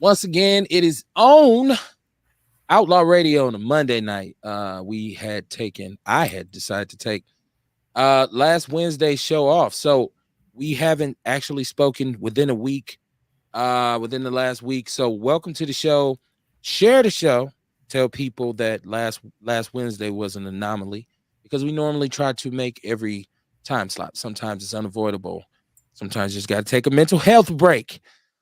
Once again, it is on Outlaw Radio on a Monday night. I had decided to take last Wednesday's show off. So we haven't actually spoken within a week, within the last week. So welcome to the show. Share the show. Tell people that last Wednesday was an anomaly because we normally try to make every time slot. Sometimes it's unavoidable. Sometimes you just got to take a mental health break.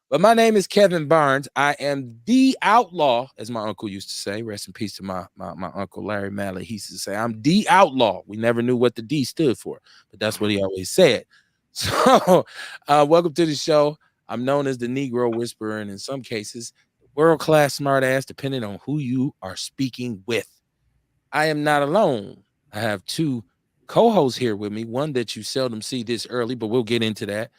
But my name is Kevin Barnes. I am the Outlaw, as my uncle used to say. Rest in peace to my uncle Larry Malley. He used to say, I'm the Outlaw. We never knew what the D stood for, but that's what he always said. So welcome to the show. I'm known as the Negro Whisperer, and in some cases, world-class smartass, depending on who you are speaking with. I am not alone. I have two co-hosts here with me, one that you seldom see this early, but we'll get into that.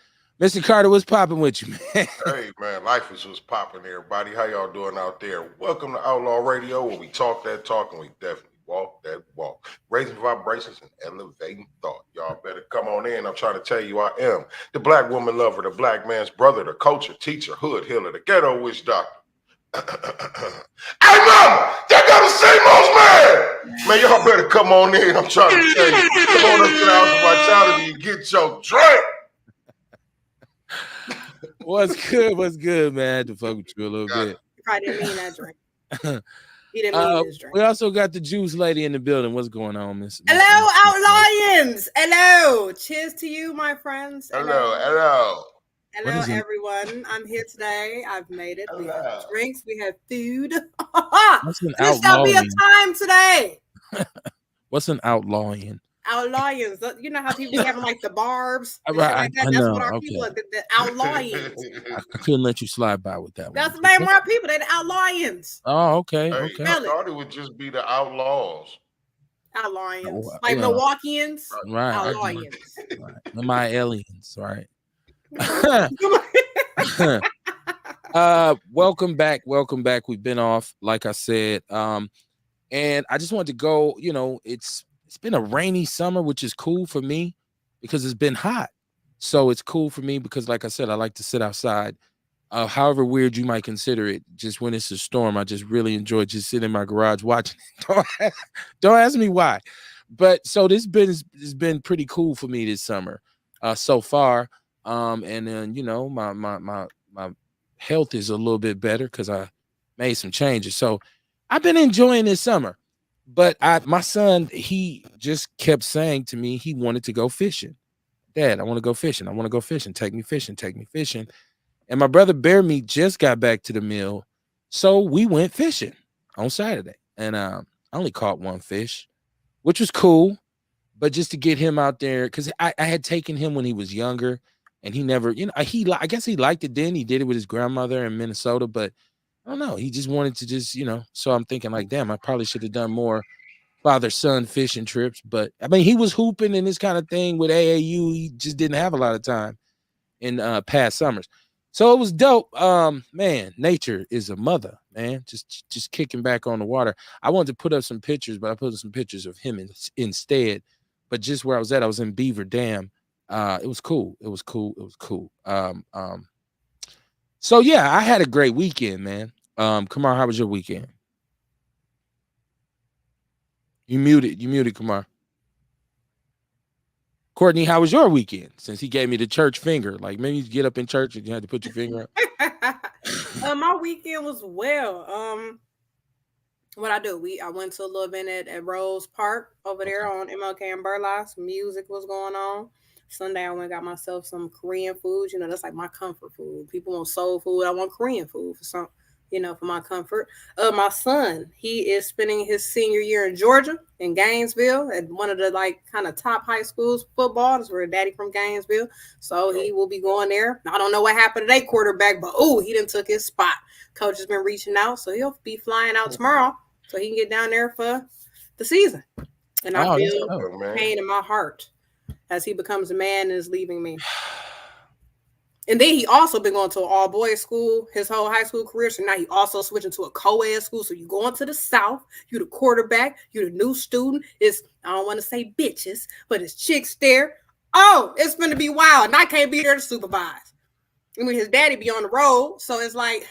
Mr. Carter, what's popping with you, man? Hey, man, life is what's popping, everybody. How y'all doing out there? Welcome to Outlaw Radio, where we talk that talk and we definitely walk that walk. Raising vibrations and elevating thought. Y'all better come on in. I'm trying to tell you I am the black woman lover, the black man's brother, the culture, teacher, hood healer, the ghetto witch doctor. Hey, mama, that got the same old man. Man, y'all better come on in. I'm trying to tell you. Come on up to the house of vitality and get your drink. What's good? What's good, man? I had to fuck with you a little bit. You probably didn't mean that drink. He didn't mean this drink. We also got the juice lady in the building. What's going on, Miss? Hello, Outlawians. Hello. Cheers to you, my friends. Hello. Hello, everyone. I'm here today. I've made it. We have drinks. We have food. This shall be a time today. What's an outlawing? Outlawians. You know how people be having like the barbs? Right, like that? That's what our people are, the outlawians. I couldn't let you slide by with that That's the name of our people. They're the outlawians. Oh, okay. Hey, okay. I thought it would just be the outlaws. Outlawians. Like Milwaukeeans. Right. Outlawians. Right. My aliens, right? Welcome back. We've been off, like I said. And I just wanted to go, it's been a rainy summer, which is cool for me because it's been hot. So it's cool for me because, like I said, I like to sit outside. However weird you might consider it, just when it's a storm, I just really enjoy just sitting in my garage watching it. Don't ask me why. But so this has been pretty cool for me this summer so far. And then, my health is a little bit better because I made some changes. So I've been enjoying this summer. But my son, he just kept saying to me he wanted to go fishing. Dad, I want to go fishing. I want to go fishing. Take me fishing. And my brother Bear Meat just got back to the mill. So we went fishing on Saturday. And I only caught one fish, which was cool. But just to get him out there, because I had taken him when he was younger. And he never, I guess he liked it then. He did it with his grandmother in Minnesota. But I don't know. He just wanted to so I'm thinking like, damn, I probably should have done more father-son fishing trips. But I mean, he was hooping and this kind of thing with AAU. He just didn't have a lot of time in past summers. So it was dope. Man, nature is a mother, man. Just kicking back on the water. I wanted to put up some pictures, but I put up some pictures of him instead. But just where I was at, I was in Beaver Dam. It was cool. So yeah, I had a great weekend, man. Kamar, how was your weekend? You muted, Kamar. Courtney, how was your weekend? Since he gave me the church finger, like maybe you get up in church and you had to put your finger up. My weekend was well. What I do? I went to a little event at Rose Park over there on MLK and Burleigh. Some music was going on. Sunday, I went and got myself some Korean food. That's like my comfort food. People want soul food. I want Korean food for for my comfort. My son, he is spending his senior year in Georgia, in Gainesville, at one of the kind of top high schools football. That's where daddy from Gainesville. So he will be going there. I don't know what happened to that quarterback, but he done took his spot. Coach has been reaching out, so he'll be flying out tomorrow so he can get down there for the season. And I feel pain in my heart as he becomes a man and is leaving me. And then he also been going to an all-boys school his whole high school career. So now he also switching to a co-ed school. So you going to the South, you the quarterback, you the new student. I don't want to say bitches, but it's chicks there. Oh, it's going to be wild. And I can't be there to supervise. I mean, his daddy be on the road. So it's like,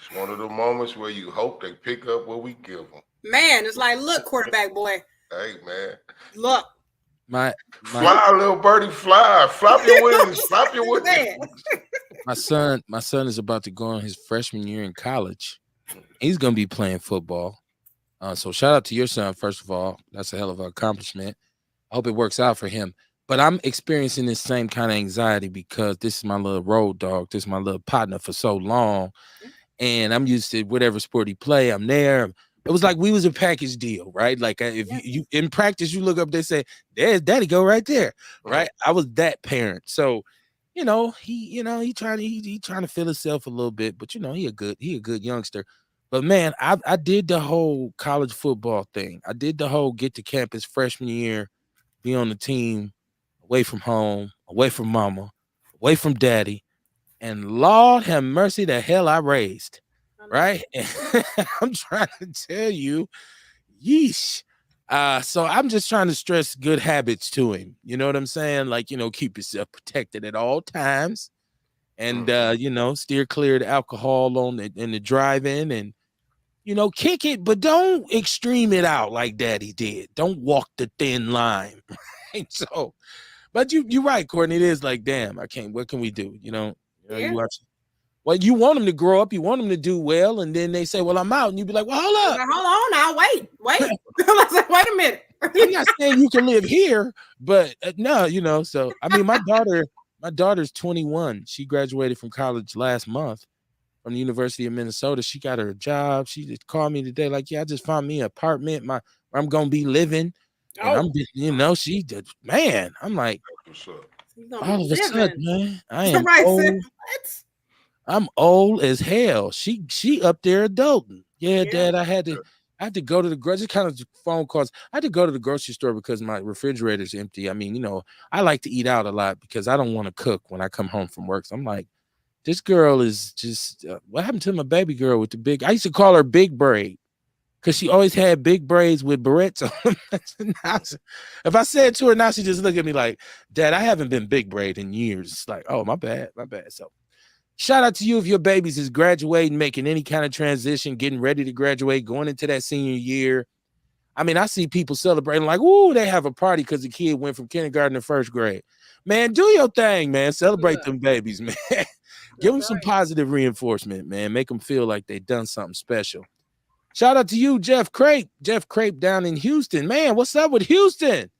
It's one of the moments where you hope they pick up what we give them. Man, it's like, look, quarterback boy, Hey, man. look. My Fly, little birdie, fly. Flap your wings. Flap your Man. wings. my son is about to go on his freshman year in college. He's gonna be playing football. So shout out to your son, first of all. That's a hell of an accomplishment. I hope it works out for him. But I'm experiencing this same kind of anxiety because this is my little road dog. This is my little partner for so long. And I'm used to whatever sport he play, I'm there. It was like we was a package deal, right? Like if you in practice, you look up, they say, "There's Daddy, go right there," right? I was that parent, so he trying to feel himself a little bit, but he a good youngster. But man, I did the whole college football thing. I did the whole get to campus freshman year, be on the team, away from home, away from mama, away from daddy. And Lord have mercy, the hell I raised, right? I'm trying to tell you, yeesh. So I'm just trying to stress good habits to him. You know what I'm saying? Like, keep yourself protected at all times, and steer clear of the alcohol in the drive-in, and kick it, but don't extreme it out like Daddy did. Don't walk the thin line. Right? So, but you're right, Courtney. It is like, damn, I can't. What can we do? You watch. Well, you want them to grow up, you want them to do well, and then they say, "Well, I'm out," and you be like, "Well, hold up, hold on now, wait." I said, wait a minute. I'm not saying you can live here, but no, So I mean, my daughter's 21. She graduated from college last month from the University of Minnesota. She got her a job. She just called me today, like, "Yeah, I just found me an apartment. Where I'm gonna be living." And she did, man. I'm like, all of a sudden, man, I am old. I'm old as hell. She up there adulting. Yeah, Dad, I had to go to the grocery kind of phone calls. I had to go to the grocery store because my refrigerator's empty. I mean, I like to eat out a lot because I don't want to cook when I come home from work. So I'm like, this girl is just what happened to my baby girl with the big? I used to call her Big Braid because she always had big braids with barrettes on them. If I say it to her now, she just look at me like, Dad, I haven't been Big Braid in years. It's like, oh, my bad. So shout out to you if your babies is graduating, making any kind of transition, getting ready to graduate, going into that senior year. I mean, I see people celebrating like, ooh, they have a party because the kid went from kindergarten to first grade. Man, do your thing, man. Celebrate them babies, man. Give them some positive reinforcement, man. Make them feel like they done something special. Shout out to you, Jeff Crape. Jeff Crape down in Houston. Man, what's up with Houston?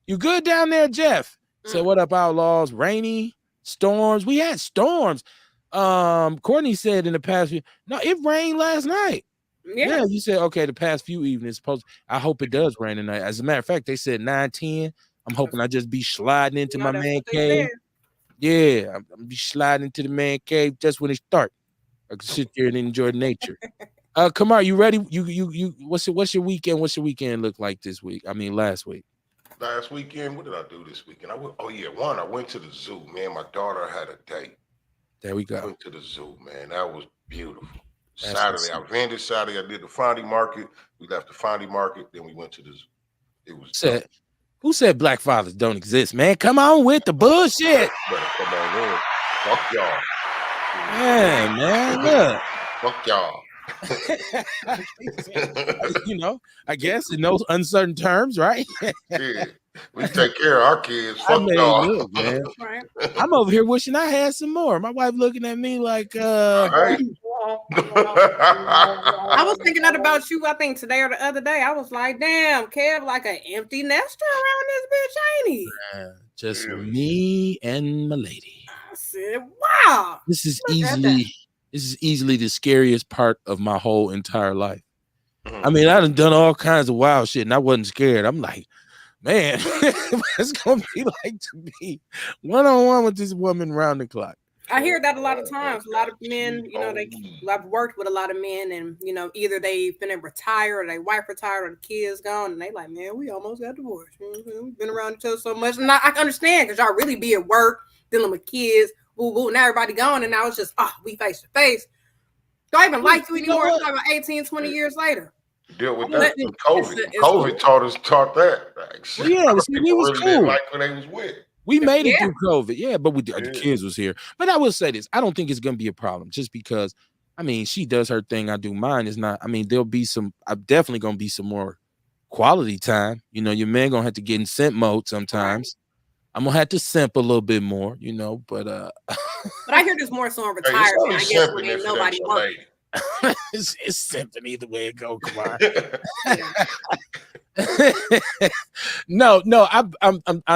You good down there, Jeff? Said, what up, Outlaws? Rainy, storms. We had storms. Courtney said in the past few, no, it rained last night. Yeah, you said, okay, the past few evenings, I hope it does rain tonight. As a matter of fact, they said 9-10. I'm hoping I just be sliding into my man cave. Yeah, I'm be sliding into the man cave just when it starts. I can sit there and enjoy nature. Kamar, you ready? You what's your weekend? What's your weekend look like this week? I mean, last week. Last weekend, what did I do this weekend? I went to the zoo, man. My daughter had a date. There we go. I went to the zoo, man. That was beautiful. Saturday, I vended Saturday. I did the Fondy Market. We left the Fondy Market, then we went to the zoo. It was who said black fathers don't exist, man? Come on with the bullshit. Better come on in. Fuck y'all. Man, look. Fuck y'all. I guess in those uncertain terms, right? Yeah. We take care of our kids. Fuck y'all. Look, man. I'm over here wishing I had some more. My wife looking at me like Right. I was thinking that about you, I think today or the other day. I was like, damn, Kev like an empty nester around this bitch, ain't he? Just me and my lady. I said, wow. This is easily the scariest part of my whole entire life. I mean, I done all kinds of wild shit and I wasn't scared. I'm like, man, it's gonna be like to be one-on-one with this woman round the clock. I hear that a lot of times. A lot of men, I've worked with a lot of men, and either they've been retired, or their wife retired, or the kids gone, and they like, man, we almost got divorced. We've been around each other so much, and I understand because y'all really be at work dealing with kids, and everybody gone, and now it's just we face to face. Do I even like you anymore? It's like 18, 20 years later. Deal with that. COVID taught that. Like, well, yeah, we was really cool. Didn't like when they was with. We made it through COVID, but the kids was here. But I will say this: I don't think it's gonna be a problem, just because I mean, she does her thing. I do mine. Is not. I mean, there'll be some. I'm definitely gonna be some more quality time. You know, your man gonna have to get in simp mode Right. sometimes. I'm gonna have to simp a little bit more. You know, but But I hear this more so in Hey, it's retirement. only I guess when simping ain't if it ain't nobody your working. it's simping either way it go. Come on. Yeah. No. I'm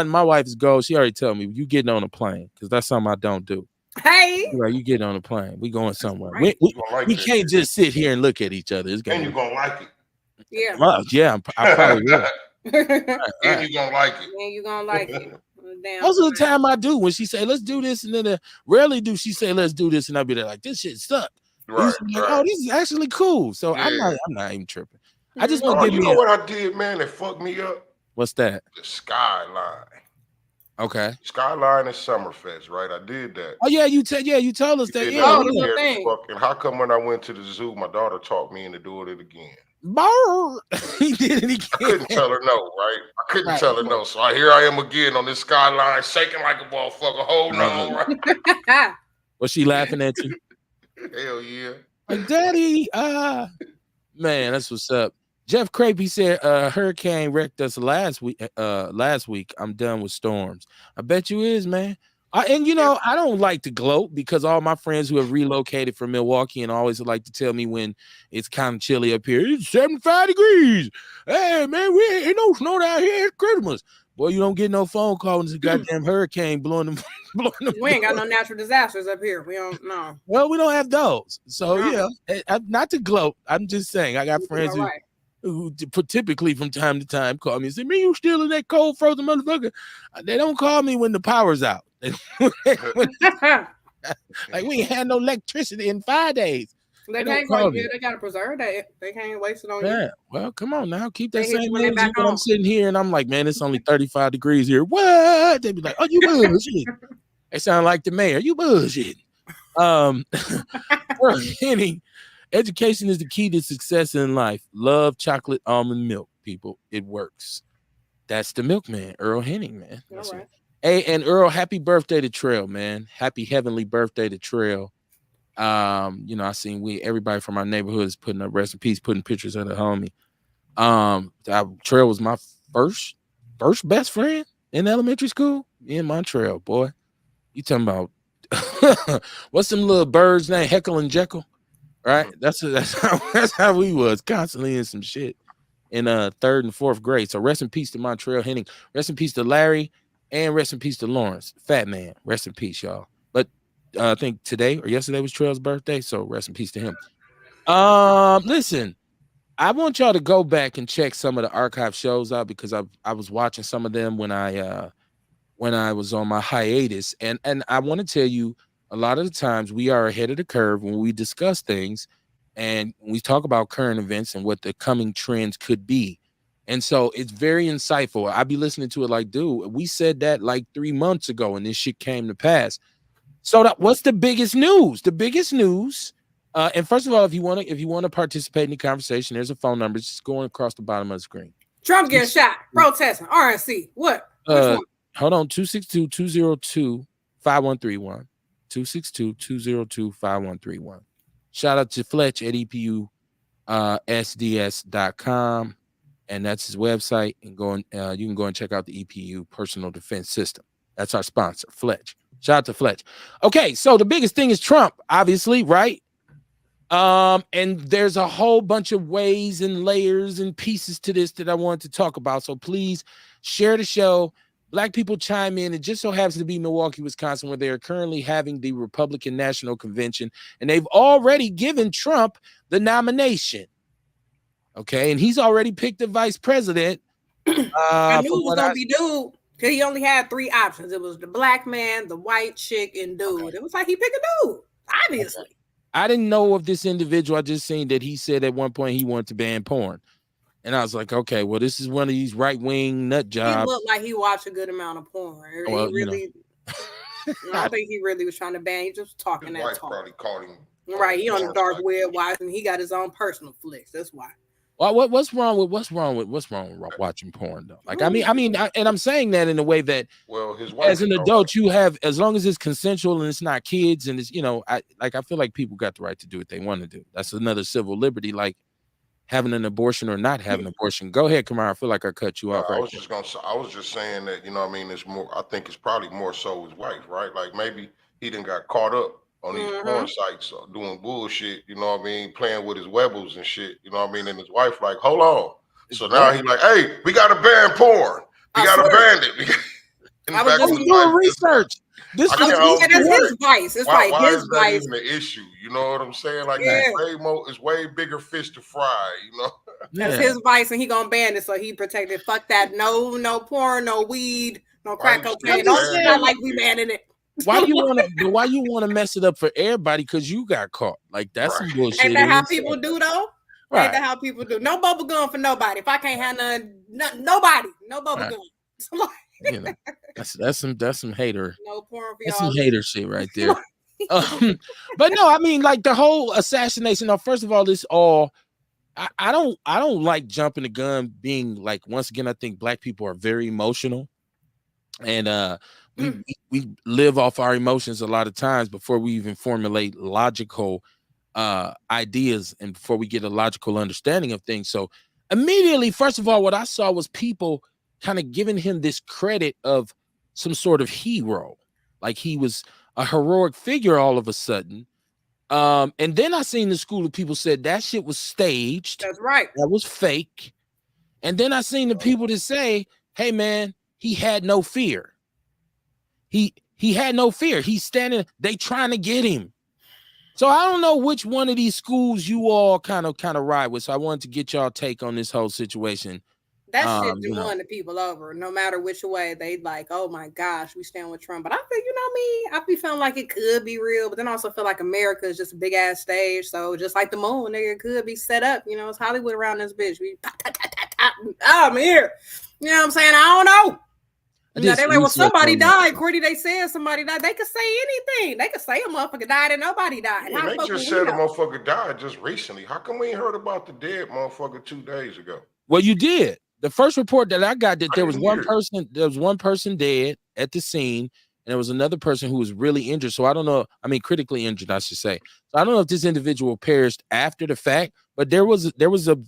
my wife's goal. She already told me you getting on a plane because that's something I don't do. Hey. Right, you get on a plane. We going somewhere. Right. You gonna like We that can't shit. just sit here and look at each other. It's And gonna you gonna like it. Yeah. well, yeah, I probably will. And And you gonna like it. you gonna like it. Damn. Most of the time I do when she say let's do this, and then rarely do she say let's do this, and I'll be there like this shit suck. Right, Used to be like, right. oh, this is actually cool. So Yeah. I'm not even tripping. I just Mhm. want Oh, to give you me know what I did, man, that fucked me up? what's that? The Skyline. Okay. Skyline and Summerfest, right? I did that. Oh yeah, you told us We that. did Yeah, that. Oh, We the yeah. little scared as thing. fuck. And how come when I went to the zoo, my daughter talked me into doing it again? Brr. He did it I again. couldn't tell her no, right? I couldn't Right. tell her no. So here I am again on this Skyline, shaking like a motherfucker. Hold on, right? Was she laughing at you? Hell yeah. Like, Daddy, man, that's what's up. Jeff Crape, he said, hurricane wrecked us last week. I'm done with storms. I bet you is, man. And you know, I don't like to gloat because all my friends who have relocated from Milwaukee and always like to tell me when it's kind of chilly up here, it's 75 degrees. Hey, man, we ain't no snow down here. It's Christmas. Boy, you don't get no phone call when there's a goddamn hurricane blowing them. We ain't got no natural disasters up here. We don't know. Well, we don't have those. So, No. not to gloat. I'm just saying, I got friends All right. who typically from time to time call me and say, man, you still in that cold frozen motherfucker. They don't call me when the power's out. Like we ain't had no electricity in 5 days. They don't can't call call me. you. They gotta preserve that. They can't waste it on you. Yeah, well, come on now. Keep They that hit same you when they energy back when I'm home. sitting here and I'm like, man, it's only 35 degrees here. What? They be like, oh, you bullshit. They sound like the mayor. You bullshit. Earl Henning, education is the key to success in life. Love chocolate almond milk, people. It works. That's the milkman, Earl Henning, man. All right. Hey, and Earl, happy birthday to Trail, man. Happy heavenly birthday to Trail. You know, I seen everybody from our neighborhood is putting up rest in peace, putting pictures of the homie. Trail was my first best friend in elementary school. Me and Montreal, boy. You talking about what's them little birds name? Heckle and Jekyll, right? That's how we was constantly in some shit in third and fourth grade. So rest in peace to Montreal Henning. Rest in peace to Larry, and rest in peace to Lawrence. Fat man. Rest in peace, y'all. But I think today or yesterday was Trail's birthday, so rest in peace to him. Listen, I want y'all to go back and check some of the archive shows out because I was watching some of them when I was on my hiatus, and I want to tell you a lot of the times we are ahead of the curve when we discuss things and we talk about current events and what the coming trends could be. And so it's very insightful. I be listening to it like, dude, we said that like 3 months ago and this shit came to pass. So what's the biggest news? The biggest news. And first of all, if you want to participate in the conversation, there's a phone number. It's just going across the bottom of the screen. Trump getting shot, protesting, RNC. What? Which one? Hold on, 262-202-5131. 262-202-5131. Shout out to Fletch at EPU SDS.com. And that's his website. And you can go and check out the EPU Personal Defense System. That's our sponsor, Fletch. Shout out to Fletch. Okay, so the biggest thing is Trump, obviously, right? And there's a whole bunch of ways and layers and pieces to this that I want to talk about. So please share the show. Black people chime in. It just so happens to be Milwaukee, Wisconsin, where they are currently having the Republican National Convention, and they've already given Trump the nomination. Okay, and he's already picked the vice president. I knew it was gonna be dude. Cause he only had 3 options. It was the black man, the white chick, and dude. Okay. It was like he picked a dude, obviously. Okay. I didn't know of this individual. I just seen that he said at one point he wanted to ban porn. And I was like, okay, well, this is one of these right-wing nut jobs. He looked like he watched a good amount of porn. Well, he really, I don't think he really was trying to ban. He just talking that talk. Probably called him. Right, he on the dark web watching. He got his own personal flicks. That's why. what's wrong with watching porn though? Like, and I'm saying that in a way that Well, his as wife an don't adult, you have, as long as it's consensual and it's not kids and it's, I feel like people got the right to do what they want to do. That's another civil liberty, like having an abortion or not having an abortion. Go ahead, Kamar. I feel like I cut you off I right was there. just gonna say, I was just saying that, you know what I mean, it's more, I think it's probably more so his wife, right? Like maybe he done got caught up on these porn sites doing bullshit, you know what I mean, playing with his webbles and shit, you know what I mean? And his wife like, hold on. So now he like, hey, we gotta ban porn. We I gotta swear. ban it. In I the was back just of his doing wife, research. This I was can't, I yeah, was that's just his like, vice. It's like why his is that vice. even an issue? You know what I'm saying? Like Yeah. it's way bigger fish to fry, you know? That's yeah. his vice, and he gonna ban it, so he protected. Fuck that. No porn, no weed, no Why crack you cocaine. still Don't ban not that like we shit? banning it. Why you wanna mess it up for everybody because you got caught? Like, that's some Right. bullshit. Ain't that how in people itself. do though? Right. Ain't that how people do? No bubble gum for nobody. If I can't have nobody, no bubble Right. gum. That's some hater. No porn for That's some y'all. hater shit right there. But no, I mean, like the whole assassination. Now, first of all, this all I don't like jumping the gun. Being like, once again, I think black people are very emotional, and we live off our emotions a lot of times before we even formulate logical ideas and before we get a logical understanding of things. So immediately, first of all, what I saw was people kind of giving him this credit of some sort of hero, like he was a heroic figure all of a sudden. And then I seen the school of people said that shit was staged, That's right. that was fake. And then I seen the people that say, hey man, he had no fear. He had no fear. He's standing, they trying to get him. So I don't know which one of these schools you all kind of ride with. So I wanted to get y'all take on this whole situation. That shit just won the people over. No matter which way they like, oh my gosh, we stand with Trump. But I feel, I be feeling like it could be real, but then I also feel like America is just a big ass stage. So just like the moon, nigga, it could be set up. It's Hollywood around this bitch. We I'm here. You know what I'm saying? I don't know. They're like, well, somebody died. Courtney, they said somebody died. They could say anything. They could say a motherfucker died and nobody died. Yeah, they just said a motherfucker died just recently. How come we ain't heard about the dead motherfucker 2 days ago? Well, you did. The first report that I got that there was one person dead at the scene, and there was another person who was really injured. So I don't know. I mean, critically injured, I should say. So I don't know if this individual perished after the fact, but there was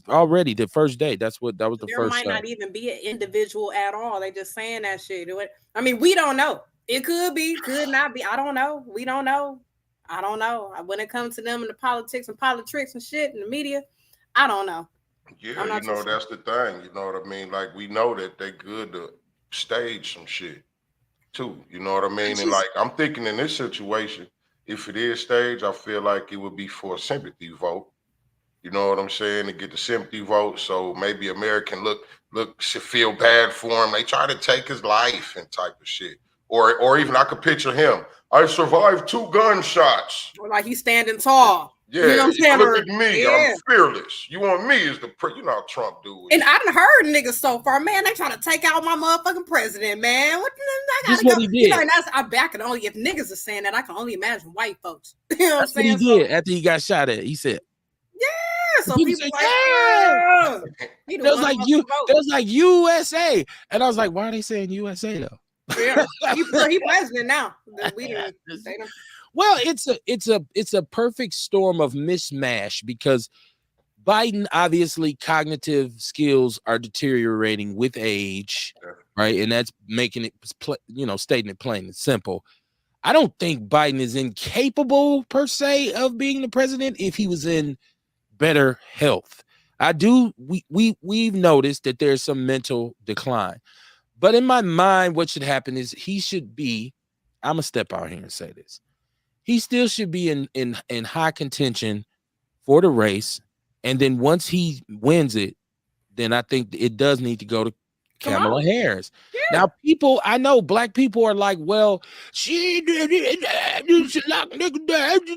already the first day. That was the first. There might not even be an individual at all. They just saying that shit. I mean, we don't know. It could be, could not be. I don't know. We don't know. I don't know. When it comes to them and the politics and shit and the media, I don't know. Yeah, that's the thing. You know what I mean? Like, we know that they good to stage some shit too. You know what I mean? And like, I'm thinking in this situation, if it is staged, I feel like it would be for a sympathy vote. You know what I'm saying? To get the sympathy vote, so maybe American should feel bad for him. They try to take his life and type of shit. Or even I could picture him. I survived 2 gunshots. Or like he's standing tall. Yeah, you know what I'm saying? Look at me. Yeah. I'm fearless. You want me as Trump do. And I done heard niggas so far, man, they trying to take out my motherfucking president, man. That's what he did. I can only, if niggas are saying that, I can only imagine white folks. You know what I'm saying? What he did after he got shot at. He said, yeah. So people said, like, yeah. There was like USA. And I was like, why are they saying USA though? Yeah. He president now. Well, it's a perfect storm of mismatch because Biden, obviously, cognitive skills are deteriorating with age, right? And that's making it, stating it plain and simple. I don't think Biden is incapable per se of being the president if he was in better health. We've noticed that there's some mental decline. But in my mind, what should happen is he should be, I'm gonna step out here and say this. He still should be in high contention for the race. And then once he wins it, then I think it does need to go to Kamala Harris. Yeah. Now, I know black people are like, well, she did it. She locked nigga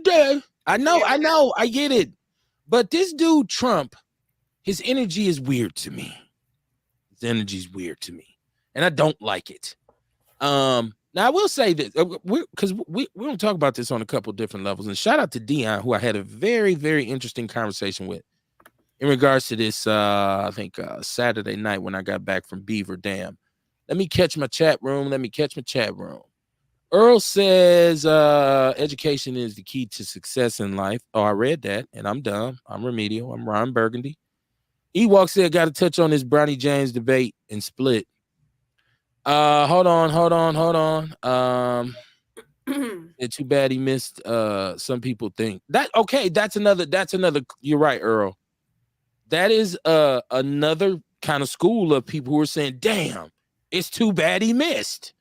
down. I know, I get it. But this dude, Trump, his energy is weird to me. And I don't like it. Now I will say this because we don't talk about this on a couple different levels. And shout out to Dion, who I had a very, very interesting conversation with. in regards to this, I think Saturday night when I got back from Beaver Dam. Let me catch my chat room. Earl says education is the key to success in life. Oh, I read that, and I'm dumb. I'm remedial. I'm Ron Burgundy. Ewok said, got to touch on this Bronny James debate and split. Hold on. It's too bad he missed. Some people think that okay. That's another. You're right, Earl. That is another kind of school of people who are saying, "Damn, it's too bad he missed."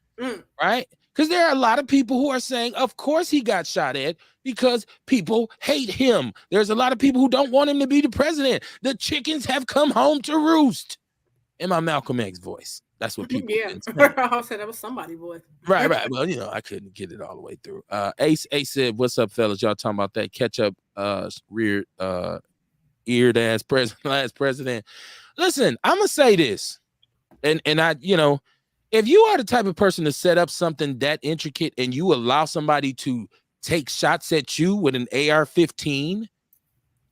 Right? Because there are a lot of people who are saying, "Of course he got shot at because people hate him." There's a lot of people who don't want him to be the president. The chickens have come home to roost. In my Malcolm X voice. That's what people. Yeah, I said that was somebody's voice. Right. Well, I couldn't get it all the way through. Ace said, "What's up, fellas? Y'all talking about that ketchup reared eared ass last president?" Listen, I'm gonna say this, and I, if you are the type of person to set up something that intricate and you allow somebody to take shots at you with an AR-15,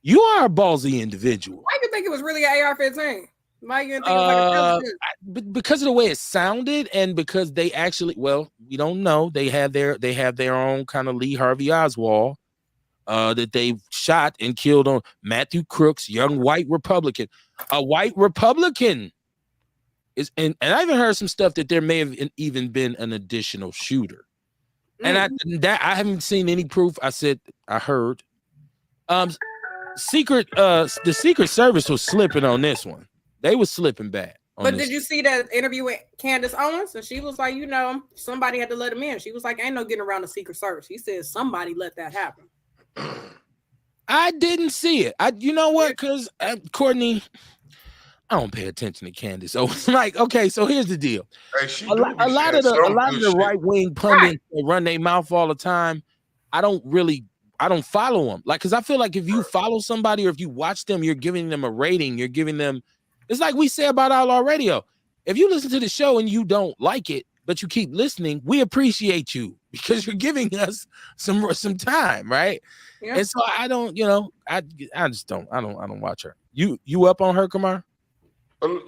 you are a ballsy individual. Why do you think it was really an AR-15? Why you think it was like a because of the way it sounded, and because they actually, well, we don't know. They have their own kind of Lee Harvey Oswald that they shot and killed on Matthew Crooks, young white Republican. A white Republican is, and I even heard some stuff that there may have even been an additional shooter. And I haven't seen any proof. I heard. The Secret Service was slipping on this one. They were slipping bad. But did you see that interview with Candace Owens? And she was like, somebody had to let him in. She was like, ain't no getting around the Secret Service. He said somebody let that happen. I didn't see it. You know what? Because Courtney, I don't pay attention to Candace Owens. Like, okay, so here's the deal. Hey, a lot of the right wing pundits that run their mouth all the time. I don't follow them. Like, because I feel like if you follow somebody or if you watch them, you're giving them a rating. You're giving them. It's like we say about Outlaw Radio. If you listen to the show and you don't like it, but you keep listening, we appreciate you because you're giving us some time, right? Yeah. And so I don't, I just don't watch her. You up on her, Kamar?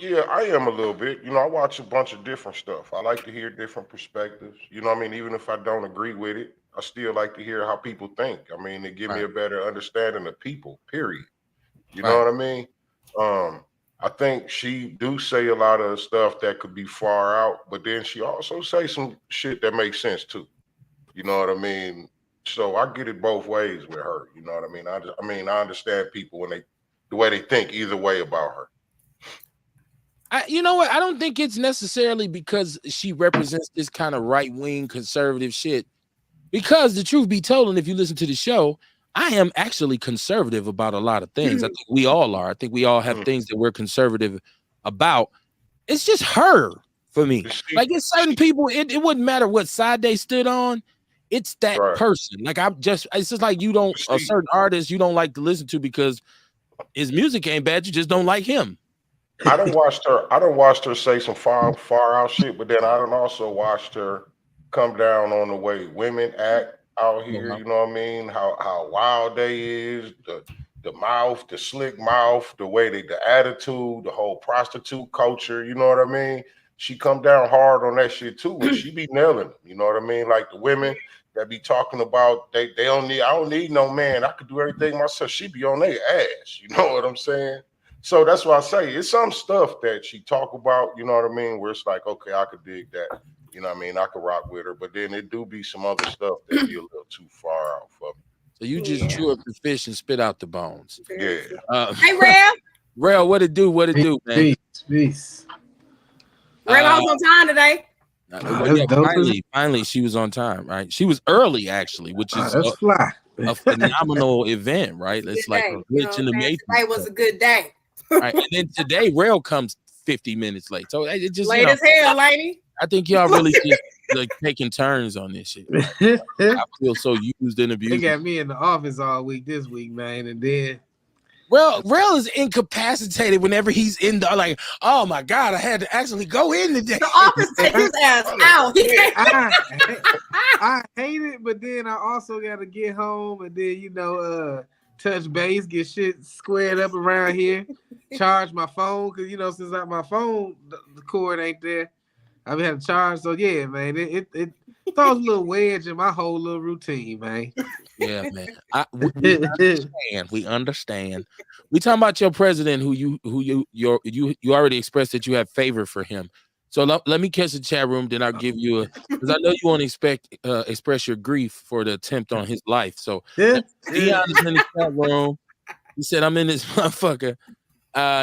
Yeah, I am a little bit. I watch a bunch of different stuff. I like to hear different perspectives. Even if I don't agree with it, I still like to hear how people think. It give me a better understanding of people, period. You know what I mean? I think she do say a lot of stuff that could be far out, but then she also say some shit that makes sense too. You know what I mean? So I get it both ways with her. You know what I mean? I understand people when the way they think either way about her. You know what? I don't think it's necessarily because she represents this kind of right-wing conservative shit. Because the truth be told, and if you listen to the show, I am actually conservative about a lot of things. I think we all are. I think we all have things that we're conservative about. It's just her for me. Like, it's certain people, it wouldn't matter what side they stood on. It's that person. Like, it's just like a certain artist you don't like to listen to because his music ain't bad. You just don't like him. I done watched her say some far out shit, but then I done also watched her come down on the way women act out here. You know what I mean? How wild they is, the mouth, the slick mouth, the way the attitude, the whole prostitute culture. You know what I mean? She come down hard on that shit too, and she be nailing them. You know what I mean? Like the women that be talking about I don't need no man. I could do everything myself. She be on their ass. You know what I'm saying? So that's why I say it's some stuff that she talk about, you know what I mean, where it's like, okay, I could dig that, you know what I mean, I could rock with her, but then it do be some other stuff that be a little too far out for me. So you just chew up the fish and spit out the bones. Yeah. Hey, Rev. Rev, what it do, man? Peace. Rev, I was on time today. Finally, she was on time, right? She was early, actually, which is that's fly. A phenomenal event, right? It's like a glitch in the matrix. Today was a good day. Right. And then today, Rail comes 50 minutes late. So it just late as hell, lady. I think y'all really just like taking turns on this shit. I feel so used and abused. They got me in the office all week this week, man, and then Rail is incapacitated whenever he's in the like. Oh my God, I had to actually go in today. The office take his ass out. I hate it, but then I also got to get home, and then touch base, get shit squared up around here, charge my phone, because, you know, since my phone, the cord ain't there, I've had to charge. So, yeah, man, it throws a little wedge in my whole little routine, man. Yeah, man. We understand. We talking about your president, who you already expressed that you have favor for him. So let me catch the chat room, then I'll give you a, because I know you won't express your grief for the attempt on his life. So Dion is in the chat room. He said, I'm in this motherfucker.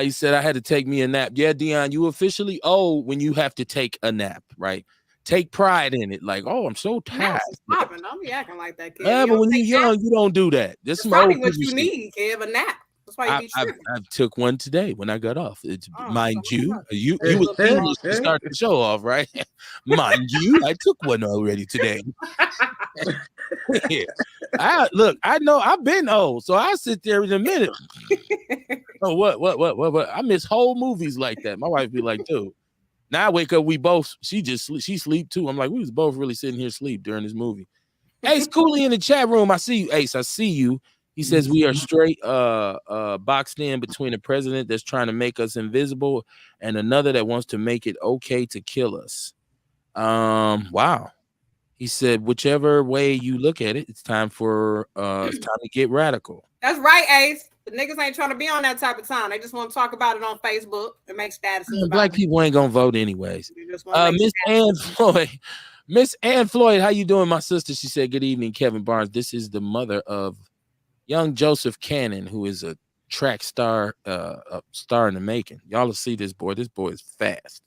He said, I had to take me a nap. Yeah, Dion, you officially old when you have to take a nap, right? Take pride in it. Like, oh, I'm so tired. Don't be acting like that, kid. Yeah, but when you're young, you don't do that. This is probably what you need, kid, a nap. That's why you be tripping. I took one today when I got off. It's mind you was English to start the show off, right? Mind you, I took one already today. Yeah. I know I've been old, so I sit there in a minute. Oh, what? I miss whole movies like that. My wife be like, dude. Now I wake up, she sleep too. I'm like, we was both really sitting here asleep during this movie. Ace Cooley in the chat room. I see you, Ace. I see you. He says we are straight boxed in between a president that's trying to make us invisible and another that wants to make it okay to kill us. Wow. He said, whichever way you look at it, it's time to get radical. That's right, Ace. The niggas ain't trying to be on that type of time. They just want to talk about it on Facebook and make statuses. Black people ain't gonna vote anyways. Miss Ann Floyd. Miss Ann Floyd, how you doing, my sister? She said, good evening, Kevin Barnes. This is the mother of young Joseph Cannon, who is a track star, a star in the making. Y'all will see this boy. This boy is fast.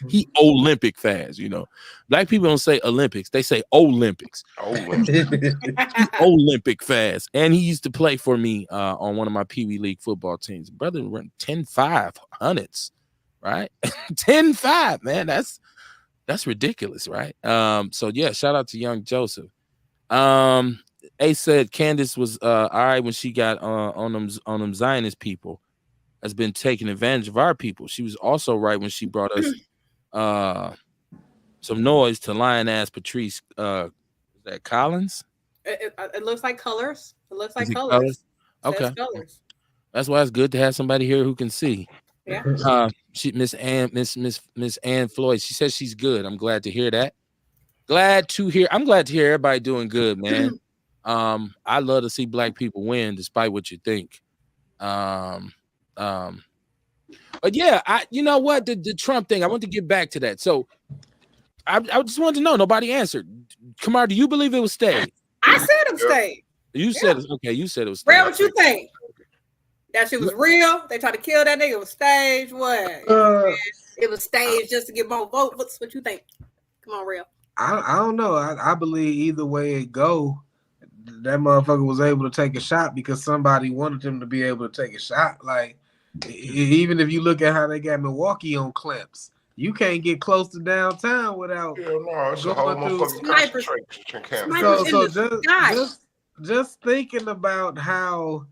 He Olympic fast, you know. Black people don't say Olympics, they say Olympics. Olympic fast. And he used to play for me on one of my Pee Wee League football teams. Brother run 10-5 hundreds, right? 10-5, man. That's ridiculous, right? So yeah, shout out to young Joseph. A said Candace was all right when she got on them Zionist people, has been taking advantage of our people. She was also right when she brought us some noise to lion ass Patrice. Is that Collins? It looks like colors. It looks like colors. Okay. Colors. That's why it's good to have somebody here who can see. Yeah. Miss Ann Floyd. She says she's good. I'm glad to hear that. I'm glad to hear everybody doing good, man. I love to see black people win, despite what you think. But yeah, you know what, the Trump thing, I want to get back to that. So I just wanted to know, nobody answered. Kamar, do you believe it was staged? I said it was staged. You said it. Okay, you said it was staged. Real, what you think? That shit was real? They tried to kill that nigga. It was staged. What? It was staged just to get more votes. What you think? Come on, Real. I don't know. I believe either way it go, that motherfucker was able to take a shot because somebody wanted him to be able to take a shot. Like, even if you look at how they got Milwaukee on clamps, you can't get close to downtown without it's a whole motherfucking concentration camp. So just thinking about how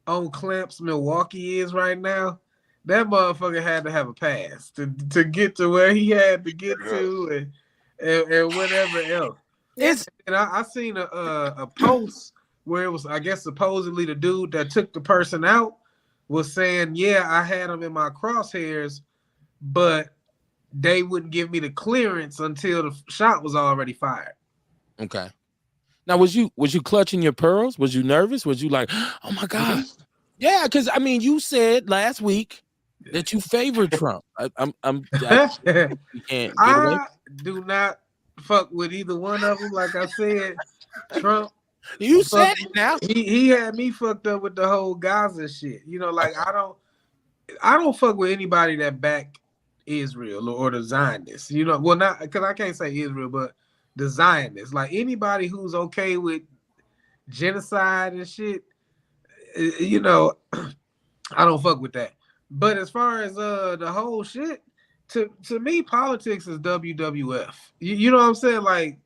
on clamps Milwaukee is right now, that motherfucker had to have a pass to get to where he had to get to and whatever else. And I seen a post where it was, I guess, supposedly the dude that took the person out was saying, yeah, I had him in my crosshairs, but they wouldn't give me the clearance until the shot was already fired. Okay. Now, was you clutching your pearls? Was you nervous? Was you like, oh my God? Yeah, because I mean, you said last week that you favored Trump. I do not fuck with either one of them. Like I said, Trump. You said it now. He had me fucked up with the whole Gaza shit. You know, like I don't fuck with anybody that back Israel or the Zionists. You know, well, not because I can't say Israel, but the Zionists. Like anybody who's okay with genocide and shit. You know, I don't fuck with that. But as far as the whole shit, to me, politics is WWF. You know what I'm saying? Like,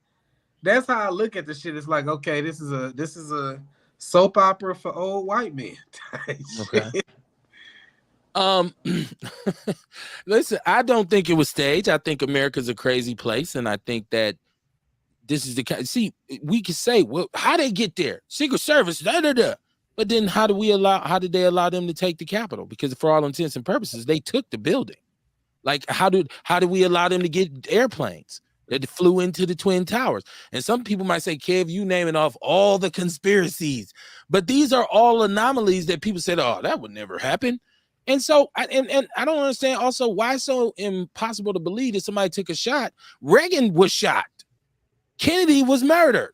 that's how I look at the shit. It's like, okay, this is a soap opera for old white men. Okay. Listen, I don't think it was staged. I think America's a crazy place, and I think that this is the kind. See, we can say, well, how they get there? Secret Service, but But then how did they allow them to take the Capitol? Because for all intents and purposes, they took the building. Like, how did we allow them to get airplanes that flew into the Twin Towers? And some people might say, Kev, you naming off all the conspiracies, but these are all anomalies that people said, oh, that would never happen. And so, I don't understand also why it's so impossible to believe that somebody took a shot. Reagan was shot. Kennedy was murdered.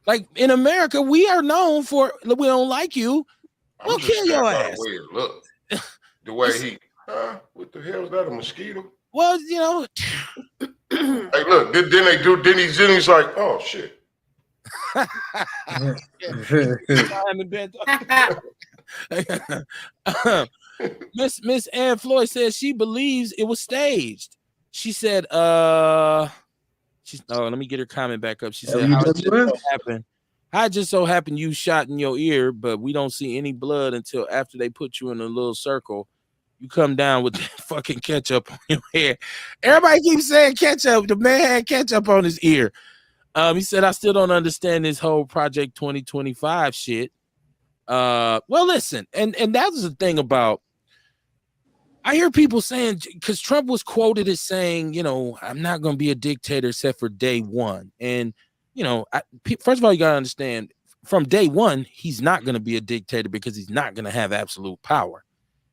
Like, in America, we are known for, we don't like you, we'll kill your ass. Look, the way he, what the hell is that, a mosquito? Well, you know. Hey, look, then he's like, oh, shit. Miss Ann Floyd says she believes it was staged. She said, let me get her comment back up. She said, how it just so happened you shot in your ear, but we don't see any blood until after they put you in a little circle. You come down with that fucking ketchup on your hair. Everybody keeps saying ketchup. The man had ketchup on his ear. He said, I still don't understand this whole Project 2025 shit. Well, listen, and that was the thing about, I hear people saying, because Trump was quoted as saying, you know, I'm not going to be a dictator except for day one. And, you know, first of all, you got to understand, from day one, he's not going to be a dictator because he's not going to have absolute power.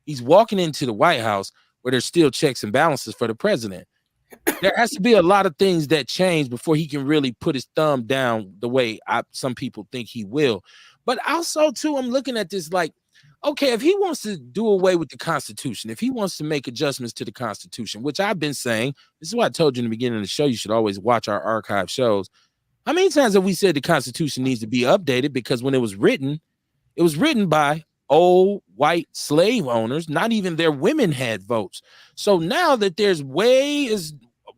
He's walking into the White House where there's still checks and balances for the president. There has to be a lot of things that change before he can really put his thumb down the way some people think he will. But also, too, I'm looking at this like, okay, if he wants to do away with the Constitution, if he wants to make adjustments to the Constitution, which I've been saying, this is what I told you in the beginning of the show, you should always watch our archive shows. How many times have we said the Constitution needs to be updated? Because when it was written by old white slave owners. Not even their women had votes. So now that there's way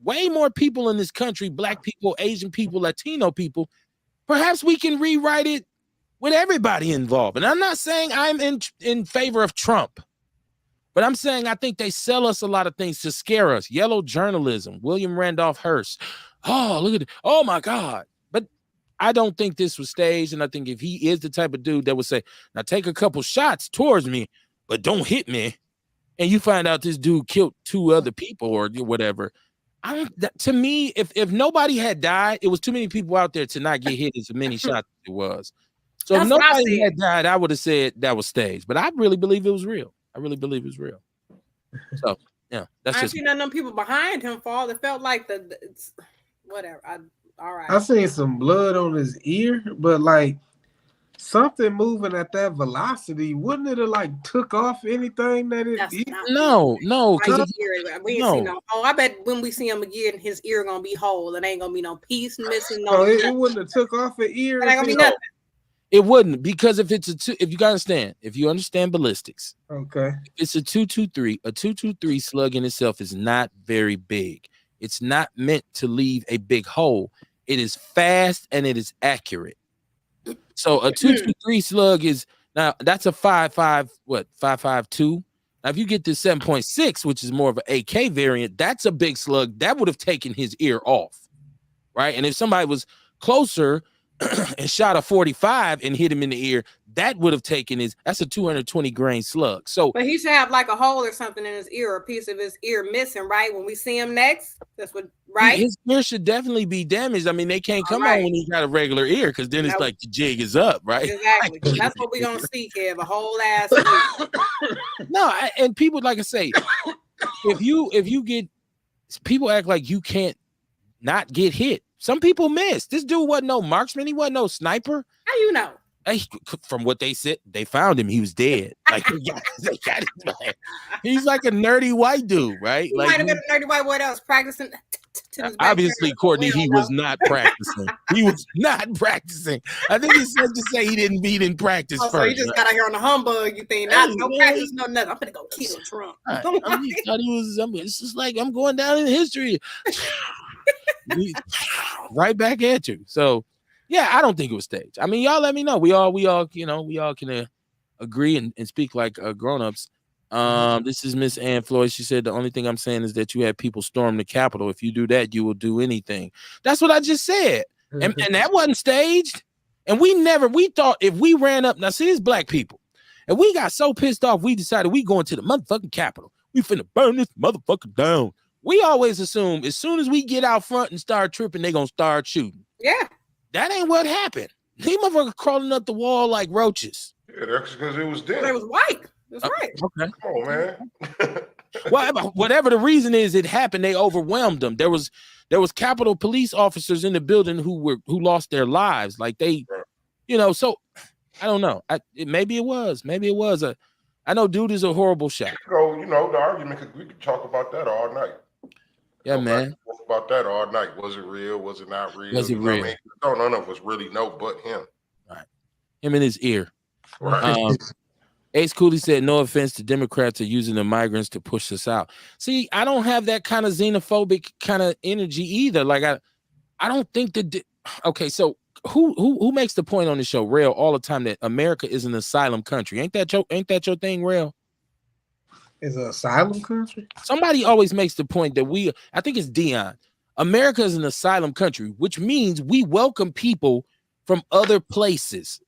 more people in this country, black people, Asian people, Latino people, perhaps we can rewrite it with everybody involved. And I'm not saying I'm in favor of Trump, but I'm saying I think they sell us a lot of things to scare us. Yellow journalism, William Randolph Hearst. Oh, look at it. Oh my God. But I don't think this was staged. And I think if he is the type of dude that would say, now take a couple shots towards me, but don't hit me. And you find out this dude killed 2 other people or whatever. To me, if nobody had died, it was too many people out there to not get hit as many shots as it was. So if nobody had died, I would have said that was staged. But I really believe it was real. So yeah, that's I just seen none of them people behind him fall. It felt like whatever. All right. I seen some blood on his ear, but like something moving at that velocity, wouldn't it have like took off anything that it? No, because we ain't seen no. Oh, I bet when we see him again, his ear gonna be whole. It ain't gonna be no piece missing. No, it wouldn't have took off an ear. It ain't gonna be nothing. It wouldn't, because if you understand ballistics, okay, it's a 223. A 223 slug in itself is not very big. It's not meant to leave a big hole. It is fast and it is accurate. So a 223 slug is, now that's a 5.52. Now if you get this 7.6, which is more of an AK variant, that's a big slug that would have taken his ear off, right? And if somebody was closer and shot a 45 and hit him in the ear, that would have taken that's a 220 grain slug. So, but he should have like a hole or something in his ear, or a piece of his ear missing, right? When we see him next, that's what, right? His ear should definitely be damaged. I mean, they can't come on when he's got a regular ear, because then it's like the jig is up, right? Exactly. That's what we're gonna see, Kev, a whole ass ear. No, and people, like I say, if you get, people act like you can't not get hit. Some people miss. This dude wasn't no marksman. He wasn't no sniper. How you know? From what they said, they found him. He was dead. Like they got him, man. He's like a nerdy white dude, right? He like, might have been a nerdy white boy that was practicing. Obviously, Courtney, he was not practicing. He was not practicing. I think it's safe to say he didn't practice first. So he just got out here on the humbug. You think no practice, no nothing. I'm gonna go kill Trump. Right. He thought he was. It's just like I'm going down in history. Right back at you. So yeah, I don't think it was staged. I mean, y'all let me know. We all can agree and speak like grown-ups. This is Miss Ann Floyd. She said the only thing I'm saying is that you had people storm the Capitol. If you do that, you will do anything. That's what I just said. And that wasn't staged. And we thought if we ran up, now see, it's black people, and we got so pissed off, we decided we going to the motherfucking Capitol. We finna burn this motherfucker down. We always assume as soon as we get out front and start tripping, they gonna start shooting. Yeah. That ain't what happened. These motherfuckers crawling up the wall like roaches. Yeah, that's because it was them. It was white. That's right. Okay. Come on, man. Well, whatever the reason is, it happened. They overwhelmed them. There was Capitol police officers in the building who lost their lives. Like they, so I don't know. Maybe it was. I know dude is a horrible shot. So, the argument, we could talk about that all night. Yeah, man. Talk about that all night. Was it real? Was it not real? Was it real? None of us really know but him. Right. Him in his ear. Right. Ace Cooley said, no offense, the Democrats are using the migrants to push us out. See, I don't have that kind of xenophobic kind of energy either. Like I don't think that. Okay, so who makes the point on the show, Rail, all the time that America is an asylum country? Ain't that your thing, Rail? Is an asylum country? Somebody always makes the point that I think it's Dion. America is an asylum country, which means we welcome people from other places.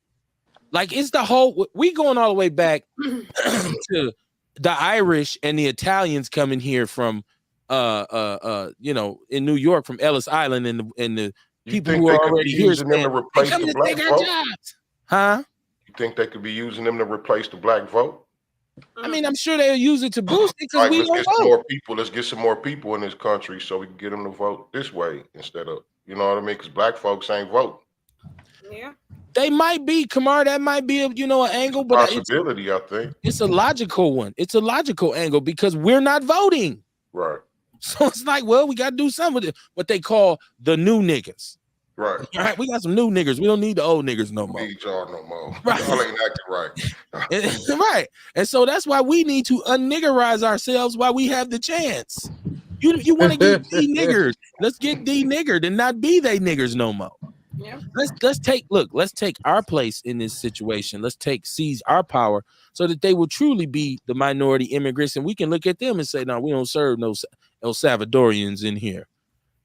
Like it's the whole, we going all the way back to the Irish and the Italians coming here from, in New York from Ellis Island and the people who are already here. Using them to replace the black vote? Huh? You think they could be using them to replace the black vote? I mean, I'm sure they'll use it to boost it because we don't vote. Let's get some more people in this country so we can get them to vote this way instead of, you know what I mean? Because black folks ain't vote. Yeah. They might be, Kamar. That might be an angle, but possibility. I think it's a logical one. It's a logical angle because we're not voting, right? So it's like, well, we got to do something with it. What they call the new niggas, right? All right, we got some new niggas. We don't need the old niggas no more. Need y'all no more. Right. Y'all ain't acting right. Right, and so that's why we need to unniggerize ourselves while we have the chance. You want to get de-niggered? Let's get de-niggered and not be they niggers no more. Yeah. Let's take our place in this situation. Let's seize our power so that they will truly be the minority immigrants, and we can look at them and say, no, we don't serve no El Salvadorians in here,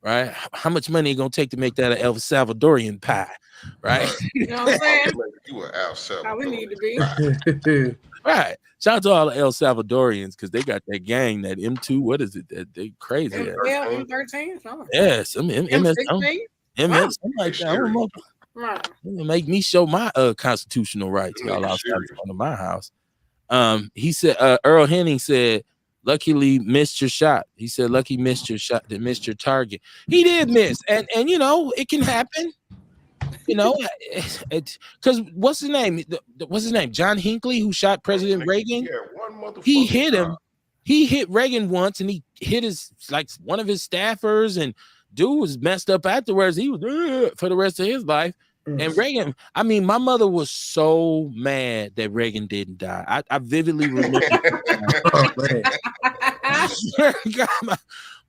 right? How much money it gonna take to make that an El Salvadorian pie, right? You know what I'm saying? You an El Salvadorian. How we need to be. Right. Shout out to all the El Salvadorians because they got that gang, that M2. What is it? That they crazy. M13. Yes, M16. Wow. Something like that. I don't know. Right. Make me show my constitutional rights, y'all, outside of my house. He said, Earl Henning said, luckily missed your shot. He said, lucky missed your shot, that missed your target. He did miss, and it can happen. Because what's his name? John Hinckley, who shot President Reagan. Yeah, one motherfucker. He hit him. He hit Reagan once, and he hit one of his staffers, and dude was messed up afterwards. He was for the rest of his life. And Reagan, I mean, my mother was so mad that Reagan didn't die. I vividly remember.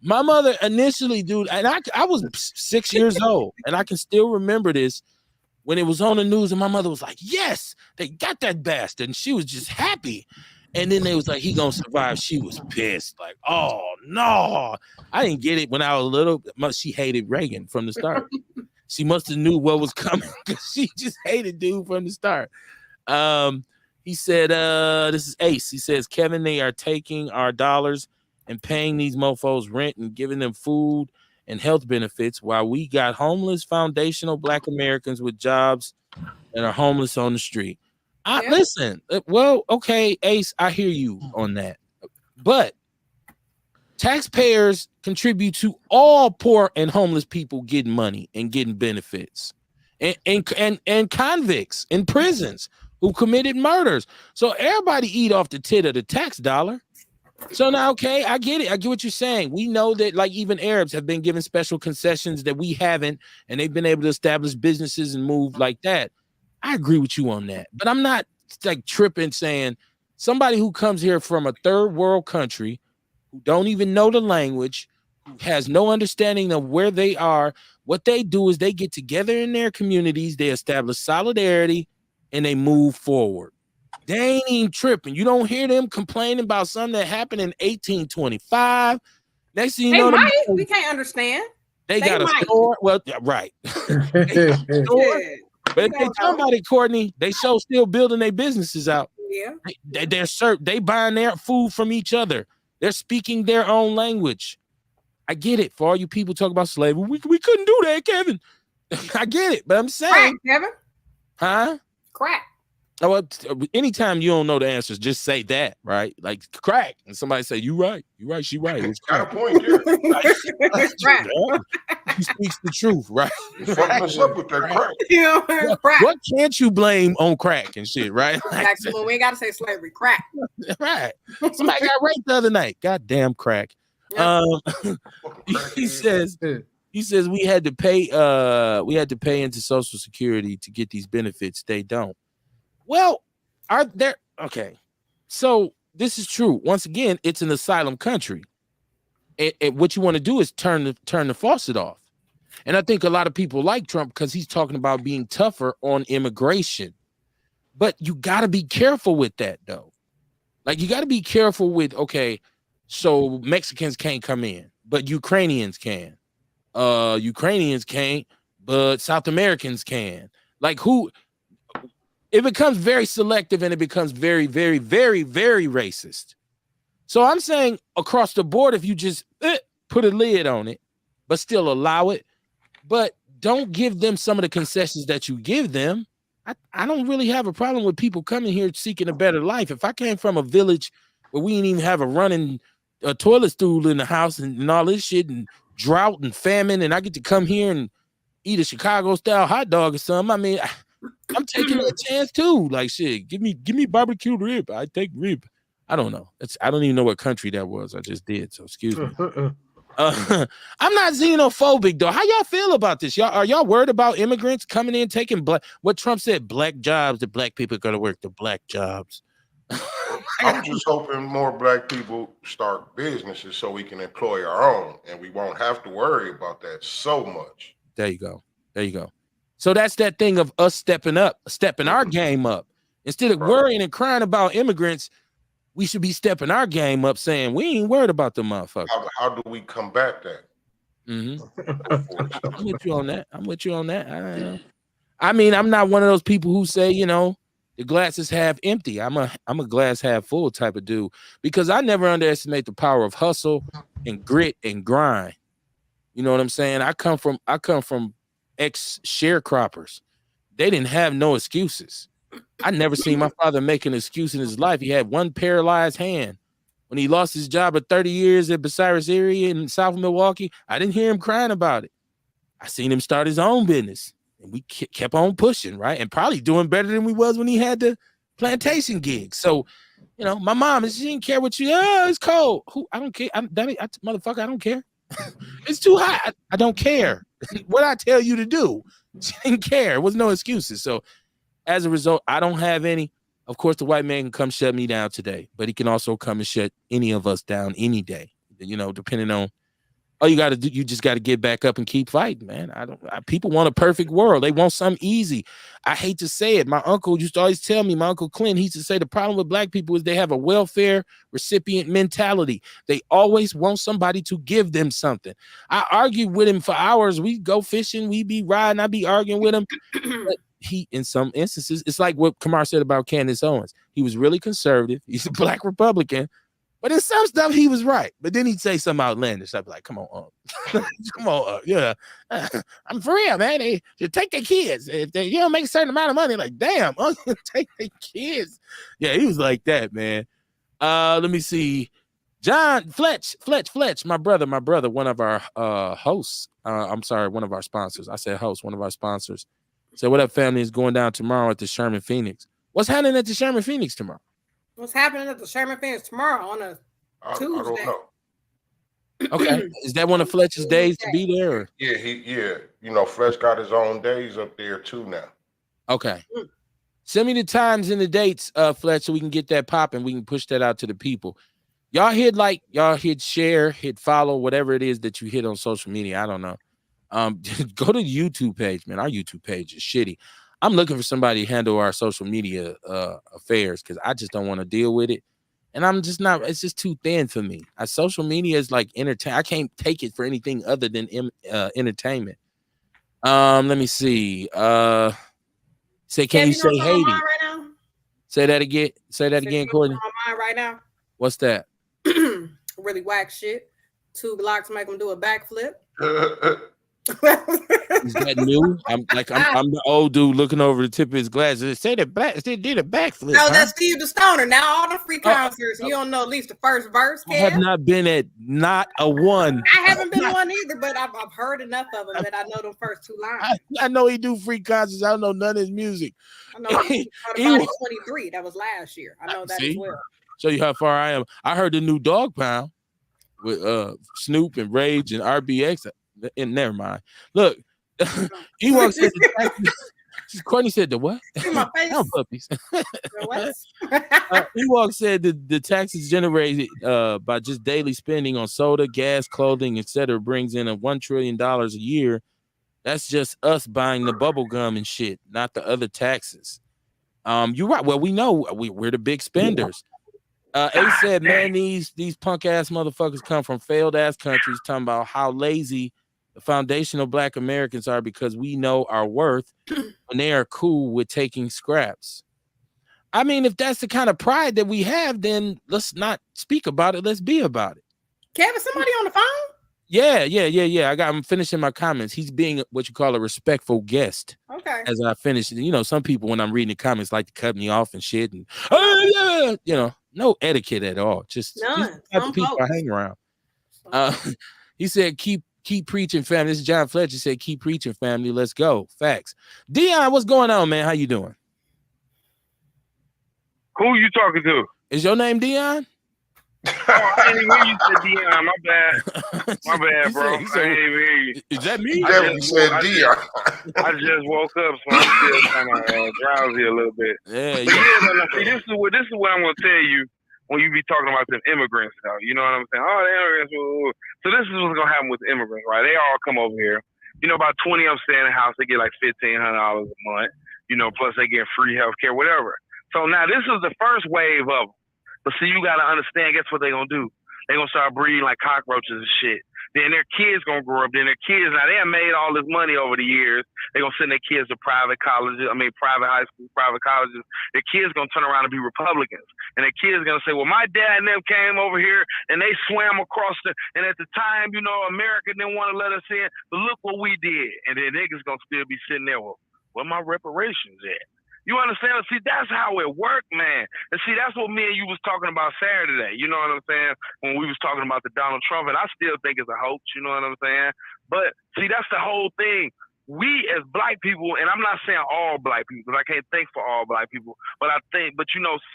My mother initially, dude, and I was 6 years old, and I can still remember this when it was on the news, and my mother was like, yes, they got that bastard, and she was just happy. And then they was like, he gonna survive. She was pissed, like, oh no. I didn't get it when I was little. She hated Reagan from the start. She must have knew what was coming because she just hated dude from the start. He said, this is Ace. He says, Kevin, they are taking our dollars and paying these mofos rent and giving them food and health benefits while we got homeless foundational Black Americans with jobs and are homeless on the street. Listen, well, okay, Ace, I hear you on that. But taxpayers contribute to all poor and homeless people getting money and getting benefits, and convicts in prisons who committed murders. So everybody eat off the tit of the tax dollar. So now, okay, I get it. I get what you're saying. We know that like even Arabs have been given special concessions that we haven't, and they've been able to establish businesses and move like that. I agree with you on that, but I'm not like tripping saying somebody who comes here from a third world country who don't even know the language, who has no understanding of where they are, what they do is they get together in their communities, they establish solidarity, and they move forward. They ain't even tripping. You don't hear them complaining about something that happened in 1825. Next thing you know, we can't understand. They got a store. Well, right. But if they talking about it, Courtney, they still building their businesses out. Yeah. They buying their food from each other. They're speaking their own language. I get it. For all you people talk about slavery, we couldn't do that, Kevin. I get it, but I'm saying, Crack, Kevin. huh? Crack. Oh, anytime you don't know the answers, just say that, right? Like crack, and somebody say you right, she right. It's Got a crack. point there. Crack. He speaks the truth, right? You fucking us up with that crack. You know, crack. What can't you blame on crack and shit, right? Exactly. Well, we ain't got to say slavery. Crack. Right. Somebody got raped the other night. Goddamn crack. Yep. He says we had to pay into Social Security to get these benefits. They don't. Well, are there okay? So this is true. Once again, it's an asylum country. And what you want to do is turn the faucet off. And I think a lot of people like Trump because he's talking about being tougher on immigration. But you got to be careful with that, though. Like you got to be careful with, okay, so Mexicans can't come in, but Ukrainians can. Ukrainians can't, but South Americans can. Like who? It becomes very selective and it becomes very, very, very, very racist. So I'm saying across the board, if you just put a lid on it, but still allow it, but don't give them some of the concessions that you give them. I don't really have a problem with people coming here seeking a better life. If I came from a village where we didn't even have a running toilet stool in the house and all this shit and drought and famine, and I get to come here and eat a Chicago style hot dog or something, I mean, I'm taking a chance too. Like shit, give me barbecued rib. I take rib. I don't know. I don't even know what country that was. I just did. So excuse me. I'm not xenophobic though. How y'all feel about this? Are y'all worried about immigrants coming in taking what Trump said, black jobs? The black people are gonna work the black jobs. I'm just hoping more black people start businesses so we can employ our own and we won't have to worry about that so much. There you go. So that's that thing of us stepping our game up. Instead of worrying and crying about immigrants, we should be stepping our game up saying we ain't worried about the motherfuckers. How do we combat that? I'm with you on that. I mean, I'm not one of those people who say, the glass is half empty. I'm a glass half full type of dude because I never underestimate the power of hustle and grit and grind. You know what I'm saying? I come from ex-sharecroppers. They didn't have no excuses. I never seen my father make an excuse in his life. He had one paralyzed hand. When he lost his job at 30 years at Bucyrus area in South Milwaukee, I didn't hear him crying about it. I seen him start his own business. And we kept on pushing, right? And probably doing better than we was when he had the plantation gig. So, my mom, she didn't care what it's cold. I don't care. Motherfucker, I don't care. It's too hot. I don't care. What I tell you to do. She didn't care. There was no excuses. So as a result, I don't have any. Of course, the white man can come shut me down today, but he can also come and shut any of us down any day, depending on all you got to do. You just got to get back up and keep fighting, man. People want a perfect world. They want something easy. I hate to say it. My uncle used to always tell me, my Uncle Clint, he used to say the problem with black people is they have a welfare recipient mentality. They always want somebody to give them something. I argued with him for hours. We go fishing. We be riding. I be arguing with him. But he, in some instances, it's like what Kamar said about Candace Owens. He was really conservative. He's a black Republican. But in some stuff, he was right. But then he'd say something outlandish. I'd be like, come on, come on, yeah. I'm for real, man. They should take their kids. If they don't make a certain amount of money, like, damn, take their kids. Yeah, he was like that, man. Let me see. John Fletch, my brother, one of our hosts. One of our sponsors. I said host, one of our sponsors. So what up, family, is going down tomorrow at the Sherman Phoenix. What's happening at the Sherman Phoenix tomorrow? What's happening at the Sherman Phoenix tomorrow on a Tuesday? I don't know. Okay. Is that one of Fletch's days to be there? Or? Yeah, Fletch got his own days up there too now. Okay. Send me the times and the dates, Fletch, so we can get that popping. We can push that out to the people. Y'all hit share, hit follow, whatever it is that you hit on social media. I don't know. Go to the YouTube page, man. Our YouTube page is shitty. I'm looking for somebody to handle our social media affairs because I just don't want to deal with it. And I'm just not, it's just too thin for me. Social media is like I can't take it for anything other than entertainment. Let me see. Say, can Kev, you you know say what's on my Haiti? mind right now? Say that again. Say that Said, again, you know what's Courtney. on my mind right now? What's that? Really whack shit. 2 Glocks make them do a backflip. Is that new? I'm the old dude looking over the tip of his glasses. Say that back. They did a backflip. No, Huh? that's Steve the Stoner. Now all the free Oh, concerts, you don't know at least the first verse, I have Kev. not been at not a one. I haven't been one either, but I've heard enough of him that I know the first 2 lines. I know he do free concerts. I don't know none of his music. I know he started He Body was- 23. That was last year. I know that See? as well. Show you how far I am. I heard the new Dog Pound with Snoop and Rage and RBX. And never mind. Look, Ewok said the taxes. Courtney said the what? See my face? No puppies. What? Ewok said the taxes generated by just daily spending on soda, gas, clothing, etc. brings in $1 trillion a year. That's just us buying the bubble gum and shit, not the other taxes. You're right. Well, we know we're the big spenders. A said, man, these punk ass motherfuckers come from failed ass countries talking about how lazy the foundational Black Americans are because we know our worth when they are cool with taking scraps. I mean, if that's the kind of pride that we have, then let's not speak about it. Let's be about it. Kevin, somebody on the phone? Yeah. I'm finishing my comments. He's being what you call a respectful guest. Okay. As I finish, some people when I'm reading the comments like to cut me off and shit, and no etiquette at all. Just none. These type of people I hang around. He said, keep preaching, family. This is John Fletcher. He said, keep preaching, family. Let's go. Facts. Dion, what's going on, man? How you doing? Who you talking to? Is your name Dion? I didn't hear you said Dion. My bad. My bad, bro. I didn't even hear you. Is that me? You said Dion. I just woke up, so I'm still kind of drowsy a little bit. Yeah. See, this is what I'm gonna tell you when you be talking about them immigrants, though. You know what I'm saying? Oh, the immigrants. So this is what's gonna happen with immigrants, right? They all come over here. About 20 of them stay in the house. They get like $1,500 a month. Plus they get free health care, whatever. So now this is the first wave of them. But see, you got to understand, guess what they're going to do? They're going to start breeding like cockroaches and shit. Then their kids going to grow up. Then their kids, now they have made all this money over the years. They're going to send their kids to private colleges, private high school, private colleges. Their kids going to turn around and be Republicans. And their kids going to say, well, my dad and them came over here and they swam across and at the time, America didn't want to let us in. But look what we did. And then niggas going to still be sitting there, well, where my reparations at? You understand? See, that's how it worked, man. And see, that's what me and you was talking about Saturday. You know what I'm saying? When we was talking about the Donald Trump, and I still think it's a hoax. You know what I'm saying? But see, that's the whole thing. We as black people, and I'm not saying all black people, because I can't think for all black people, but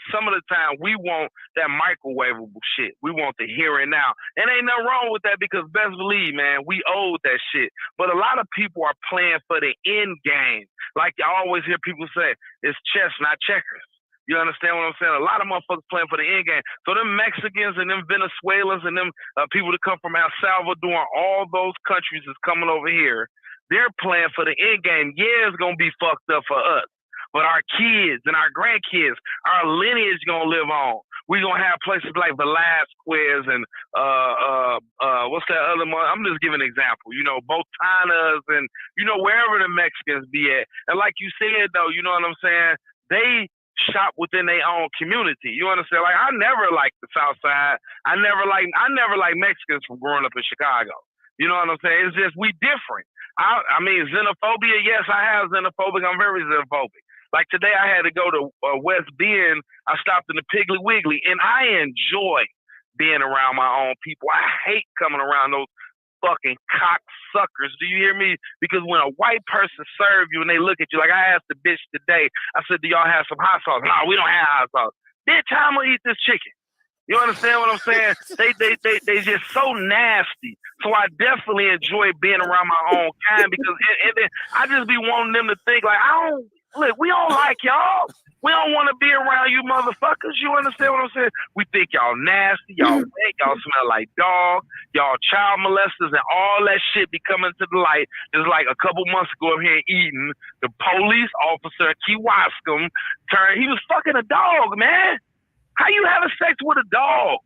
some of the time we want that microwavable shit. We want the here and now. And ain't nothing wrong with that because best believe, man, we owe that shit. But a lot of people are playing for the end game. Like I always hear people say, it's chess, not checkers. You understand what I'm saying? A lot of motherfuckers playing for the end game. So them Mexicans and them Venezuelans and them people that come from El Salvador, all those countries is coming over here. They're playing for the end game. Yeah, it's going to be fucked up for us. But our kids and our grandkids, our lineage going to live on. We're going to have places like Velasquez and what's that other one? I'm just giving an example. Botanas and, wherever the Mexicans be at. And like you said, though, you know what I'm saying? They shop within their own community. You understand? Like, I never liked the South Side. I never liked Mexicans from growing up in Chicago. You know what I'm saying? It's just we different. I mean, xenophobia, yes, I have xenophobic. I'm very xenophobic. Like today I had to go to West Bend. I stopped in the Piggly Wiggly, and I enjoy being around my own people. I hate coming around those fucking cocksuckers. Do you hear me? Because when a white person serve you and they look at you, like I asked the bitch today, I said, do y'all have some hot sauce? No, we don't have hot sauce. Bitch, how am I gonna eat this chicken? You understand what I'm saying? They just so nasty. So I definitely enjoy being around my own kind because and then I just be wanting them to think like, we don't like y'all. We don't want to be around you motherfuckers. You understand what I'm saying? We think y'all nasty, y'all wet, y'all smell like dog, y'all child molesters, and all that shit be coming to the light. Just like a couple months ago, I'm here in Eden, the police officer, he was fucking a dog, man. How you having sex with a dog?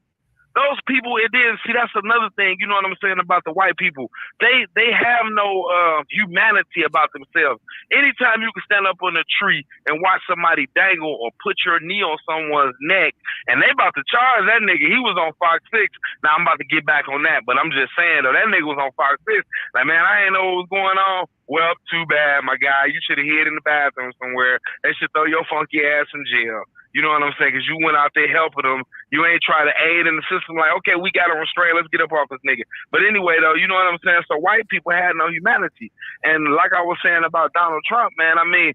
those people, it is. See, that's another thing. You know what I'm saying about the white people? They have no humanity about themselves. Anytime you can stand up on a tree and watch somebody dangle or put your knee on someone's neck, and they about to charge that nigga. He was on Fox 6. Now I'm about to get back on that, but I'm just saying though, that nigga was on Fox 6. Like, man, I ain't know what was going on. Well, too bad, my guy. You should have hid in the bathroom somewhere. They should throw your funky ass in jail. You know what I'm saying? Because you went out there helping them. You ain't try to aid in the system like, okay, we got to restrain. Let's get up off this nigga. But anyway, though, you know what I'm saying? So white people had no humanity. And like I was saying about Donald Trump, man, I mean,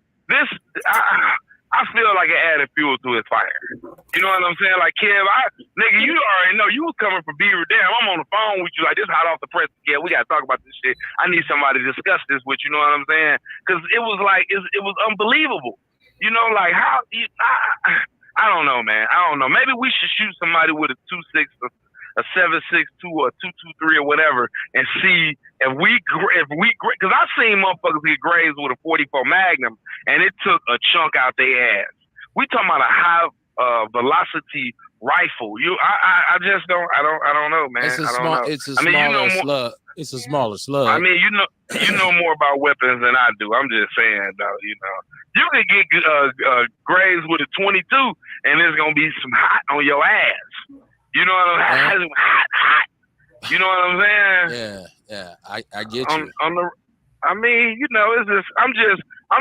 I feel like it added fuel to his fire. You know what I'm saying? Like, Kev, nigga, you already know you was coming from Beaver Dam. I'm on the phone with you like this hot off the press. Yeah, we got to talk about this shit. I need somebody to discuss this with you. Know what I'm saying? Because it was like, it was unbelievable. You know, like how, I don't know, man. I don't know. Maybe we should shoot somebody with a 2.6, a 7.62, or a 2.23 or whatever, and see if we, because I've seen motherfuckers get grazed with a 44 Magnum, and it took a chunk out their ass. We talking about a high velocity rifle. I just don't. I don't know, man. It's a smaller slug. It's a smaller slug. I mean, you know more about weapons than I do. I'm just saying, though. You know, you can get grazed with a 22, and there's gonna be some hot on your ass. You know what I'm saying? Hot. You know what I'm saying? Yeah. I get you. I mean, you know, it's just I'm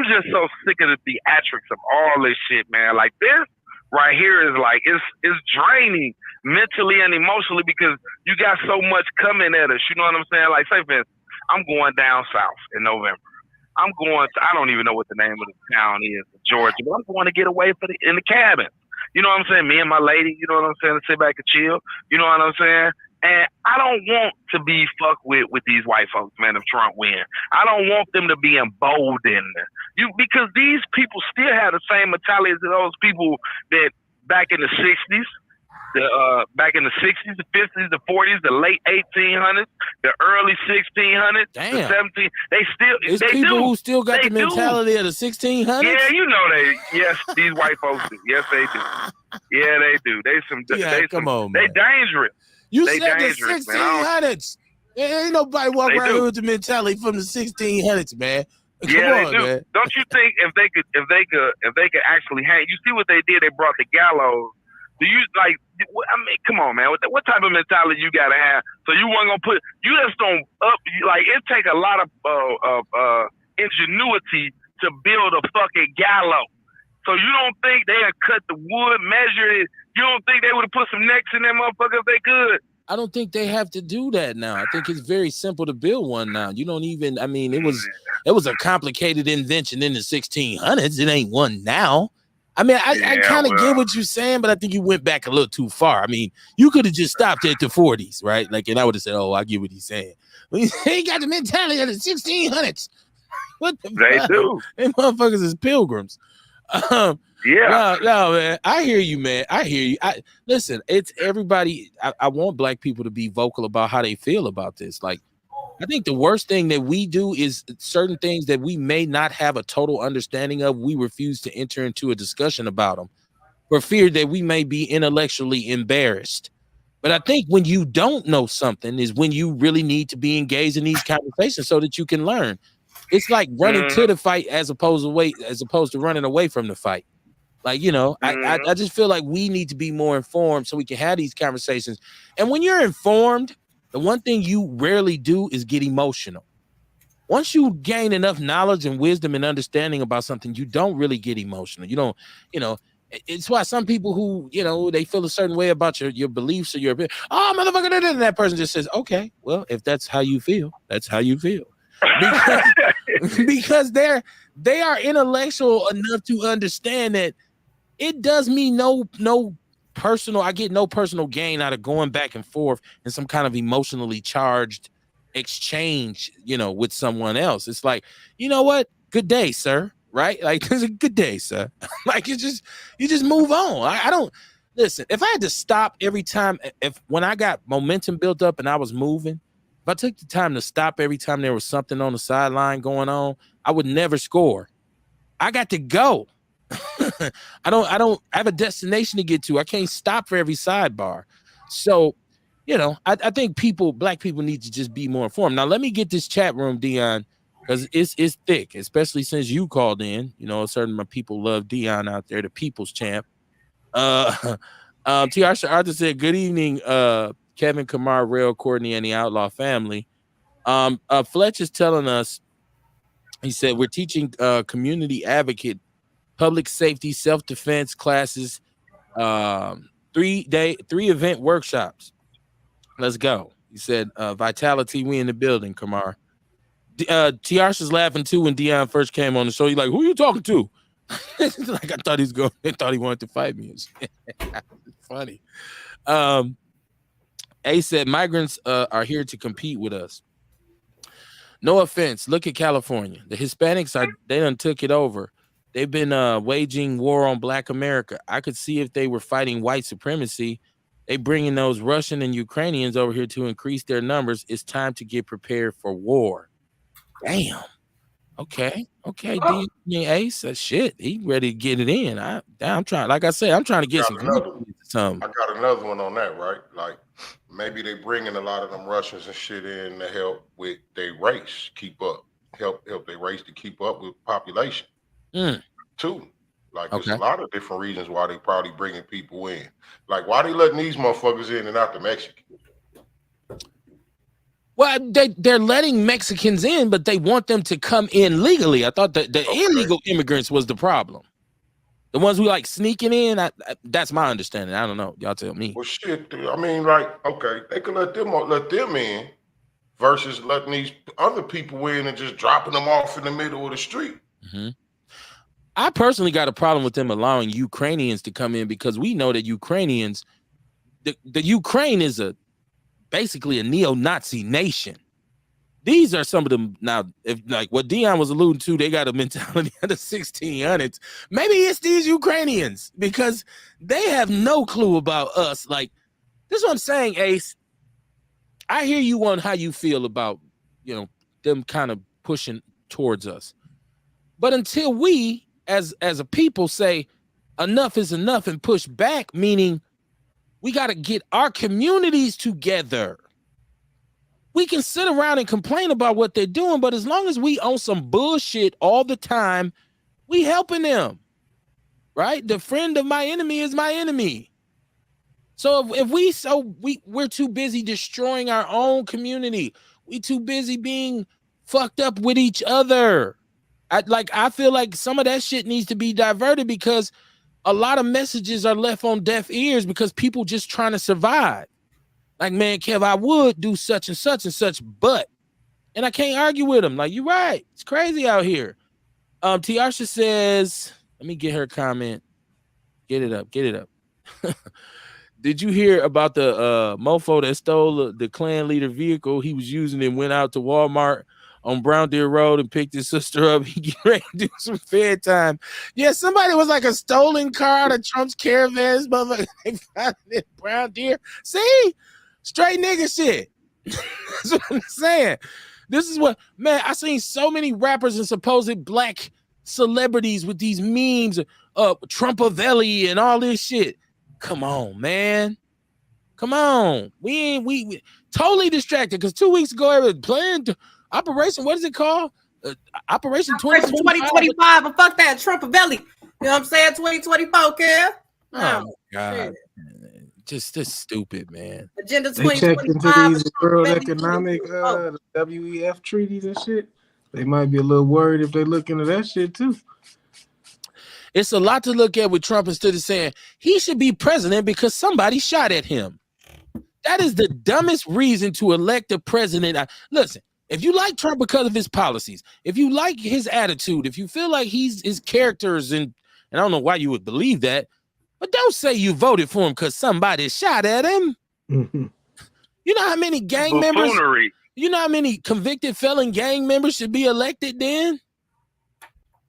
just so sick of the theatrics of all this shit, man. Like this right here is like it's draining mentally and emotionally because you got so much coming at us. You know what I'm saying? Like, say for instance, I'm going down south in November. I'm going to, I don't even know what the name of the town is in Georgia, but I'm going to get away in the cabin. You know what I'm saying? Me and my lady, you know what I'm saying? To sit back and chill. You know what I'm saying? And I don't want to be fucked with these white folks, man, if Trump win. I don't want them to be emboldened. Because these people still have the same mentality as those people that back in the 60s, back in the 60s, the 50s, the 40s, the late 1800s, the early 1600s, Damn. the 1700s. It's people who still got the mentality of the 1600s. Yeah, you know yes, these white folks do. Yes, they do. Yeah, they do. Come on, man. They dangerous. You they said the dangerous, 1600s. Ain't nobody walk around here with the mentality from the 1600s, man. Come on, they do. Man. Don't you think if they could actually hang? You see what they did? They brought the gallows. Do you like? I mean, come on, man. What type of mentality you gotta have? So you weren't gonna put? You just don't up. Like it take a lot of ingenuity to build a fucking gallows. So you don't think they had cut the wood, measured it? You don't think they would have put some necks in that motherfucker if they could? I don't think they have to do that now. I think it's very simple to build one now. You don't even. I mean, it was a complicated invention in the 1600s. It ain't one now. I mean, I kind of get what you're saying, but I think you went back a little too far. I mean, you could have just stopped at the 40s, right? Like, and I would have said, "Oh, I get what he's saying." He got the mentality of the 1600s. What the they fuck? do. Them motherfuckers is pilgrims. No, man. I hear you, man. I hear you. Listen, it's everybody. I want black people to be vocal about how they feel about this. Like, I think the worst thing that we do is certain things that we may not have a total understanding of. We refuse to enter into a discussion about them for fear that we may be intellectually embarrassed. But I think when you don't know something is when you really need to be engaged in these conversations so that you can learn. It's like running to the fight as opposed to running away from the fight. Like, you know, I just feel like we need to be more informed so we can have these conversations. And when you're informed, the one thing you rarely do is get emotional. Once you gain enough knowledge and wisdom and understanding about something, you don't really get emotional. You don't, you know, it's why some people who, you know, they feel a certain way about your beliefs or your, motherfucker, and that person just says, okay, well, if that's how you feel, that's how you feel. Because they are intellectual enough to understand that it does me no personal. I get no personal gain out of going back and forth in some kind of emotionally charged exchange, you know, with someone else. It's like, you know what? Good day, sir. Right? Like, it's a good day, sir. Like, you just move on. I don't listen. If I had to stop every time, when I got momentum built up and I was moving. If I took the time to stop every time there was something on the sideline going on, I would never score. I got to go. I have a destination to get to. I can't stop for every sidebar. So you know, I think black people need to just be more informed. Now, let me get this chat room, Dion, because it's thick, especially since you called in. You know, certain people love Dion out there, the people's champ. T.R. Arthur said, "Good evening, Kevin, Kamar, Rail, Courtney, and the Outlaw family." Fletch is telling us. He said, "We're teaching community advocate, public safety, self-defense classes, 3 event workshops. Let's go." He said, "Vitality, we in the building, Kamar." Tiarsha's laughing too when Dion first came on the show. He's like, "Who are you talking to?" Like I thought he's going. I thought he wanted to fight me. Funny. A said, "Migrants are here to compete with us. No offense. Look at California. The Hispanics they done took it over. They've been waging war on Black America. I could see if they were fighting white supremacy. They bringing those Russian and Ukrainians over here to increase their numbers. It's time to get prepared for war." Damn. Okay. Oh. Ace. Shit. He ready to get it in. I'm trying. Like I said, I'm trying to get some. I got another one on that, right? Like maybe they bringing a lot of them Russians and shit in to help with their race keep up, help their race to keep up with population too. Like there's a lot of different reasons why they probably bringing people in. Like why they letting these motherfuckers in and not the Mexicans? Well, they're letting Mexicans in, but they want them to come in legally. I thought that the illegal immigrants was the problem. The ones who like sneaking in, that's my understanding. I don't know. Y'all tell me. Well, shit, dude. I mean, like, okay, they can let them in versus letting these other people in and just dropping them off in the middle of the street. Mm-hmm. I personally got a problem with them allowing Ukrainians to come in because we know that Ukrainians, the Ukraine is basically a neo-Nazi nation. These are some of them now. If like what Dion was alluding to, they got a mentality of the 1600s. Maybe it's these Ukrainians because they have no clue about us. Like this is what I'm saying, Ace. I hear you on how you feel about them kind of pushing towards us, but until we as a people say enough is enough and push back, meaning we got to get our communities together. We can sit around and complain about what they're doing, but as long as we own some bullshit all the time, we helping them, right? The friend of my enemy is my enemy. So if we're too busy destroying our own community, we too busy being fucked up with each other. I feel like some of that shit needs to be diverted because a lot of messages are left on deaf ears because people just trying to survive. Like, man, Kev, I would do such and such, but, and I can't argue with him. Like, you're right. It's crazy out here. Tiarsha says, let me get her comment. Get it up. Did you hear about the mofo that stole the Klan leader vehicle he was using and went out to Walmart on Brown Deer Road and picked his sister up? He get ready to do some fair time. Yeah, somebody was like a stolen car out of Trump's caravans, motherfucker. They found it in Brown Deer. See? Straight nigga shit. That's what I'm saying. This is what, man, I seen so many rappers and supposed black celebrities with these memes of Trumpavelli and all this shit. Come on, man. Come on. We totally distracted because 2 weeks ago I was playing Operation, what is it called? Operation 2025. But fuck that, Trumpavelli. You know what I'm saying? 2024, Kev. Oh, God. Just stupid, man. Agenda They checked into 2025. these World Economic the WEF treaties and shit. They might be a little worried if they look into that shit too. It's a lot to look at with Trump instead of saying he should be president because somebody shot at him. That is the dumbest reason to elect a president. Listen, if you like Trump because of his policies, if you like his attitude, if you feel like his characters, and I don't know why you would believe that, but don't say you voted for him because somebody shot at him. Mm-hmm. You know how many gang members, you know how many convicted felon gang members should be elected then?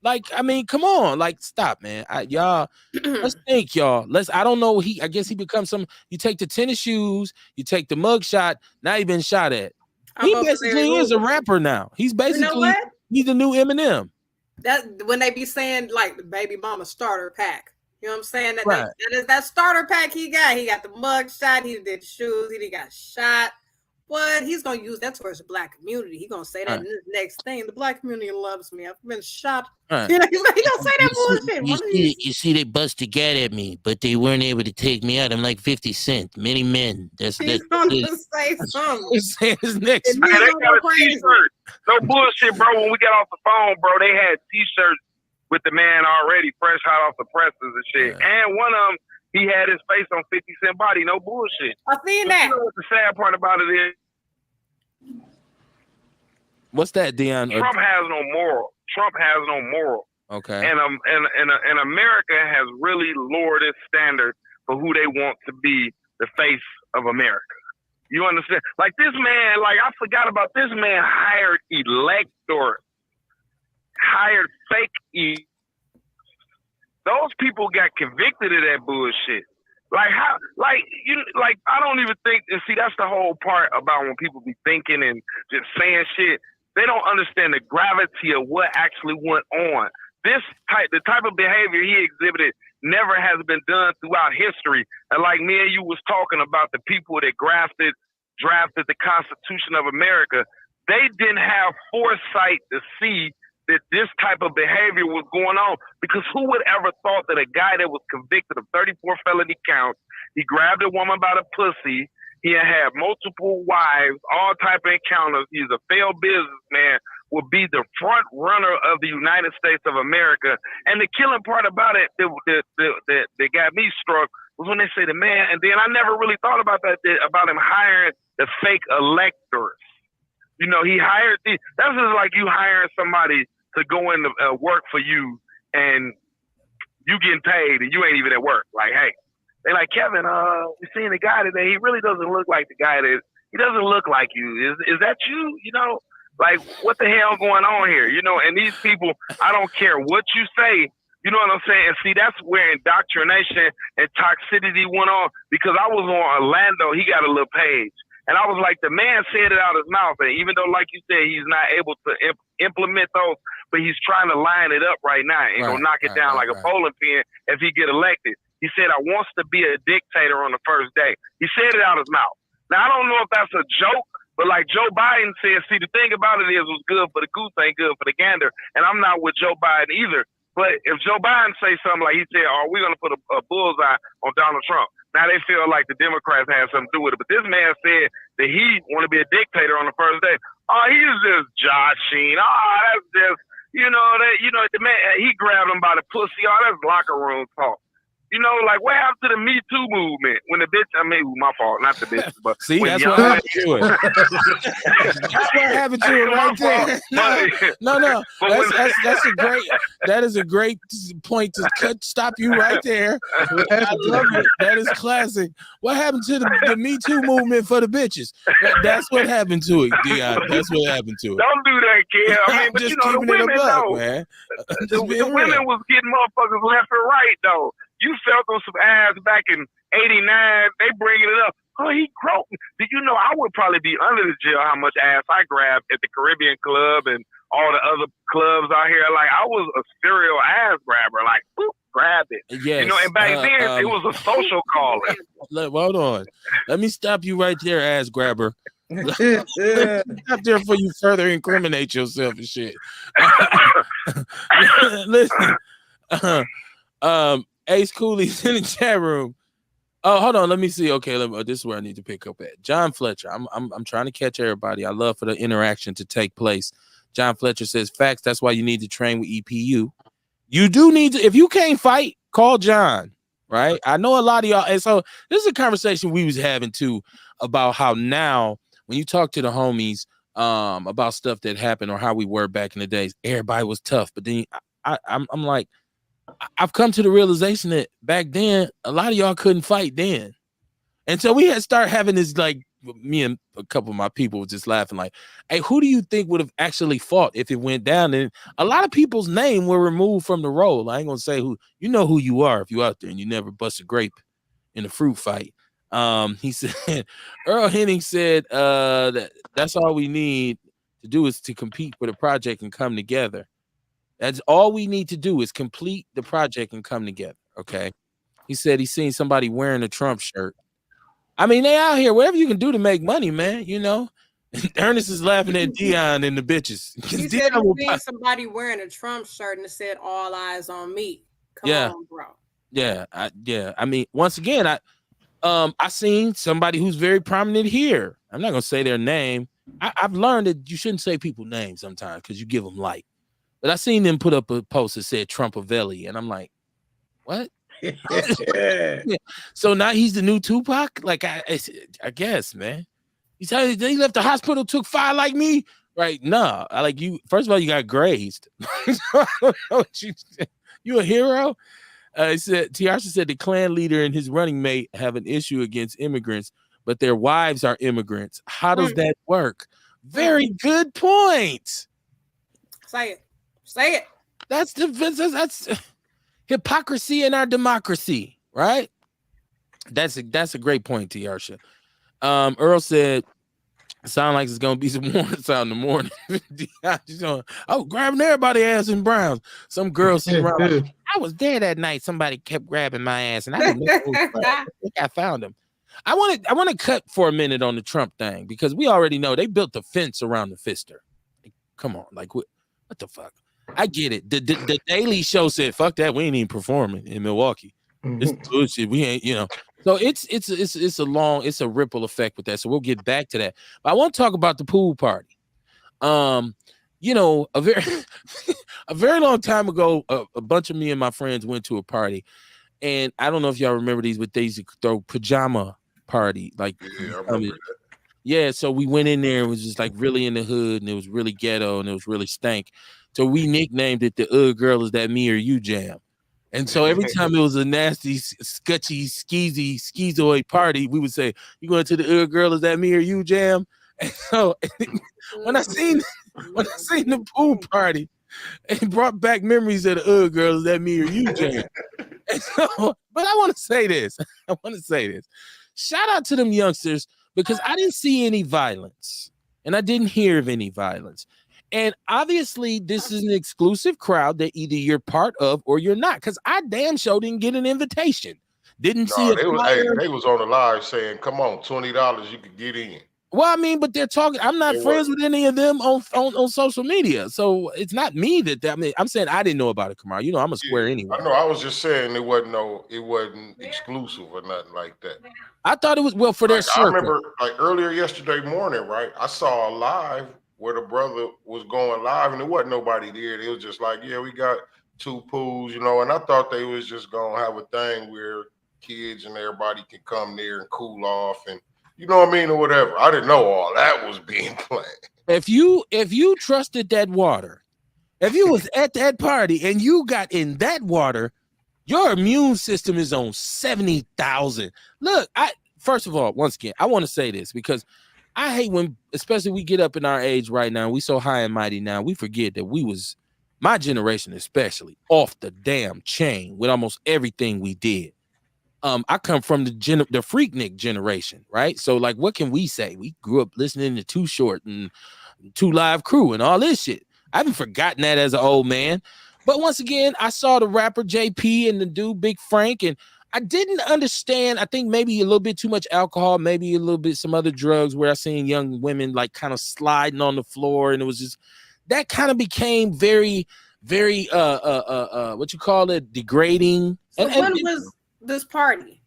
Like, I mean, come on, like, stop, man. Y'all, let's think, y'all. I don't know. I guess he becomes you take the tennis shoes, you take the mug shot, now he been shot at. He basically is a rapper now. He's basically, he's the new Eminem. That when they be saying like the baby mama starter pack, You know what I'm saying? Right. That starter pack he got. He got the mug shot. He did the shoes. He got shot. But he's gonna use that towards the black community. He's gonna say that in the next thing. The black community loves me. I've been shot. Right. You know, he's gonna say that bullshit. You see, they busted gat at me, but they weren't able to take me out. I'm like 50 Cent. Many men. He's gonna say something. He's saying his next. Hey, they got a T-shirt. No bullshit, bro. When we got off the phone, bro, they had T-shirts with the man already fresh hot off the presses and shit. Yeah. And one of them, he had his face on 50 Cent body. No bullshit. I seen that. You know what the sad part about it is? What's that, Dion? Trump has no moral. Trump has no moral. Okay. And America has really lowered its standard for who they want to be the face of America. You understand? Like this man, like I forgot about this man hired electors, hired fake those people got convicted of that bullshit. Like how, like I don't even think. And see, that's the whole part about when people be thinking and just saying shit. They don't understand the gravity of what actually went on. The type of behavior he exhibited never has been done throughout history. And like me and you was talking about the people that drafted the Constitution of America, they didn't have foresight to see that this type of behavior was going on, because who would ever thought that a guy that was convicted of 34 felony counts, he grabbed a woman by the pussy, he had multiple wives, all type of encounters, he's a failed businessman, would be the front runner of the United States of America. And the killing part about it that got me struck was when they say the man, and then I never really thought about that, about him hiring the fake electors. You know, he hired that's just like you hiring somebody to go in to work for you, and you getting paid and you ain't even at work. Like, hey, they like, Kevin, we seen the guy today. He really doesn't look like the guy he doesn't look like you. Is that you? You know, like what the hell going on here? You know, and these people, I don't care what you say. You know what I'm saying? And see, that's where indoctrination and toxicity went on, because I was on Orlando. He got a little page. And I was like, the man said it out his mouth. And even though, like you said, he's not able to implement those, but he's trying to line it up right now and go knock it down like a bowling pin if he get elected. He said, I wants to be a dictator on the first day. He said it out his mouth. Now, I don't know if that's a joke, but like Joe Biden said, see, the thing about it is what's good for the goose ain't good for the gander. And I'm not with Joe Biden either. But if Joe Biden say something like he said, oh, we're going to put a bullseye on Donald Trump, now they feel like the Democrats had something to do with it. But this man said that he want to be a dictator on the first day. Oh, he's just joshing. Oh, that's just, the man, he grabbed him by the pussy. Oh, that's locker room talk. You know, like what happened to the Me Too movement when the bitch? I mean, my fault, not the bitch, but see, that's what happened to it. That's what happened to it right there. No. That is a great point to stop you right there. I love it. That is classic. What happened to the Me Too movement for the bitches? That's what happened to it, Dion. That's what happened to it. Don't do that, kid. I mean, but just the women, though, man. The women was getting motherfuckers left and right, though. You felt on some ass back in '89. They bringing it up. Oh, he groped me. Did you know I would probably be under the jail how much ass I grabbed at the Caribbean Club and all the other clubs out here? Like, I was a serial ass grabber. Like, boop, grab it. Yes. You know, and back then, it was a social calling. Hold on. Let me stop you right there, ass grabber. Stop there before you further incriminate yourself and shit. Listen. Ace Cooley's in the chat room. Oh, hold on. Let me see. Okay, this is where I need to pick up at. John Fletcher. I'm trying to catch everybody. I love for the interaction to take place. John Fletcher says, facts. That's why you need to train with EPU. You do need to. If you can't fight, call John. Right. I know a lot of y'all. And so this is a conversation we was having too about how now when you talk to the homies about stuff that happened or how we were back in the days, everybody was tough. But then I'm like, I've come to the realization that back then, a lot of y'all couldn't fight then. And so we had to start having this, like, me and a couple of my people were just laughing like, hey, who do you think would have actually fought if it went down? And a lot of people's name were removed from the roll. I ain't going to say who, you know who you are if you out there and you never bust a grape in a fruit fight. He said, Earl Henning said that's all we need to do is to compete for the project and come together. That's all we need to do is complete the project and come together. Okay. He said he seen somebody wearing a Trump shirt. I mean, they out here, whatever you can do to make money, man, you know. Ernest is laughing at Dion and the bitches. He said he seen somebody wearing a Trump shirt and it said "All eyes on me." Come on, bro. Yeah, I mean, once again, I seen somebody who's very prominent here. I'm not gonna say their name. I've learned that you shouldn't say people's names sometimes because you give them light. But I seen them put up a post that said Trumpavelli, and I'm like, what? So now he's the new Tupac? Like I guess, man. He said he left the hospital, took fire like me. Right? Nah. I like you. First of all, you got grazed. I don't know what you a hero? He said Tiasha said the Klan leader and his running mate have an issue against immigrants, but their wives are immigrants. How does that work? Very good point. Say it. Say it. That's hypocrisy in our democracy, right? That's a great point, Tiasha. Earl said, sound like it's gonna be some warning sound in the morning. Grabbing everybody's ass in Browns. Some girl sitting around like, I was there that night. Somebody kept grabbing my ass, and I didn't know I think I found him. I want to cut for a minute on the Trump thing because we already know they built the fence around the fister. Like, come on, like what the fuck? I get it. The Daily Show said, "Fuck that, we ain't even performing in Milwaukee. It's bullshit. We ain't, you know." So it's a ripple effect with that. So we'll get back to that. But I want to talk about the pool party. You know, a very long time ago, a bunch of me and my friends went to a party, and I don't know if y'all remember these, but they used to throw pajama party. Like, yeah, I remember that. Yeah, so we went in there and it was just like really in the hood, and it was really ghetto, and it was really stank. So we nicknamed it the Girl, Is That Me or You Jam. And so every time it was a nasty, sketchy, skeezy, schizoid party, we would say, "You going to the Girl, Is That Me or You Jam?" And so when I seen the pool party, it brought back memories of the Girl, Is That Me or You Jam. And so, but I want to say this. Shout out to them youngsters because I didn't see any violence and I didn't hear of any violence. And obviously, this is an exclusive crowd that either you're part of or you're not. Because I damn sure didn't get an invitation. Didn't see it. They was on the live saying, "Come on, $20, you could get in." Well, I mean, but they're talking. I'm not friends with any of them on social media, so it's not me that. I mean, I'm saying I didn't know about it, Kamar. You know, I'm a square anyway. I know. I was just saying it wasn't exclusive or nothing like that. I thought it was for their circle. I remember like earlier yesterday morning, right? I saw a live where the brother was going live and there wasn't nobody there. It was just like, yeah, we got 2 pools, you know, and I thought they was just gonna have a thing where kids and everybody can come there and cool off and you know what I mean, or whatever. I didn't know all that was being planned. If you trusted that water, if you was at that party and you got in that water, your immune system is on 70,000. Look, first of all, once again, I want to say this because I hate when, especially we get up in our age right now, we so high and mighty now, we forget that we was, my generation especially, off the damn chain with almost everything we did. I come from the Freaknik generation, right? So like, what can we say? We grew up listening to Too Short and 2 Live Crew and all this shit. I haven't forgotten that as an old man. But once again, I saw the rapper JP and the dude Big Frank, and I didn't understand. I think maybe a little bit too much alcohol, maybe a little bit some other drugs where I seen young women like kind of sliding on the floor. And it was just, that kind of became very, very, what you call it, degrading. So when was this party?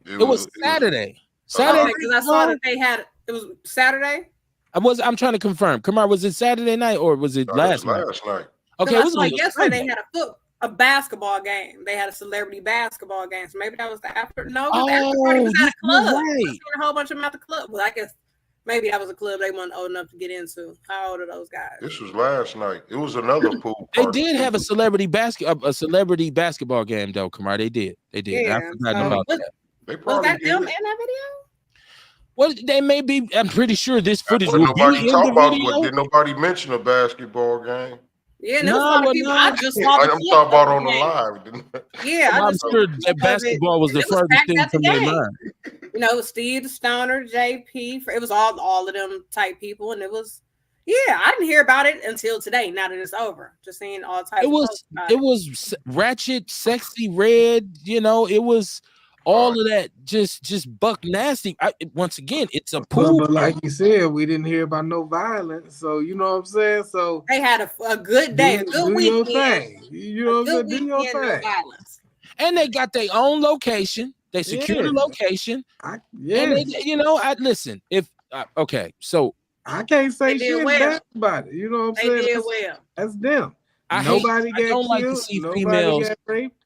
It was Saturday. Saturday, because I saw that they had, it was Saturday? I'm trying to confirm. Kamar, was it Saturday night or was it last night? Last night. Okay, it was like yesterday they had a basketball game. They had a celebrity basketball game. So maybe that was the after. No, it was the after party was at a club. Right. I seen a whole bunch of them at the club. Well, I guess maybe that was a club they weren't old enough to get into. How old are those guys? This was last night. It was another pool They party. did have a celebrity basketball game though, Kamar. They did. Yeah, I forgot about that. They was probably that them in that video? Well, they may be. I'm pretty sure this footage will be nobody in talk the about video. did nobody mention a basketball game? Yeah, there was a lot of people. I just saw the I'm talking about on the live. Yeah, I'm sure that basketball was the furthest thing from their mind. You know, Steve the Stoner, JP, it was all of them type people, and it was Yeah, I didn't hear about it until today. Now that it's over, just seeing all types It of was posts about it it. was ratchet, sexy red. It was all of that. Just buck nasty. Once again, it's a pool But party. like you said, we didn't hear about no violence. So you know what I'm saying. So They had a good day, a good do your weekend, thing. You know what I'm saying. Do your no thing. violence. And they got their own location. They secured Yeah. the location. And Yes. I listen. If okay, so I can't say They did shit well. bad about it. You know what I'm They saying? did well. That's them. I Nobody got don't like to killed. see Nobody females. got raped.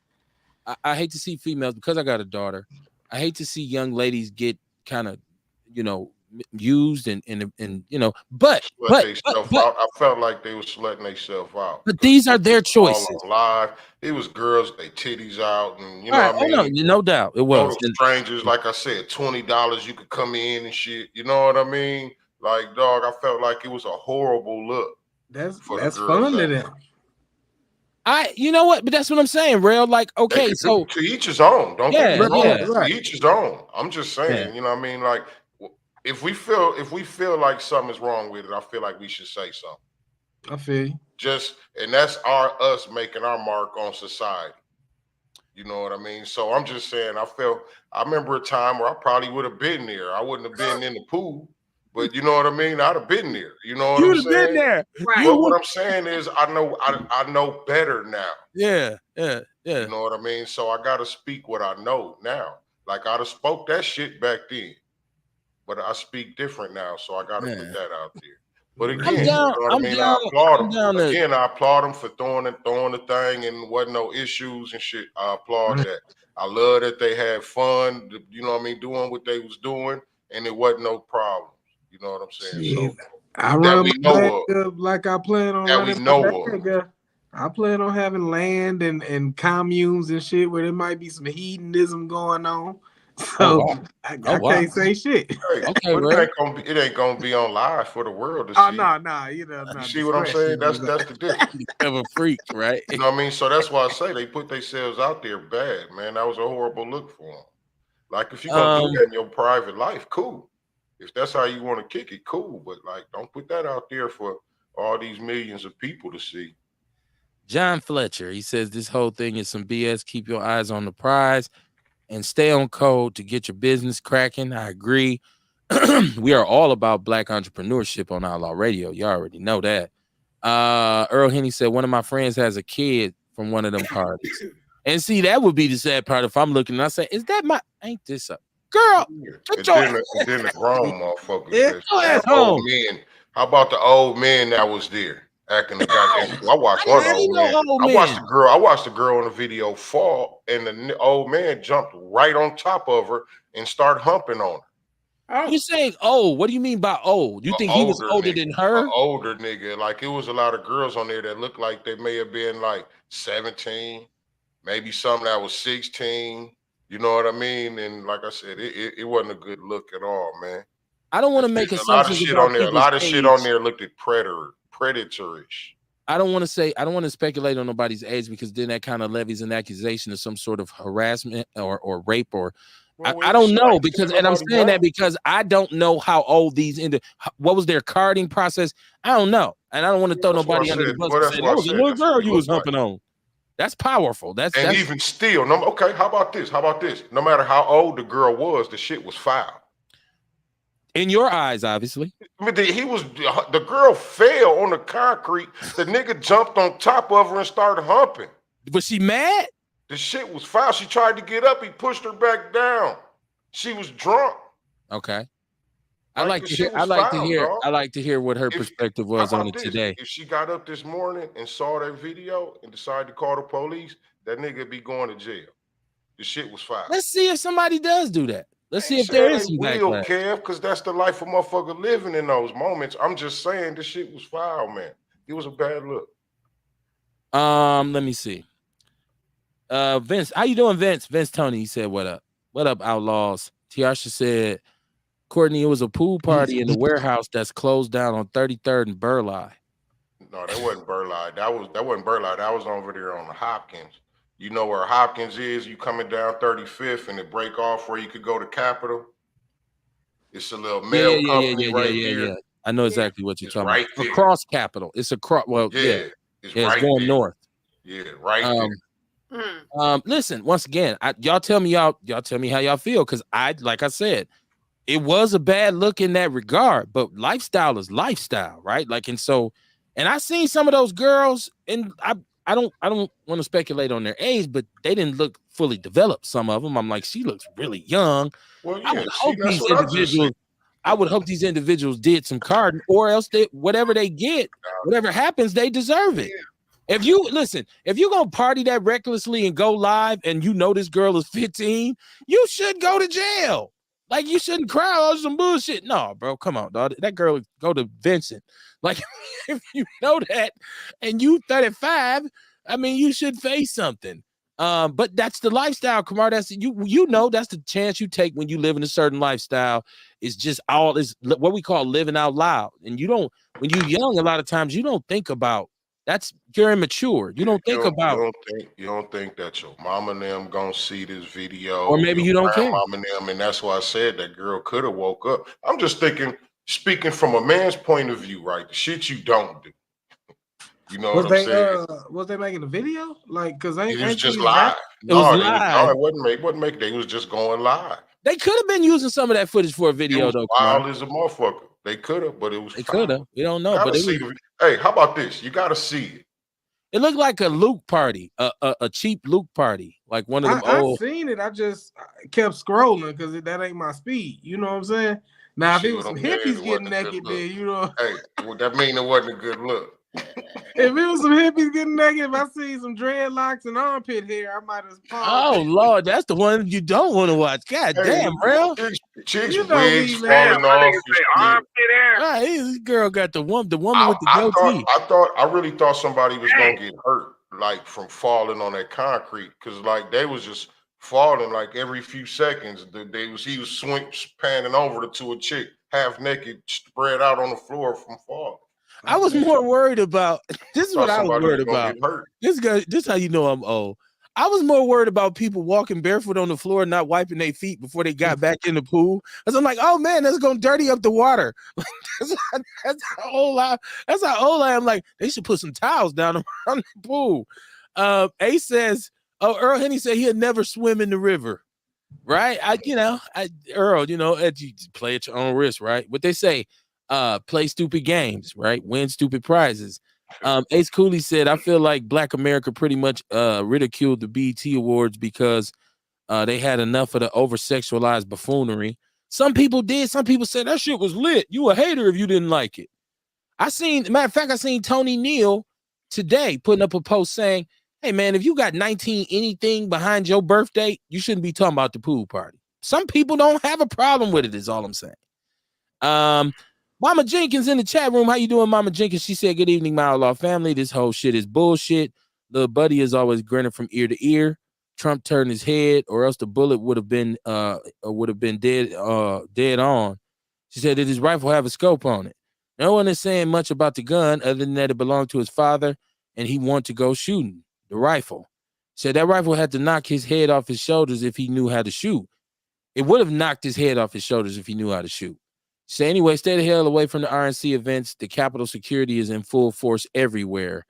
I hate to see females because I got a daughter. I hate to see young ladies get kind of, used and Let themselves out. I felt like they was letting themselves out. but these are their All choices. on live. It was girls, they titties out, and All right. what I mean. No doubt it was. Total strangers, like I said, $20 you could come in and shit. You know what I mean? Like, dog, I felt like it was a horrible look. That's for the girls fun to out them. You know what? But that's what I'm saying, real. Like, okay, so to each his own. Don't get me wrong. Right. To each his own. I'm just saying, you know what I mean? Like, if we feel like something is wrong with it, I feel like we should say something. I feel you. And that's us making our mark on society. You know what I mean? So I'm just saying, I remember a time where I probably would have been there. I wouldn't have been in the pool, but you know what I mean? I'd have been there. You know what I'm saying? Been there. Right. But what I'm saying is I know better now. Yeah. You know what I mean? So I gotta speak what I know now. Like I'd have spoke that shit back then. But I speak different now, so I gotta put that out there. But again, I applaud them. Again, I applaud them for throwing the thing and wasn't no issues and shit. I applaud that. I love that they had fun, you know what I mean, doing what they was doing, and it wasn't no problems. You know what I'm saying? So I run my bag up like I plan on running my bag up. I plan on having land and communes and shit where there might be some hedonism going on. So I can't say shit. Okay, but it ain't gonna be on live for the world to see. No, you see what I'm saying? That's the difference. Of a freak, right? You know what I mean? So that's why I say they put themselves out there bad, man. That was a horrible look for them. Like if you're gonna do that in your private life, cool. If that's how you want to kick it, cool. But like, don't put that out there for all these millions of people to see. John Fletcher, he says this whole thing is some BS. Keep your eyes on the prize and stay on code to get your business cracking. I agree. We are all about Black entrepreneurship on Outlaw Radio. You already know that. Earl Henny said one of my friends has a kid from one of them parties. And see, that would be the sad part if I'm looking and I say, is that ain't this a girl? And then the grown motherfuckers. Yeah. Old men. How about the old man that was there? Acting the goddamn. I watched one old man. I watched the girl in the video fall, and the old man jumped right on top of her and started humping on her. You're saying old? What do you mean by old? You think he was older than her? An older nigga. Like it was a lot of girls on there that looked like they may have been like 17, maybe some that was 16. You know what I mean? And like I said, it wasn't a good look at all, man. I don't want to make assumptions. A lot of shit on there looked at predatorish. I don't want to speculate on nobody's age because then that kind of levies an accusation of some sort of harassment or rape or I don't know because and I'm saying that because I don't know how old what was their carding process. I don't know. And I don't want to throw nobody under the bus and say that was a little girl you was humping on. That's powerful. That's even still, okay, how about this? No matter how old the girl was, the shit was foul. In your eyes, obviously. I mean, the girl fell on the concrete. The nigga jumped on top of her and started humping. Was she mad? The shit was foul. She tried to get up. He pushed her back down. She was drunk. Okay. I like to hear what her perspective was on it today. If she got up this morning and saw that video and decided to call the police, that nigga be going to jail. The shit was foul. Let's see if somebody does do that. Let's see if there is some backlash. Kev, because that's the life of motherfucker living in those moments. I'm just saying this shit was foul, man. It was a bad look. Let me see. Vince, how you doing, Vince? Vince Tony, he said, what up? What up, Outlaws? Tiasha said, Courtney, it was a pool party in the warehouse that's closed down on 33rd and Burleigh. No, that wasn't Burleigh. That wasn't Burleigh. That was over there on the Hopkins. You know where Hopkins is? You coming down 35th and it break off where you could go to Capitol. It's a little mail company right there. I know exactly what you're It's talking right about. there. Across Capitol. It's across. Well, yeah, It's it's right going there. north. Yeah, right Mm. Listen, once again, y'all tell me how y'all feel, because like I said, it was a bad look in that regard, but lifestyle is lifestyle, right? Like, and I seen some of those girls, and I don't want to speculate on their age, but they didn't look fully developed. Some of them, I'm like, she looks really young. Well, I yeah. would See, hope that's these what I just individuals. said. I would hope these individuals did some carding, or else whatever they get, whatever happens, they deserve it. If you gonna party that recklessly and go live, and you know this girl is 15, you should go to jail. Like, you shouldn't cry over some bullshit. No, bro, come on, dog. That girl go to Vincent. Like, if you know that, and you 35, I mean, you should face something. But that's the lifestyle, Kamar. That's that's the chance you take when you live in a certain lifestyle. It's just all is what we call living out loud. And when you're young, a lot of times you don't think about. You're immature. You don't think about, You don't think that your mama and them gonna see this video, or maybe your you don't care. grandmama and them, and that's why I said that girl could have woke up. I'm just thinking, speaking from a man's point of view, right? The shit you don't do. You know what I'm saying? Was they making a video? Like, cause It was ain't just these live. It was No, live. it wasn't making. They was just going live. They could have been using some of that footage for a It video, was though. wild as a motherfucker. They could have, but it was They could have. foul. We don't You know, gotta but see hey, how about this? You gotta see it. it looked like a Luke party, a cheap Luke party, like one of them I old. seen it. I just kept scrolling because that ain't my speed. You know what I'm saying? Now, if it was some hippies getting naked, then you know. Hey, well, that mean it wasn't a good look. If it was some hippies getting naked, if I see some dreadlocks and armpit hair, I might have paused. Oh Lord, that's the one you don't want to watch. God damn, bro. Chicks You know wigs me, man. falling off. This girl got the woman with the goatee. I really thought somebody was gonna get hurt, like from falling on that concrete, because like they was just falling like every few seconds. He was panning over to a chick half naked, spread out on the floor from falling. I was more worried about. This is what I was worried about. This is how you know I'm old. I was more worried about people walking barefoot on the floor and not wiping their feet before they got back in the pool. Because I'm like, oh man, that's gonna dirty up the water. That's how old I am. Like, they should put some towels down around the pool. Ace says, oh, Earl Henny said he'd never swim in the river. Right? Earl, you play at your own risk, right? What they say, play stupid games, right? Win stupid prizes. Ace Cooley said, I feel like Black America pretty much ridiculed the BET Awards because they had enough of the over-sexualized buffoonery. Some people did. Some people said that shit was lit. You a hater if you didn't like it. Matter of fact, I seen Tony Neal today putting up a post saying, hey man, if you got 19 anything behind your birthday, you shouldn't be talking about the pool party. Some people don't have a problem with it, is all I'm saying. Mama Jenkins in the chat room. How you doing, Mama Jenkins? She said, good evening, my Outlaw family. This whole shit is bullshit. Little buddy is always grinning from ear to ear. Trump turned his head, or else the bullet would have been dead on. She said, did his rifle have a scope on it? No one is saying much about the gun other than that it belonged to his father and he wanted to go shooting the rifle. Said that rifle had to knock his head off his shoulders if he knew how to shoot. It would have knocked his head off his shoulders if he knew how to shoot. So anyway, stay the hell away from the RNC events. The Capitol security is in full force everywhere.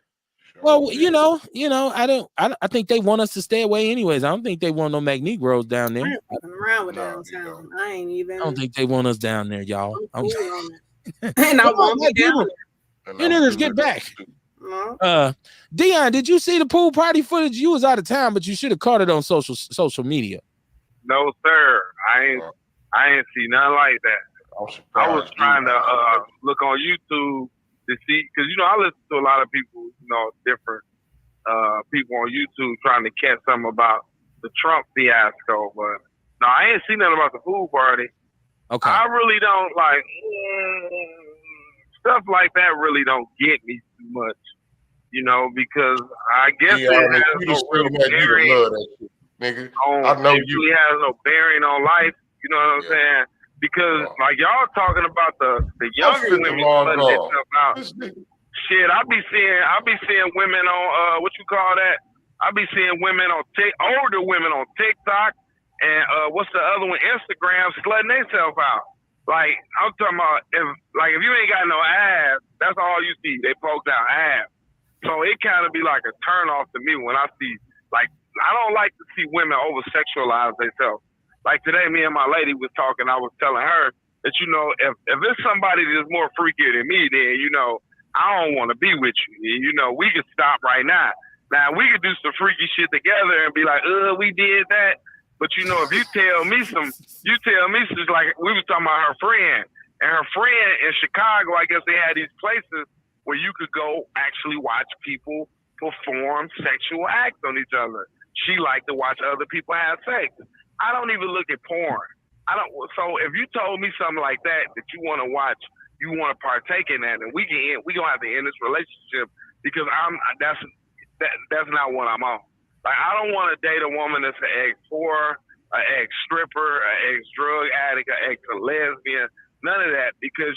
Well, I think they want us to stay away anyways. I don't think they want no Negroes down there. I ain't fucking around with downtown. I ain't even. I don't think they want us down there, y'all. I'm cool on it. And I won't be down there. You niggas get back. Dion, did you see the pool party footage? You was out of town, but you should have caught it on social media. No, sir. I ain't see nothing like that. I was trying to look on YouTube to see, because I listen to a lot of people, different people on YouTube trying to catch something about the Trump fiasco. But no, I ain't seen nothing about the pool party. Okay. I really don't like stuff like that. Really don't get me too much, because I guess it has no real bearing. Nigga, I know it really has no bearing on life. You know what I'm saying? Because like y'all talking about the younger women putting themselves out. Shit, I be seeing women on what you call that? I be seeing women on older women on TikTok and what's the other one? Instagram slutting themselves out. Like I'm talking about if you ain't got no ass, that's all you see. They poke down ass. So it kind of be like a turn off to me when I see like I don't like to see women over sexualize themselves. Like today, me and my lady was talking. I was telling her that if it's somebody that's more freakier than me, then I don't want to be with you. We could stop right now. Now we could do some freaky shit together and be like, we did that. But if you tell me some like we was talking about her friend and her friend in Chicago. I guess they had these places where you could go actually watch people perform sexual acts on each other. She liked to watch other people have sex. I don't even look at porn. I don't. So if you told me something like that you want to watch, you want to partake in that, and we gonna have to end this relationship because that's not what I'm on. Like I don't want to date a woman that's an ex-whore, an ex-stripper, an ex-drug addict, an ex-lesbian, none of that because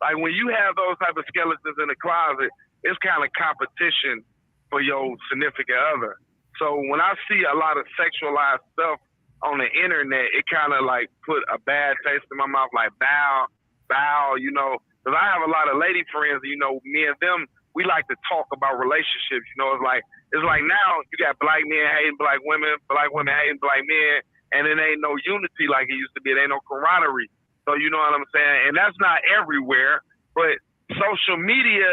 like when you have those type of skeletons in the closet, it's kind of competition for your significant other. So when I see a lot of sexualized stuff on the internet, it kind of like put a bad taste in my mouth, like bow, because I have a lot of lady friends, me and them, we like to talk about relationships. It's like now you got black men hating black women hating black men, and it ain't no unity like it used to be. There ain't no camaraderie. So you know what I'm saying? And that's not everywhere, but social media,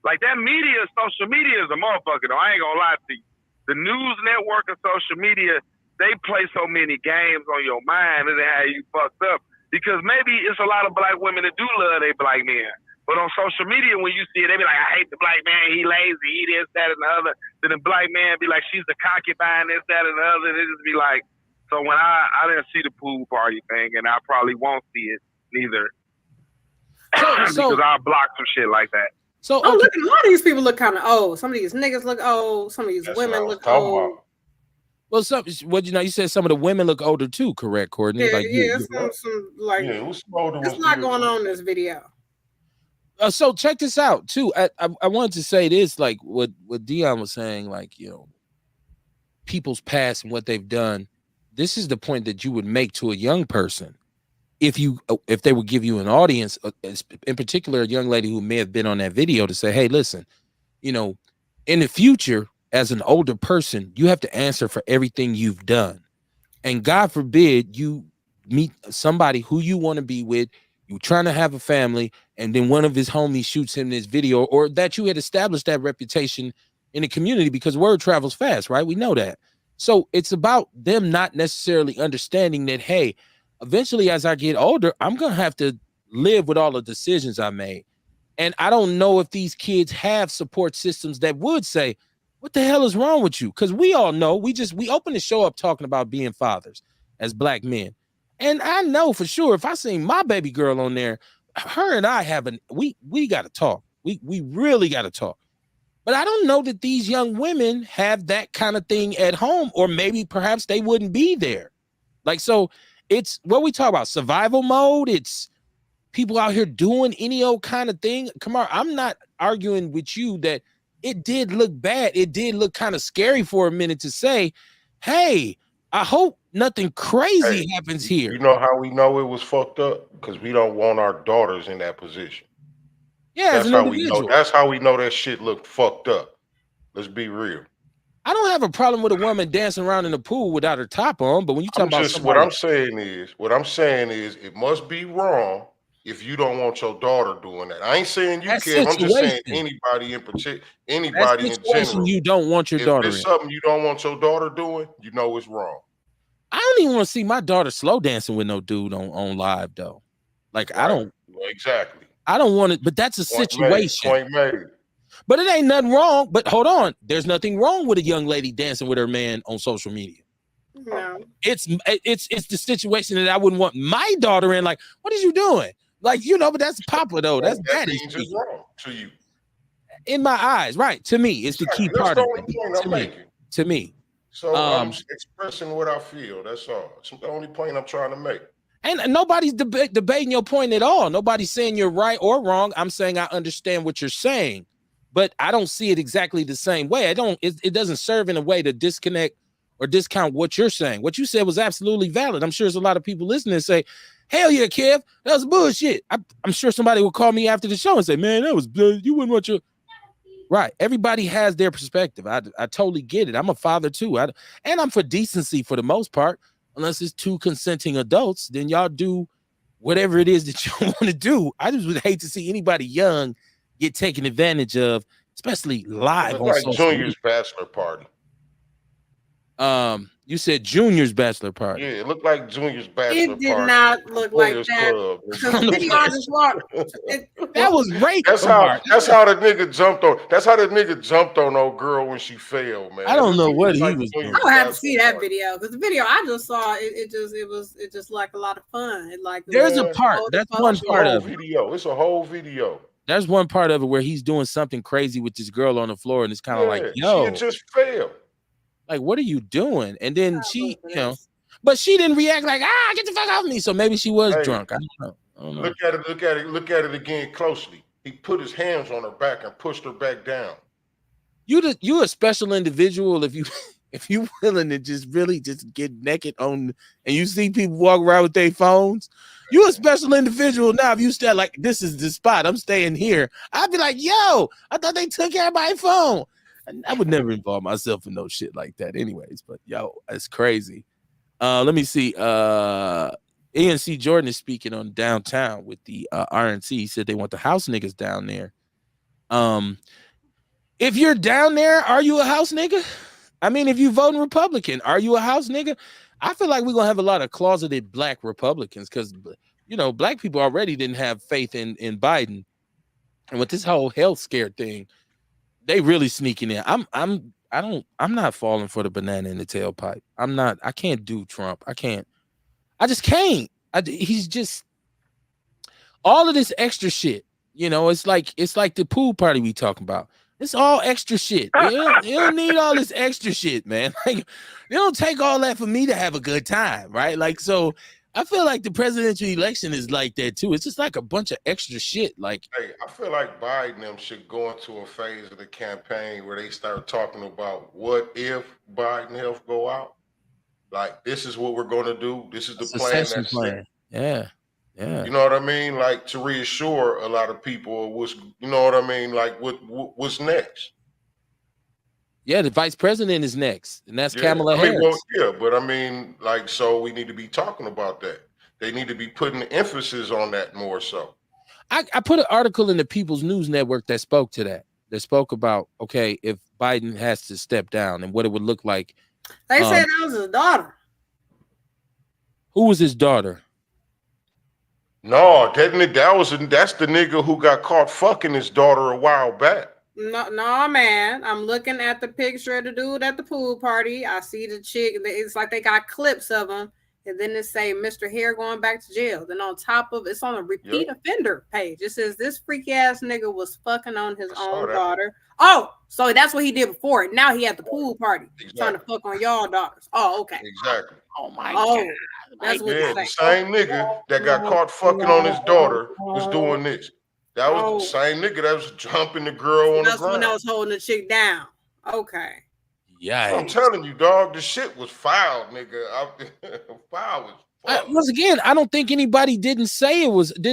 like that media, social media is a motherfucker though. I ain't gonna lie to you. The news network and social media, they play so many games on your mind and they have you fucked up. Because maybe it's a lot of black women that do love their black men. But on social media, when you see it, they be like, I hate the black man, he lazy, he this, that, and the other. Then the black man be like, she's the concubine, this, that, and the other. And it just be like, so when I didn't see the pool party thing, and I probably won't see it neither. Because I'll block some shit like that. So look, a lot of these people look kind of old. Some of these niggas look old. Some of these women look old. About. Well, you said some of the women look older too, correct, Courtney? Yeah, some it's not going on in this video. So check this out too. I wanted to say this, like what Dion was saying, like people's past and what they've done. This is the point that you would make to a young person if they would give you an audience, in particular a young lady who may have been on that video, to say, hey, listen, in the future, as an older person, you have to answer for everything you've done. And God forbid you meet somebody who you want to be with, you're trying to have a family, and then one of his homies shoots him this video, or that you had established that reputation in the community, because word travels fast, right? We know that. So it's about them not necessarily understanding that, hey, eventually as I get older, I'm going to have to live with all the decisions I made. And I don't know if these kids have support systems that would say, what the hell is wrong with you? Because we all know, we open the show up talking about being fathers as black men. And I know for sure, if I seen my baby girl on there, her and I we got to talk. We really got to talk. But I don't know that these young women have that kind of thing at home, or maybe perhaps they wouldn't be there. Like, so it's what we talk about, survival mode. It's people out here doing any old kind of thing. Come on, I'm not arguing with you that it did look bad. It did look kind of scary for a minute to say, hey, I hope nothing crazy happens here. You know how we know it was fucked up? Because we don't want our daughters in that position. Yeah, that's how we know. That's how we know that shit looked fucked up. Let's be real. I don't have a problem with a woman dancing around in the pool without her top on, but when you talk about what I'm saying is it must be wrong if you don't want your daughter doing that. I ain't saying you can't. I'm just saying anybody in particular, anybody in general. You don't want your daughter. If it's something you don't want your daughter doing, you know it's wrong. I don't even want to see my daughter slow dancing with no dude on live though. Like right. I don't exactly. I don't want it, but that's a situation. Point made. But it ain't nothing wrong. But hold on, there's nothing wrong with a young lady dancing with her man on social media. No, it's the situation that I wouldn't want my daughter in. Like, what is you doing? Like, but that's Papa though. That's that means it's wrong to you. In my eyes, right? To me, it's the key part of it. To me. So I'm expressing what I feel. That's all. It's the only point I'm trying to make. And nobody's debating your point at all. Nobody's saying you're right or wrong. I'm saying I understand what you're saying, but I don't see it exactly the same way. It doesn't serve in a way to disconnect or discount what you're saying. What you said was absolutely valid. I'm sure there's a lot of people listening and say, hell yeah, Kev, that was bullshit. I'm sure somebody will call me after the show and say, man, that was you wouldn't want your right. Everybody has their perspective. I totally get it. I'm a father too. And I'm for decency for the most part. Unless it's two consenting adults, then y'all do whatever it is that you want to do. I just would hate to see anybody young get taken advantage of, especially live on like social Junior's media. bachelor party. You said Junior's bachelor party. Yeah, it looked like Junior's bachelor It did party. not look like Boys that. Club. Because the video I just watched, That was rape. That's how the nigga jumped on. That's how the nigga jumped on old girl when she failed, man. I don't know what he was doing. I would have to see that video because the video I just saw, it just like a lot of fun. There's a part. That's one part of it. Video. It's a whole video. There's one part of it where he's doing something crazy with this girl on the floor, and it's kind of like, yo, she had just failed. Like, what are you doing? And then she, but she didn't react like, get the fuck off me. So maybe she was drunk. I don't know. Look at it again closely. He put his hands on her back and pushed her back down. You a special individual if you willing to just really just get naked on, and you see people walk around with their phones. You a special individual now. If you stay like, this is the spot, I'm staying here. I'd be like, yo, I thought they took everybody's phone. I would never involve myself in no shit like that anyways, but yo, it's crazy. Let me see. ANC Jordan is speaking on downtown with the RNC. He said they want the house niggas down there. If you're down there, are you a house nigga? I mean, if you voting Republican, are you a house nigga? I feel like we're gonna have a lot of closeted black Republicans because black people already didn't have faith in Biden. And with this whole health scare thing, they really sneaking in. I'm not falling for the banana in the tailpipe. I can't do Trump. I just can't. He's just all of this extra shit. It's like the pool party we talking about. It's all extra shit. You don't need all this extra shit, man. Like, they don't take all that for me to have a good time, right? Like, so I feel like the presidential election is like that too. It's just like a bunch of extra shit. Like, hey, I feel like Biden them should go into a phase of the campaign where they start talking about what if Biden health go out. Like, this is what we're going to do. This is the plan. Yeah. You know what I mean? Like, to reassure a lot of people what's, you know what I mean? Like, what's next? Yeah, the vice president is next, and that's Kamala Harris. Well, but I mean, like, so we need to be talking about that. They need to be putting emphasis on that more so. I put an article in the People's News Network that spoke to that. That spoke about, okay, if Biden has to step down and what it would look like. They said that was his daughter. Who was his daughter? No, that's the nigga who got caught fucking his daughter a while back. No, man. I'm looking at the picture of the dude at the pool party. I see the chick. It's like they got clips of him, and then it say Mr. Hare going back to jail. Then on top of it's on a repeat offender page. It says this freaky ass nigga was fucking on his own daughter. Oh, so that's what he did before. Now he at the pool party trying to fuck on y'all daughters. Oh, okay. Exactly. Oh my God. That's what the same nigga that got caught fucking on his daughter was doing this. That was the same nigga that was jumping the girl on the ground. That's when I was holding the chick down. Okay. Yeah. I'm telling you, dog, the shit was foul, nigga. Foul was foul. Once again, I don't think anybody didn't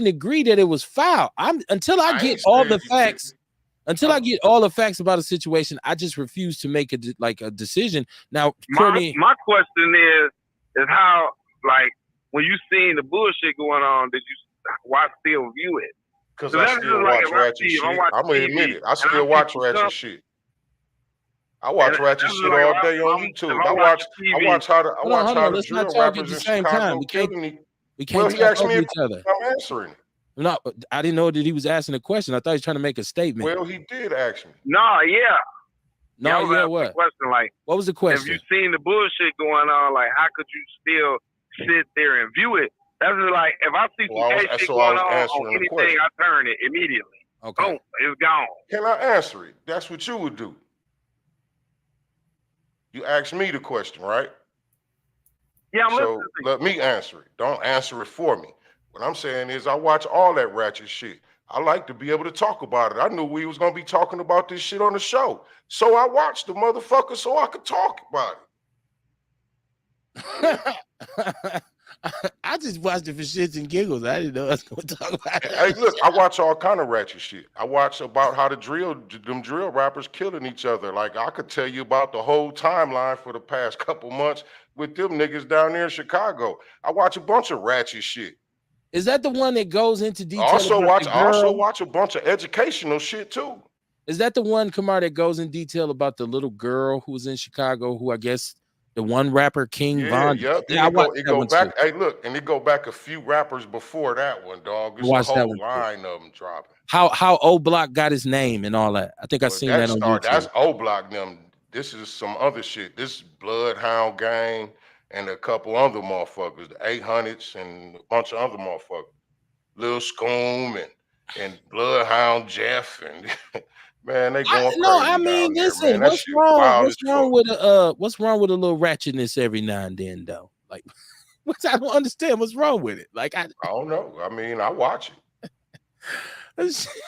agree that it was foul. Until I get all the facts. Until I get all the facts about a situation, I just refuse to make a decision. Now, my question is how, like, when you seen the bullshit going on, did you still view it? Because I still watch ratchet shit. I'm gonna admit it. I still watch ratchet shit. I watch ratchet shit all day on YouTube. I watch how the drill rappers in Chicago killing me. We can't he asked me each other. I'm answering it. No, I didn't know that he was asking a question. I thought he was trying to make a statement. Well, he did ask me. What? Question, like, what was the question? If you seen the bullshit going on, like, how could you still sit there and view it? That's like, if I see some shit going on anything, I turn it immediately. Okay. Boom, it's gone. Can I answer it? That's what you would do. You asked me the question, right? Yeah, I'm so let me answer it. Don't answer it for me. What I'm saying is I watch all that ratchet shit. I like to be able to talk about it. I knew we was going to be talking about this shit on the show. So I watched the motherfucker so I could talk about it. I just watched it for shits and giggles. I didn't know I was going to talk about it. Hey, look, I watch all kind of ratchet shit. I watch about how them drill rappers killing each other. Like I could tell you about the whole timeline for the past couple months with them niggas down there in Chicago. I watch a bunch of ratchet shit. Is that the one that goes into I detail also about watch the I also girl? watch a bunch of educational shit too. Is that the one, Kamar, that goes in detail about the little girl who was in Chicago, who I guess the one rapper King Yeah, Von? yep. And Yeah, I watched it that go one too. back. Hey, look, and it go back a few rappers before that one, dog. I There's a watched that whole one too. line of them dropping. How O Block got his name and all that. I think I But seen that on YouTube. that's O Block them. This is some other shit. This Bloodhound Gang and a couple other motherfuckers, the 800s and a bunch of other motherfuckers. Lil Scoom and Bloodhound Jeff and man, they going No, crazy I mean, down there, listen, man. That what's shit wrong? wild What's as wrong fuck. with what's wrong with a little ratchetness every now and then, though? Like, I don't understand what's wrong with it. Like, I don't know. I mean, I watch it.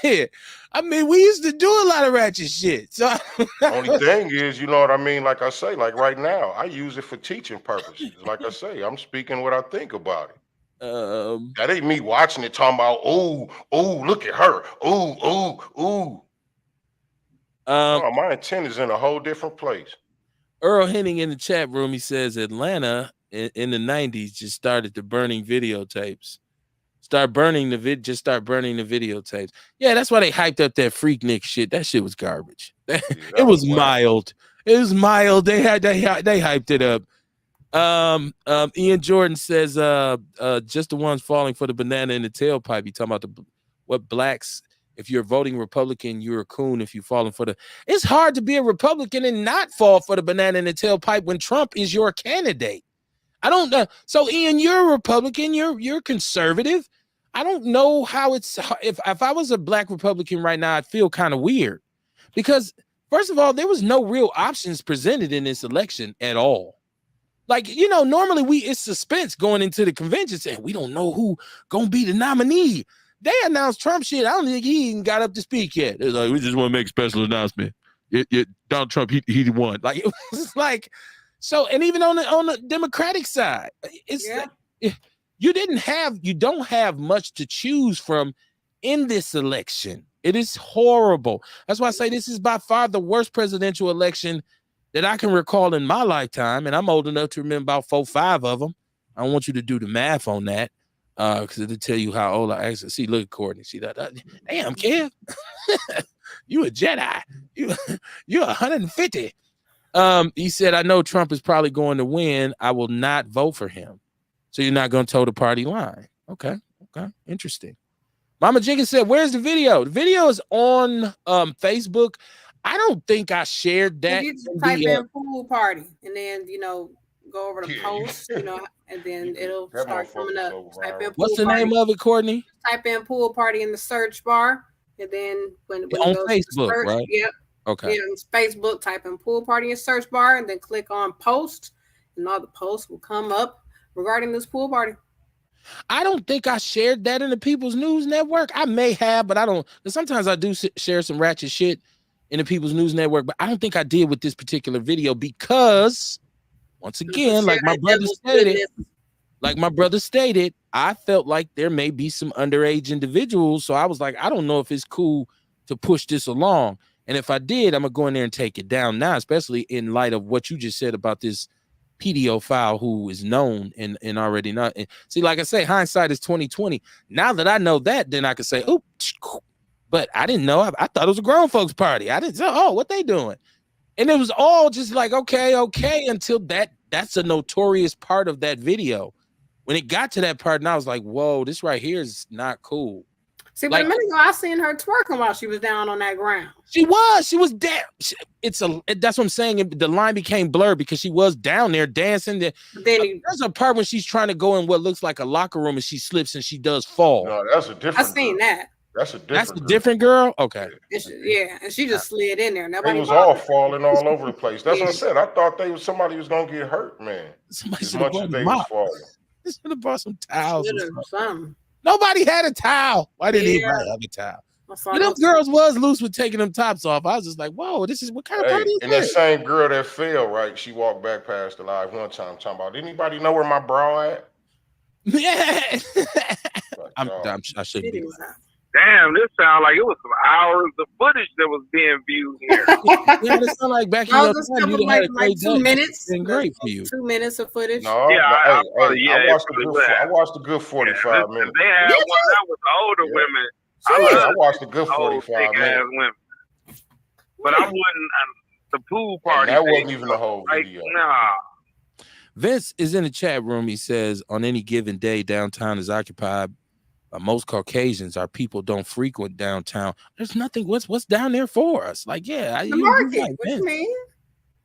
shit. I mean, we used to do a lot of ratchet shit. So Only thing is, you know what I mean? Like I say, like right now, I use it for teaching purposes. Like I say, I'm speaking what I think about it. That ain't me watching it talking about, oh, look at her. Ooh. No, my intent is in a whole different place. Earl Henning in the chat room, he says Atlanta in the 90s just started the burning videotapes. Start burning the videotapes. Yeah, that's why they hyped up that Freaknik shit. That shit was garbage. It was mild. It was mild. They hyped it up. Ian Jordan says just the ones falling for the banana in the tailpipe. You talking about what blacks, if you're voting Republican, you're a coon if you're falling for the. It's hard to be a Republican and not fall for the banana in the tailpipe when Trump is your candidate. I don't know. So Ian, you're a Republican, you're conservative. I don't know how it's if I was a black Republican right now, I'd feel kind of weird. Because first of all, there was no real options presented in this election at all. Like, you know, normally it's suspense going into the convention saying we don't know who gonna be the nominee. They announced Trump shit. I don't think he even got up to speak yet. It's like, we just want to make a special announcement. Donald Trump, he won. Like, it was like, so, and even on the Democratic side, it's you don't have much to choose from in this election. It is horrible. That's why I say this is by far the worst presidential election that I can recall in my lifetime, and I'm old enough to remember about 4 or 5 of them. I don't want you to do the math on that, because it'll tell you how old I actually see. Look at Courtney. See that? Damn, Kev, you a Jedi. You're 150. He said, I know Trump is probably going to win. I will not vote for him. So you're not going to toe the party line. Okay. Interesting. Mama Jenkins said, where's the video? The video is on Facebook. I don't think I shared that. You just type in pool party and then, you know, go over the post, you know, and then it'll start coming up. Type in What's the name of it, Courtney? Type in pool party in the search bar. And then when it on goes Facebook, to search, right? Yep. Okay. Yeah, it's Facebook, type in pool party in search bar and then click on post, and all the posts will come up regarding this pool party. I don't think I shared that in the People's News Network. I may have, but I don't. Sometimes I do share some ratchet shit in the People's News Network, but I don't think I did with this particular video because, once again, like my brother stated, I felt like there may be some underage individuals. So I was like, I don't know if it's cool to push this along. And if I did, I'm gonna go in there and take it down now, especially in light of what you just said about this pedophile who is known and already not. And see, like I say, hindsight is 20/20. Now that I know that, then I could say, oh, but I didn't know. I thought it was a grown folks party. I didn't know, oh, what they doing? And it was all just like, okay, until that's a notorious part of that video. When it got to that part, and I was like, whoa, this right here is not cool. See, but a minute ago, I seen her twerking while she was down on that ground. She was down. That's what I'm saying. The line became blurred because she was down there dancing. Then there's a part when she's trying to go in what looks like a locker room and she slips and she does fall. No, that's a different. I seen that. That's a different girl. Okay. And she just slid in there. Nobody was all falling all over the place. That's what I said. I thought somebody was gonna get hurt, man. Somebody as much as they was falling. Should have brought some towels. Something. Nobody had a towel. Why didn't anybody have a towel? Them girls was loose with taking them tops off. I was just like, whoa, this is what kind of party is and this? that same girl that fell, right? She walked back past the live one time talking about, anybody know where my bra at? Yeah. Like, I shouldn't be. Damn, this sounds like it was some hours of footage that was being viewed here. Yeah, it sound like back in your time, you'd have had a great 2 minutes. Been great for you. 2 minutes of footage. No, Yeah, I watched a good 45 minutes. They had one that was older women. I watched a good 45 minutes. Women. But I wouldn't. The pool party. And that wasn't even the whole video. Nah. Vince is in the chat room. He says, on any given day, downtown is occupied by most Caucasians. Our people don't frequent downtown. There's nothing. What's down there for us? Like, yeah, the market. What you mean?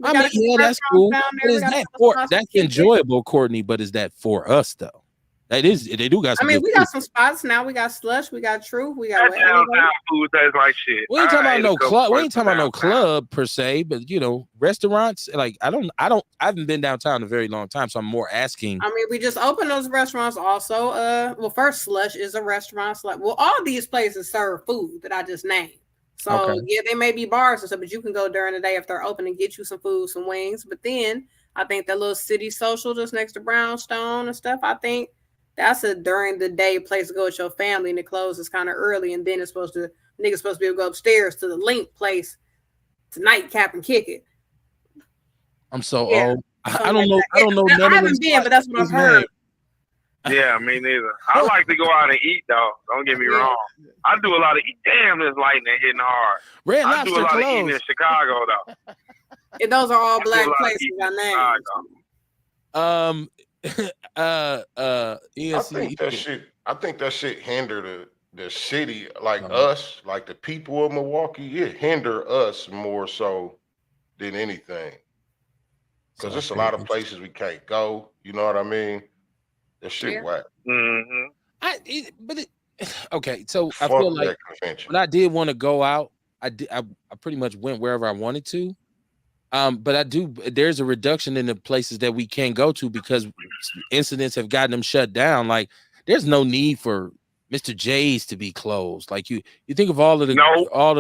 I mean, yeah, that's cool. But is that that's enjoyable, Courtney? But is that for us though? That is. They do got. Some we got some spots now. We got Slush. We got Truth. We got downtown food tastes like shit. We ain't talking about no club. We ain't talking about no club per se, but restaurants. Like I haven't been downtown in a very long time, so I'm more asking. I mean, we just opened those restaurants. Also, first Slush is a restaurant. All these places serve food that I just named. So yeah, they may be bars and stuff, but you can go during the day if they're open and get you some food, some wings. But then I think that little City Social just next to Brownstone and stuff, I think that's a during the day place to go with your family, and it closes kind of early, and then niggas supposed to be able to go upstairs to the Link place to nightcap and kick it. I'm so old. I don't know. I don't know. I haven't been, but that's what I've heard. Yeah, me neither. I like to go out and eat though. Don't get me wrong. I do a lot of eat. Damn, this lightning hitting hard. Red I do a lot Lobster of eating in Chicago though. And those are all black places I named. I think that shit hinder the city, like us, like the people of Milwaukee. It hinder us more so than anything, because there's a lot of places we can't go. You know what I mean? That shit whack. Okay, so I feel like when I did want to go out, I pretty much went wherever I wanted to. But there's a reduction in the places that we can go to because incidents have gotten them shut down. Like there's no need for Mr. J's to be closed. Like you think of all of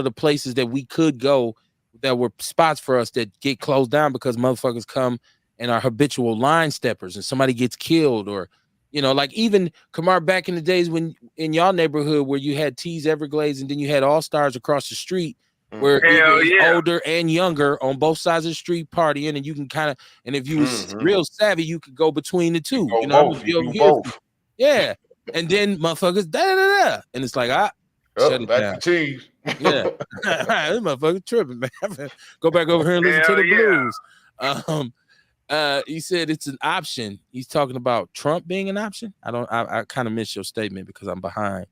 the places that we could go that were spots for us that get closed down because motherfuckers come and are habitual line steppers and somebody gets killed, or like even Kamar back in the days when in y'all neighborhood where you had T's Everglades and then you had All Stars across the street. Where it was older and younger on both sides of the street partying, and you can kind of, and if you was real savvy, you could go between the two. Both. Yeah, and then motherfuckers and it's like shut it down. Cheese. Yeah, this motherfucker tripping, man. Go back over here and listen to the blues. He said it's an option. He's talking about Trump being an option. I kind of missed your statement because I'm behind.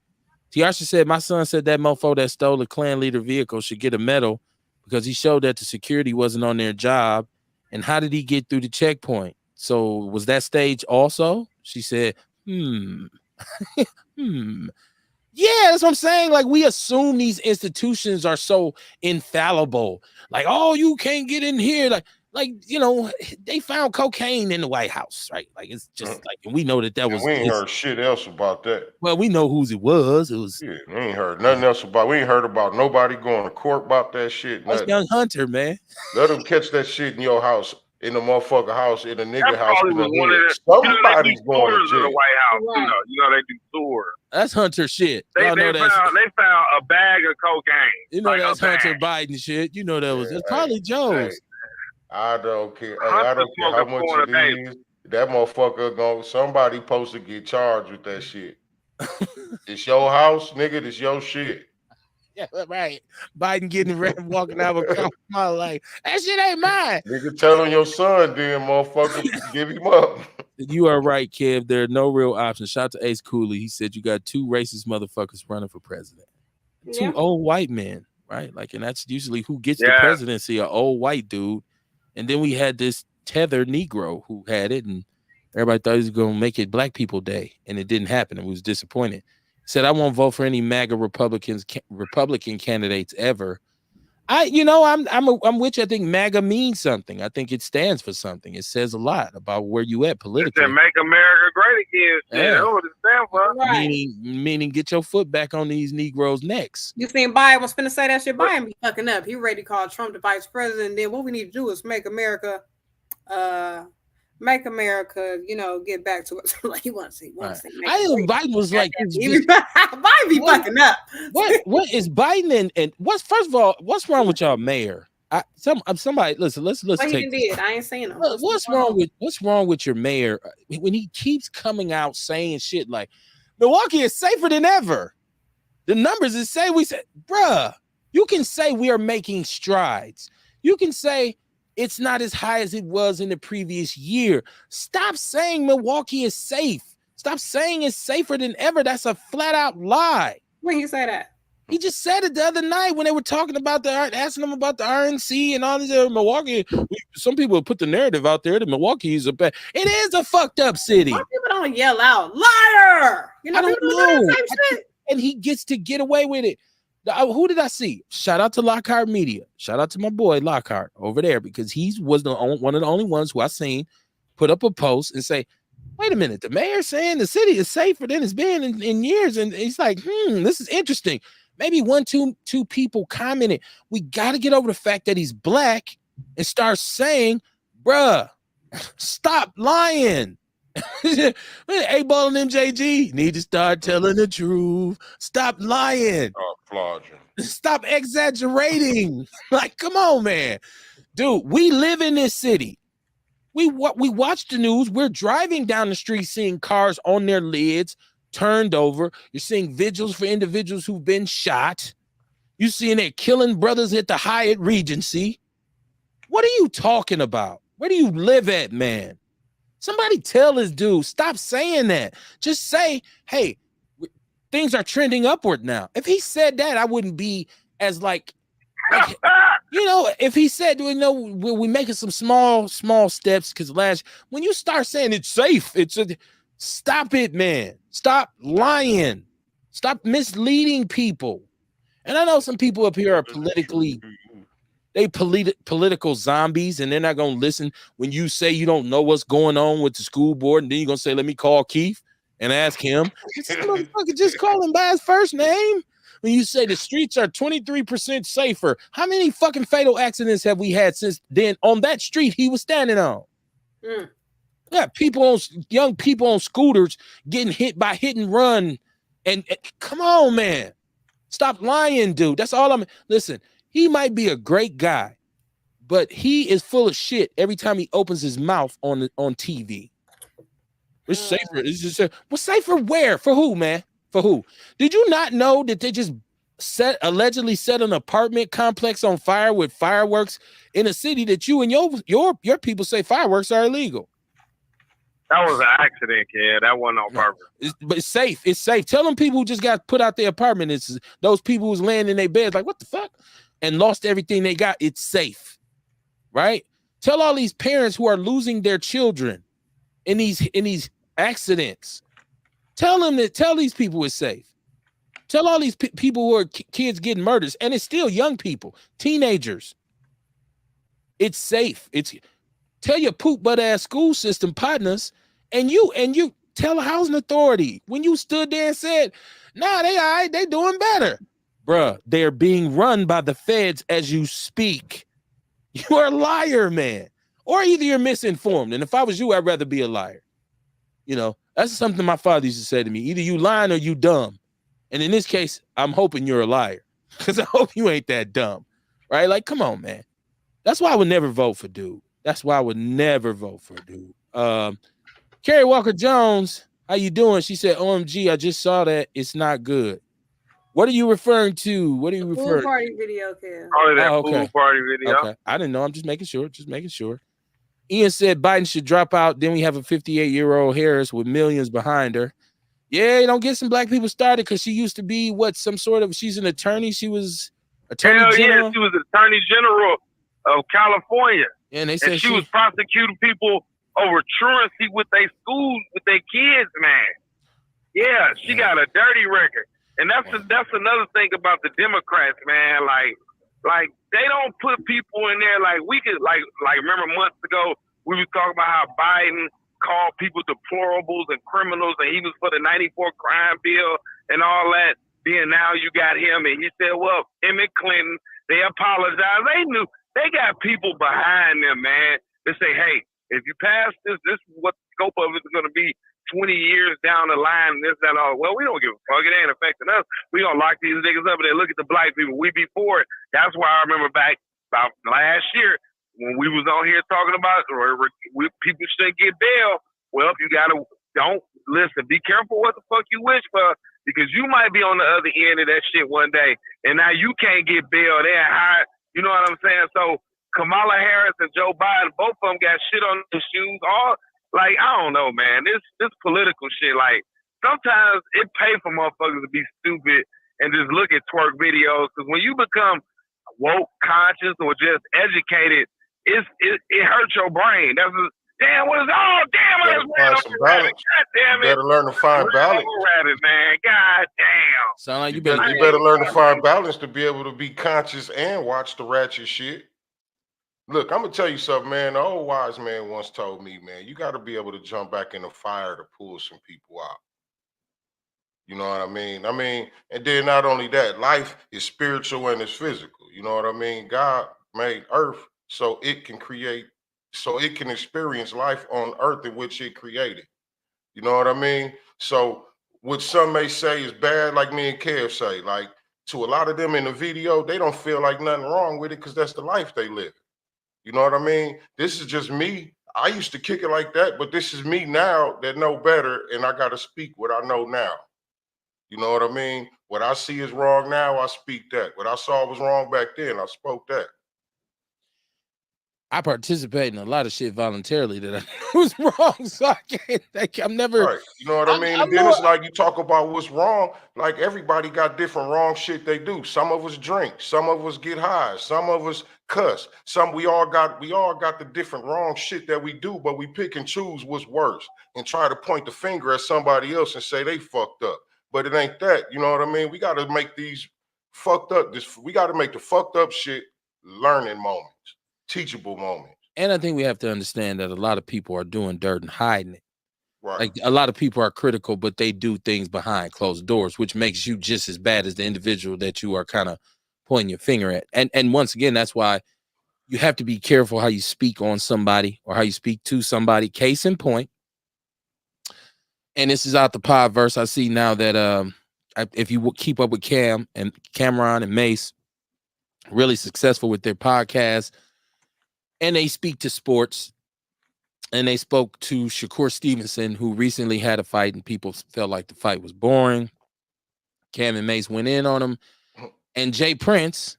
Tiasha said, my son said that mofo that stole a clan leader vehicle should get a medal because he showed that the security wasn't on their job. And how did he get through the checkpoint? So was that stage also? She said, Yeah, that's what I'm saying. Like we assume these institutions are so infallible. Like, oh, you can't get in here. Like they found cocaine in the White House, right? Like it's just like, and we know that was. We ain't heard shit else about that. Well, we know whose it was. We ain't heard nothing else about. We ain't heard about nobody going to court about that shit. That's Young Hunter, man. Let them catch that shit in your house, in the motherfucker house, in the nigga house. Somebody's going to jail. The White House, they do tours. That's Hunter shit. They found a bag of cocaine. That's Hunter Biden shit. It's probably Joe's. I don't care. I don't care how much it is. That motherfucker somebody supposed to get charged with that shit. It's your house, nigga. It's your shit. Yeah, right. Biden getting red, walking out with my like that shit ain't mine. Nigga, tell on your son, then, motherfucker, give him up. You are right, Kev. There are no real options. Shout out to Ace Cooley. He said you got two racist motherfuckers running for president. Two old white men, right? Like, and that's usually who gets the presidency, an old white dude. And then we had this tethered Negro who had it, and everybody thought he was going to make it Black People Day, and it didn't happen, and we was disappointed. Said, I won't vote for any MAGA Republican candidates ever. I'm with you. I think MAGA means something. I think it stands for something. It says a lot about where you at It's politically. that make America great again. Shit. Yeah. That's what it stands for. Right. Meaning get your foot back on these Negroes' necks. You seen Biden was finna say that shit. Biden be fucking up. He ready to call Trump the vice president. Then what we need to do is make America, get back to it. Like he wants to see. Right. I think Biden was like, Biden be fucking up. What is Biden and what's first of all, what's wrong with y'all mayor? Somebody listen. Let's What he take. did. I ain't saying him. What's wrong with your mayor when he keeps coming out saying shit like Milwaukee is safer than ever? The numbers is say we said, bruh, you can say we are making strides. You can say it's not as high as it was in the previous year. Stop saying Milwaukee is safe. Stop saying it's safer than ever. That's a flat out lie. When you say that? He just said it the other night when they were talking about asking them about the RNC and all this. Milwaukee, some people put the narrative out there that Milwaukee is it is a fucked up city. Why people don't yell out, liar? I don't know. And he gets to get away with it. Who did I see? Shout out to Lockhart Media. Shout out to my boy Lockhart over there because he was one of the only ones who I seen put up a post and say, wait a minute, the mayor's saying the city is safer than it's been in years. And he's like, this is interesting. Maybe two people commented. We got to get over the fact that he's black and start saying, bruh, stop lying. A-Ball and MJG need to start telling the truth. Stop lying. Stop exaggerating. Like, come on, man. Dude, we live in this city. We watch the news. We're driving down the street seeing cars on their lids turned over. You're seeing vigils for individuals who've been shot. You're seeing they're killing brothers at the Hyatt Regency. What are you talking about? Where do you live at, man? Somebody tell this dude, stop saying that. Just say, hey, things are trending upward now. If he said that, I wouldn't be as like if he said, we're making some small steps because when you start saying it's safe, stop it, man. Stop lying. Stop misleading people. And I know some people up here are political zombies, and they're not going to listen when you say you don't know what's going on with the school board, and then you're going to say, let me call Keith and ask him. Motherfucker, just call him by his first name. When you say the streets are 23% safer, how many fucking fatal accidents have we had since then on that street he was standing on? Yeah, young people on scooters getting hit by hit and run. And come on, man. Stop lying, dude. That's all listen, he might be a great guy, but he is full of shit every time he opens his mouth on TV. It's safer. It's just what's safer where? For who, man? For who? Did you not know that they just allegedly set an apartment complex on fire with fireworks in a city that you and your people say fireworks are illegal? That was an accident, kid. That wasn't on purpose. But it's safe. It's safe. Tell them people who just got put out their apartment. It's those people who's laying in their beds like, what the fuck? And lost everything they got. It's safe. Right? Tell all these parents who are losing their children in these accidents. Tell these people it's safe. Tell all these people who are kids getting murdered, and it's still young people, teenagers. It's safe. Tell your poop butt ass school system partners, and you tell a housing authority when you stood there and said, nah, they all right, they doing better. Bruh, they're being run by the feds as you speak. You are a liar, man. Or either you're misinformed. And if I was you, I'd rather be a liar. That's something my father used to say to me. Either you lying or you dumb. And in this case, I'm hoping you're a liar. Because I hope you ain't that dumb. Right? Like, come on, man. That's why I would never vote for dude. Carrie Walker Jones, how you doing? She said, OMG, I just saw that. It's not good. What are you referring to? Pool party video, Ken. Oh, that pool party video. Okay. I didn't know. I'm just making sure. Ian said Biden should drop out. Then we have a 58-year-old Harris with millions behind her. Yeah, don't get some black people started because she used to be she's an attorney. She was attorney general. Yeah, she was attorney general of California. And they said she was prosecuting people over truancy with their schools, with their kids, man. Yeah, she got a dirty record. And that's another thing about the Democrats, man. Like, Like they don't put people in there like we could like remember months ago we was talking about how Biden called people deplorables and criminals and he was for the 94 crime bill and all that. Then now you got him and he said, well, him and Clinton, they apologized. They knew they got people behind them, man. They say, hey, if you pass this is what the scope of it is going to be 20 years down the line, this, that, all. Well, we don't give a fuck. It ain't affecting us. We gonna lock these niggas up and then look at the black people. We be for it. That's why I remember back about last year when we was on here talking about people shouldn't get bail. Well, you don't listen. Be careful what the fuck you wish for because you might be on the other end of that shit one day, and now you can't get bail. They're high. You know what I'm saying? So Kamala Harris and Joe Biden, both of them got shit on their shoes. All. Like, I don't know, man. This political shit, like, sometimes it pay for motherfuckers to be stupid and just look at twerk videos. Because when you become woke, conscious, or just educated, it hurts your brain. That's damn, what is damn, I just ran over rabbit. God damn it. You better learn to find balance. Rabbit, man. God damn. Sound like you better learn to find balance to be able to be conscious and watch the ratchet shit. Look, I'm gonna tell you something, man. The old wise man once told me, man, you got to be able to jump back in the fire to pull some people out. You know what I mean? And then not only that, life is spiritual and it's physical. You know what I mean? God made earth so it can experience life on earth in which it created. You know what I mean? So what some may say is bad, like me and Kev say, like to a lot of them in the video, they don't feel like nothing wrong with it because that's the life they live. You know what I mean? This is just me. I used to kick it like that, but this is me now that know better, and I got to speak what I know now. You know what I mean? What I see is wrong now, I speak that. What I saw was wrong back then, I spoke that. I participate in a lot of shit voluntarily that I knew was wrong, so I can't. I'm never. Right. You know what I mean? And then it's like you talk about what's wrong. Like everybody got different wrong shit they do. Some of us drink. Some of us get high. Some of us cuss. We all got the different wrong shit that we do, but we pick and choose what's worse and try to point the finger at somebody else and say they fucked up. But it ain't that. You know what I mean? We got to make these fucked up. We got to make the fucked up shit learning moments. Teachable moments. And I think we have to understand that a lot of people are doing dirt and hiding it. Right. Like a lot of people are critical, but they do things behind closed doors, which makes you just as bad as the individual that you are kind of pointing your finger at. And once again, that's why you have to be careful how you speak on somebody or how you speak to somebody. Case in point, and this is out the pod verse. I see now that if you keep up with Cameron and Mace, really successful with their podcast. And they speak to sports, and they spoke to Shakur Stevenson, who recently had a fight, and people felt like the fight was boring. Cam and Mace went in on him, and James Prince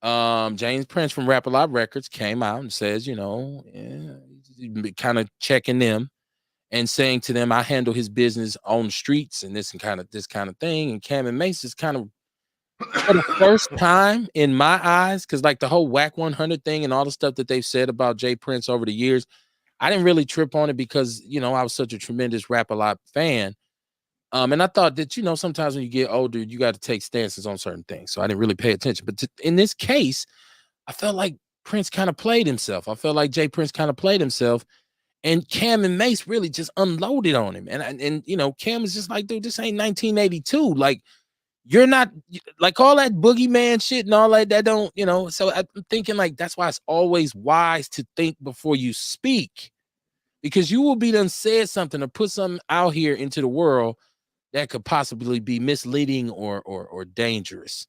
from Rap A Lot Records came out and says, kind of checking them and saying to them, I handle his business on the streets and this kind of thing. And Cam and Mace is kind of, for the first time in my eyes, because like the whole Whack 100 thing and all the stuff that they've said about Jay Prince over the years, I didn't really trip on it because, I was such a tremendous Rap A Lot fan. And I thought that, sometimes when you get older, you got to take stances on certain things. So I didn't really pay attention. But in this case, I felt like Prince kind of played himself. I felt like Jay Prince kind of played himself. And Cam and Mace really just unloaded on him. And Cam is just like, dude, this ain't 1982. Like, you're not like all that boogeyman shit and all that don't, so I'm thinking like that's why it's always wise to think before you speak, because you will be done said something or put something out here into the world that could possibly be misleading or dangerous.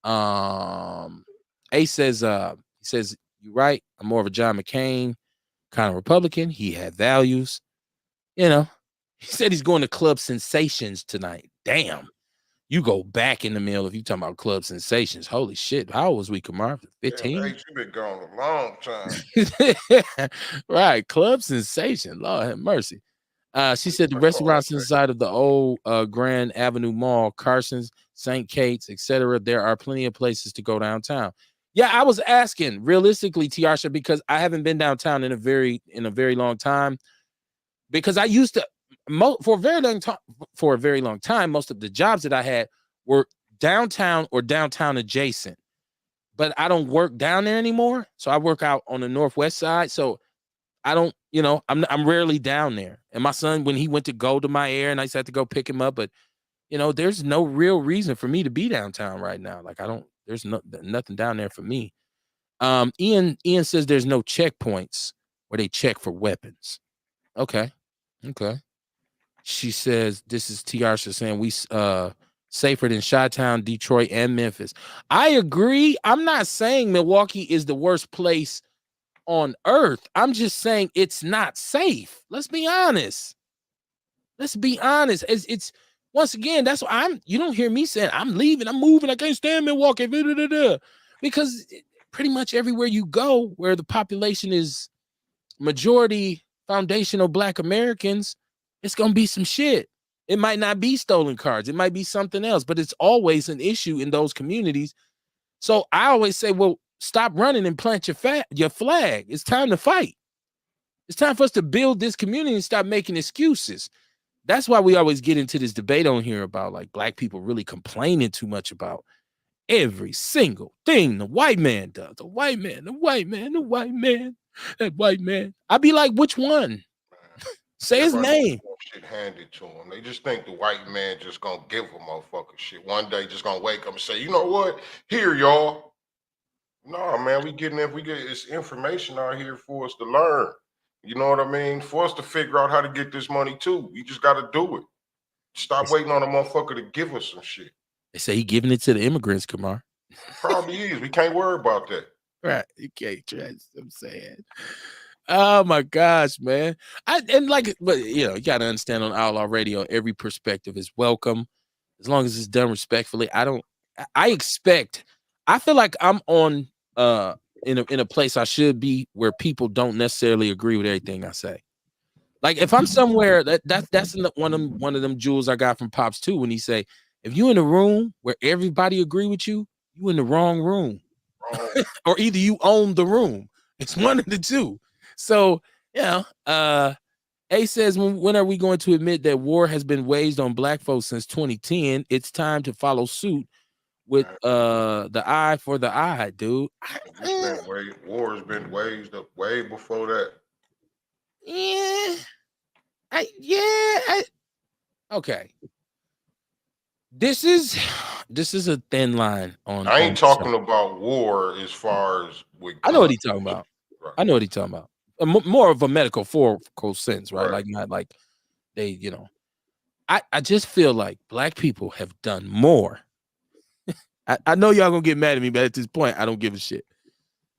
Ace says, he says, you're right. I'm more of a John McCain kind of Republican. He had values, He said he's going to Club Sensations tonight. Damn. You go back in the mill if you talking about Club Sensations. Holy shit. How old was we, Kamar? 15? Hey, you been gone a long time. Right. Club Sensation. Lord have mercy. She said the restaurants inside of the old Grand Avenue Mall, Carson's, St. Kate's, etc. There are plenty of places to go downtown. Yeah, I was asking realistically, Tiarsha, because I haven't been downtown in a very long time. Because I used to for a very long time, most of the jobs that I had were downtown or downtown adjacent. but I don't work down there anymore. So I work out on the northwest side. So I don't, I'm rarely down there. And my son, when he went to go to my air, and I just had to go pick him up, but there's no real reason for me to be downtown right now. Like there's nothing down there for me. Ian says there's no checkpoints where they check for weapons. Okay. She says this is Tiarsha saying we safer than Chi-Town, Detroit, and Memphis. I agree. I'm not saying Milwaukee is the worst place on earth. I'm just saying it's not safe. Let's be honest. It's once again, that's why you don't hear me saying I'm leaving, I'm moving, I can't stand Milwaukee, because pretty much everywhere you go where the population is majority foundational Black Americans, it's gonna be some shit. It might not be stolen cars, it might be something else, but it's always an issue in those communities. So I always say, well, stop running and plant your flag. It's time to fight. It's time for us to build this community and stop making excuses. That's why we always get into this debate on here about like Black people really complaining too much about every single thing the white man does. The white man. I'd be like, which one? Say his name. Shit handed to them. They just think the white man just gonna give a motherfucker shit. One day just gonna wake up and say, you know what? Here, y'all. No, man, we get it's information out here for us to learn. You know what I mean? For us to figure out how to get this money too. We just gotta do it. Stop waiting on a motherfucker to give us some shit. They say he giving it to the immigrants, Kamar. Probably is. We can't worry about that. Right. You can't trust. I'm saying. Oh my gosh, man. But you gotta understand on Outlaw Radio, every perspective is welcome as long as it's done respectfully. I feel like I'm on in a place I should be where people don't necessarily agree with everything I say. Like if I'm somewhere that's one of them jewels I got from Pops too, when he say, if you in a room where everybody agree with you, you in the wrong room. Or either you own the room. It's one of the two. So, A says, when are we going to admit that war has been waged on Black folks since 2010? It's time to follow suit with the eye for the eye, dude. War has been waged up way before that. Okay. This is a thin line on. I ain't talking about war as far as with. I know what he's talking about. Right. I know what he's talking about. More of a metaphorical sense, right? Like not like they, I just feel like Black people have done more. I know y'all gonna get mad at me, but at this point, I don't give a shit.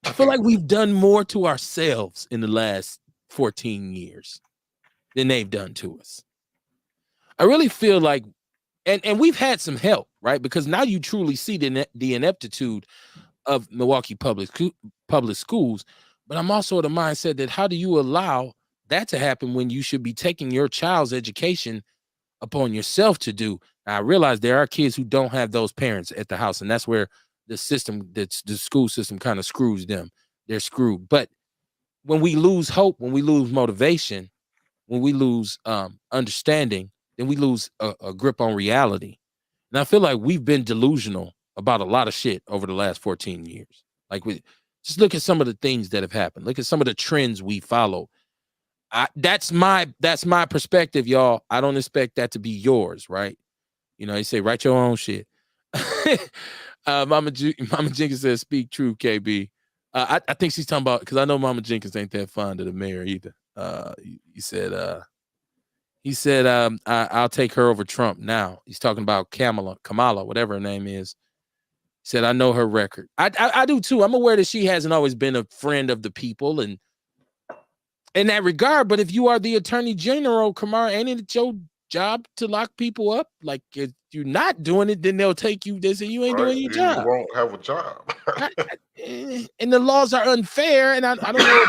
I feel like we've done more to ourselves in the last 14 years than they've done to us. I really feel like, and we've had some help, right? Because now you truly see the ineptitude of Milwaukee public schools. But I'm also of the mindset that how do you allow that to happen when you should be taking your child's education upon yourself to do? Now, I realize there are kids who don't have those parents at the house, and that's where the school system kind of screws them. They're screwed. But when we lose hope, when we lose motivation, when we lose understanding, then we lose a grip on reality. And I feel like we've been delusional about a lot of shit over the last 14 years. Like just look at some of the things that have happened. Look at some of the trends we follow. That's my perspective, y'all. I don't expect that to be yours, right? They say write your own shit. Mama Jenkins says speak true, KB. I think she's talking about, because I know Mama Jenkins ain't that fond of the mayor either. He said I'll take her over Trump now. He's talking about Kamala, whatever her name is. He said I know her record. I do too. I'm aware that she hasn't always been a friend of the people and in that regard. But if you are the Attorney General, Kamar, ain't it your job to lock people up? Like if you're not doing it, then they'll take you. They say you ain't doing your job. You won't have a job. And the laws are unfair. And I don't know.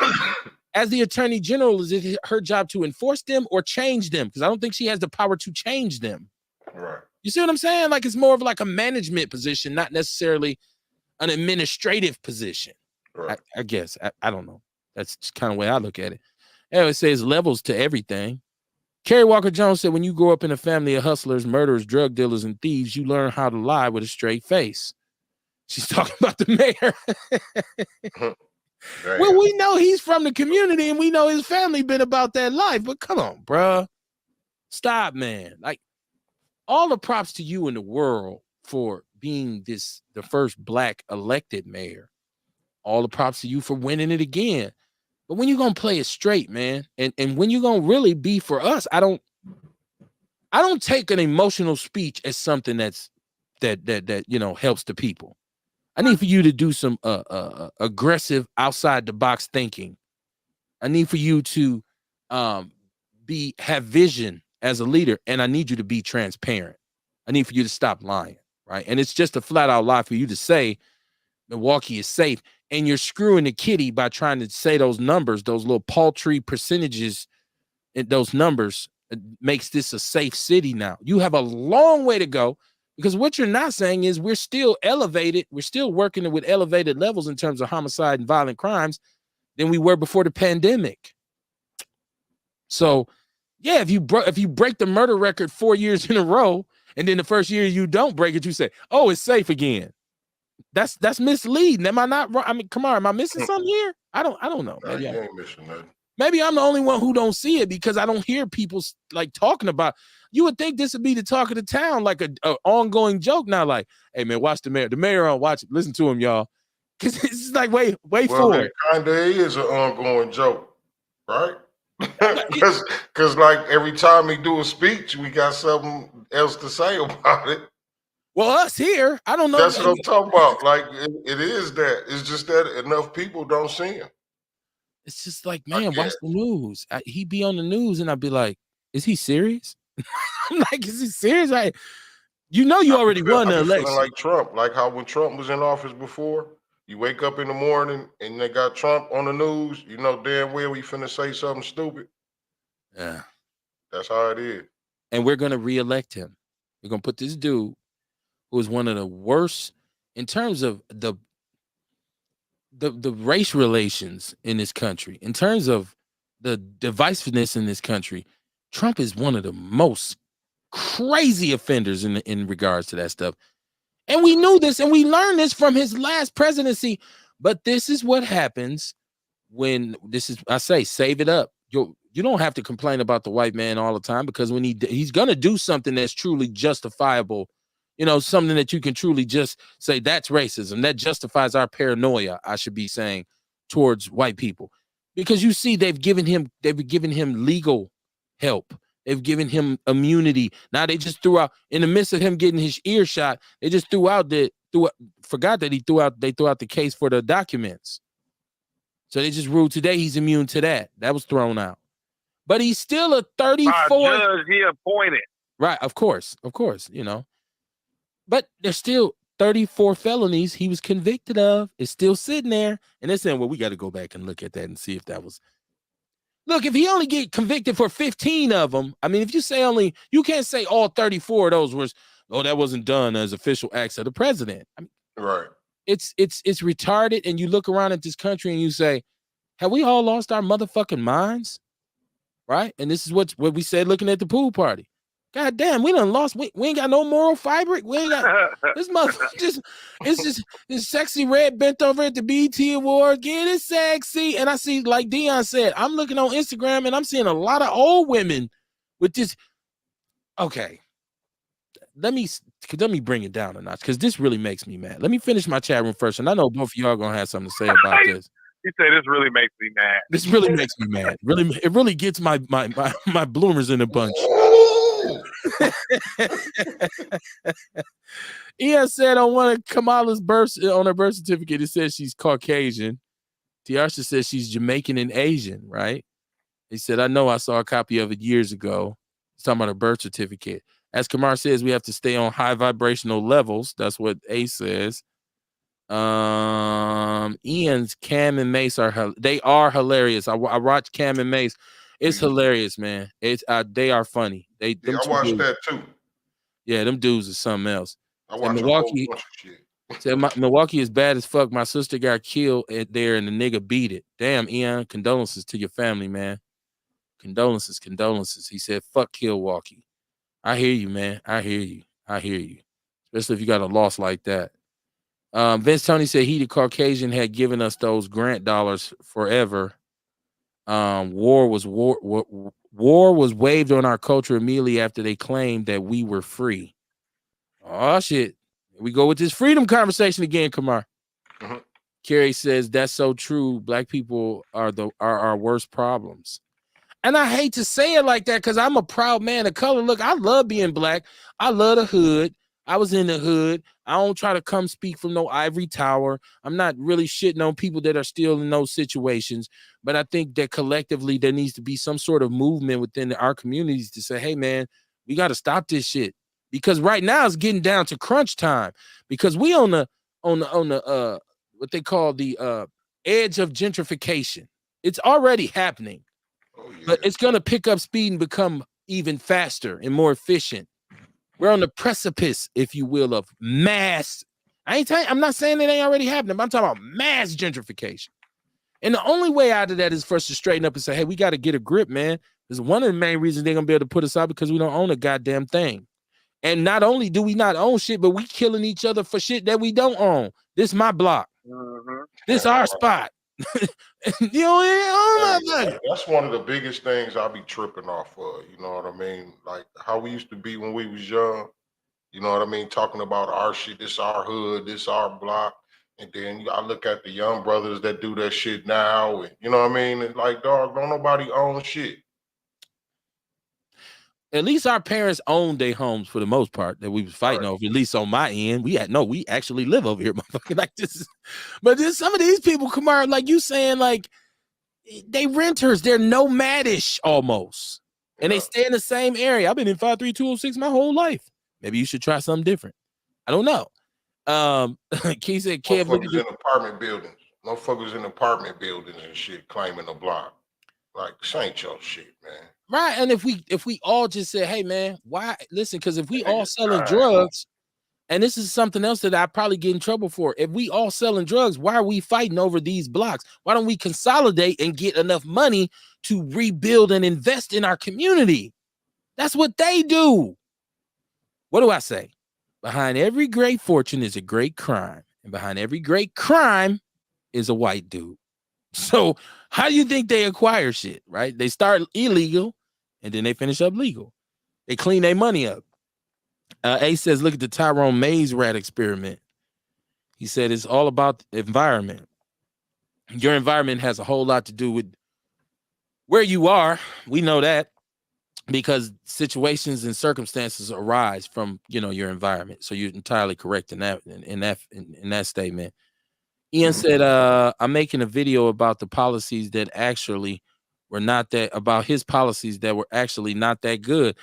As the Attorney General, is it her job to enforce them or change them? Because I don't think she has the power to change them. Right. You see what I'm saying? Like it's more of like a management position, not necessarily an administrative position. Right. I guess. I don't know. That's just kind of the way I look at it. It says levels to everything. Kerry Walker Jones said, when you grow up in a family of hustlers, murderers, drug dealers, and thieves, you learn how to lie with a straight face. She's talking about the mayor. Damn. Well, we know he's from the community and we know his family been about that life, but come on, bruh. Stop, man. Like, all the props to you in the world for being the first black elected mayor. All the props to you for winning it again. But when you gonna play it straight, man, and when you gonna really be for us, I don't take an emotional speech as something that helps the people. I need for you to do some aggressive outside the box thinking. I need for you to have vision as a leader, and I need you to be transparent. I need for you to stop lying, right? And it's just a flat out lie for you to say Milwaukee is safe, and you're screwing the kitty by trying to say those numbers, those little paltry percentages, and those numbers makes this a safe city now. You have a long way to go, because what you're not saying is we're still elevated. We're still working with elevated levels in terms of homicide and violent crimes than we were before the pandemic. So, yeah, if you break the murder record 4 years in a row, and then the first year you don't break it, you say, "Oh, it's safe again." That's misleading. Am I not wrong? I mean, come on, am I missing something here? I don't know. Nah, you ain't missing nothing. Maybe I'm the only one who don't see it because I don't hear people like talking about. You would think this would be the talk of the town, like a ongoing joke now. Like, hey man, watch the mayor. The mayor on, watch it. Listen to him, y'all. Because it's like wait Well, for it it. kind of is an ongoing joke, right? Because like every time he do a speech, we got something else to say about it. Well, us here, I don't know. That's what I'm talking about. Like it is that. It's just that enough people don't see him. It's just like, man, watch the news. He'd be on the news, and I'd be like, is he serious? I'm like, is he serious? Like, you already won the election. Like Trump, like how when Trump was in office before, you wake up in the morning and they got Trump on the news, you know damn well we finna say something stupid. Yeah. That's how it is. And we're going to reelect him. We're going to put this dude who is one of the worst in terms of the race relations in this country, in terms of the divisiveness in this country. Trump is one of the most crazy offenders in regards to that stuff. And we knew this, and we learned this from his last presidency. But this is what happens when I say, save it up. You don't have to complain about the white man all the time, because when he's going to do something that's truly justifiable, something that you can truly just say that's racism, that justifies our paranoia, I should be saying, towards white people. Because you see, they've given him legal help. They've given him immunity. Now they just threw out, in the midst of him getting his ear shot, they just forgot that they threw out the case for the documents. So they just ruled today he's immune to that. That was thrown out. But he's still a 34. Judge he appointed. Right, of course. But there's still 34 felonies he was convicted of. It's still sitting there. And they're saying, well, we got to go back and look at that and see if that was. Look, if he only get convicted for 15 of them, I mean, if you say you can't say all 34 of those was, that wasn't done as official acts of the president. I mean, right. It's retarded. And you look around at this country and you say, have we all lost our motherfucking minds? Right? And this is what we said looking at the pool party. God damn, we done lost. We ain't got no moral fiber. We ain't got this motherfucker. It's just this sexy red bent over at the BET Award. Get it sexy. And I see, like Dion said, I'm looking on Instagram and I'm seeing a lot of old women with this. Okay. Let me bring it down a notch, because this really makes me mad. Let me finish my chat room first. And I know both of y'all are gonna have something to say about this. He said this really makes me mad. This really makes me mad. It really gets my bloomers in a bunch. Ian said on one of Kamala's on her birth certificate, it says she's Caucasian. Tiarsha says she's Jamaican and Asian, right? He said, I know, I saw a copy of it years ago. He's talking about her birth certificate. As Kamar says, we have to stay on high vibrational levels. That's what Ace says. Ian's Cam and Mace are hilarious. I watched Cam and Mace. It's hilarious, man. They are funny. I watched that too. Yeah, them dudes are something else. I watched Milwaukee. Said Milwaukee is bad as fuck. My sister got killed there and the nigga beat it. Damn, Ian, condolences to your family, man. Condolences. He said, fuck Milwaukee. I hear you, man. I hear you. Especially if you got a loss like that. Vince Tony said he, the Caucasian, had given us those grant dollars forever. War was waived on our culture immediately after they claimed that we were free. Oh shit. Here we go with this freedom conversation again, Kamar. Mhm. Kerry says that's so true. Black people are our worst problems. And I hate to say it like that because I'm a proud man of color. Look, I love being black. I love the hood. I was in the hood. I don't try to come speak from no ivory tower. I'm not really shitting on people that are still in those situations. But I think that collectively there needs to be some sort of movement within our communities to say, hey, man, we got to stop this shit. Because right now it's getting down to crunch time. Because we on the what they call the edge of gentrification. It's already happening. Oh yeah. But it's going to pick up speed and become even faster and more efficient. We're on the precipice, if you will, of mass. I'm not saying it ain't already happening, but I'm talking about mass gentrification. And the only way out of that is for us to straighten up and say, hey, we got to get a grip, man. This is one of the main reasons they're going to be able to put us out because we don't own a goddamn thing. And not only do we not own shit, but we killing each other for shit that we don't own. This is my block. Mm-hmm. This our spot. You know, that's one of the biggest things I be tripping off of. You know what I mean? Like how we used to be when we was young. You know what I mean? Talking about our shit, this our hood, this our block. And then I look at the young brothers that do that shit now. And you know what I mean? It's like, dog, don't nobody own shit. At least our parents owned their homes for the most part that we was fighting over. At least on my end, we actually live over here, motherfucker. Like this, but then some of these people come out like you saying, like they renters, they're nomadish almost, and they stay in the same area. I've been in 53206 my whole life. Maybe you should try something different. I don't know. Key said, "Kev, motherfuckers in apartment buildings, motherfuckers in apartment buildings and shit claiming the block. Like, this ain't your shit, man." Right, and if we all just say, hey man, why listen, because if we all selling drugs, and this is something else that I probably get in trouble for. If we all selling drugs, why are we fighting over these blocks? Why don't we consolidate and get enough money to rebuild and invest in our community? That's what they do. What do I say? Behind every great fortune is a great crime, and behind every great crime is a white dude. So how do you think they acquire shit, right? They start illegal and then they finish up legal. They clean their money up. A says, look at the Tyrone Maze rat experiment. He said it's all about the environment. Your environment has a whole lot to do with where you are. We know that because situations and circumstances arise from, your environment. So you're entirely correct in that statement. Ian said, I'm making a video about the policies that actually were not that about his policies that were actually not that good.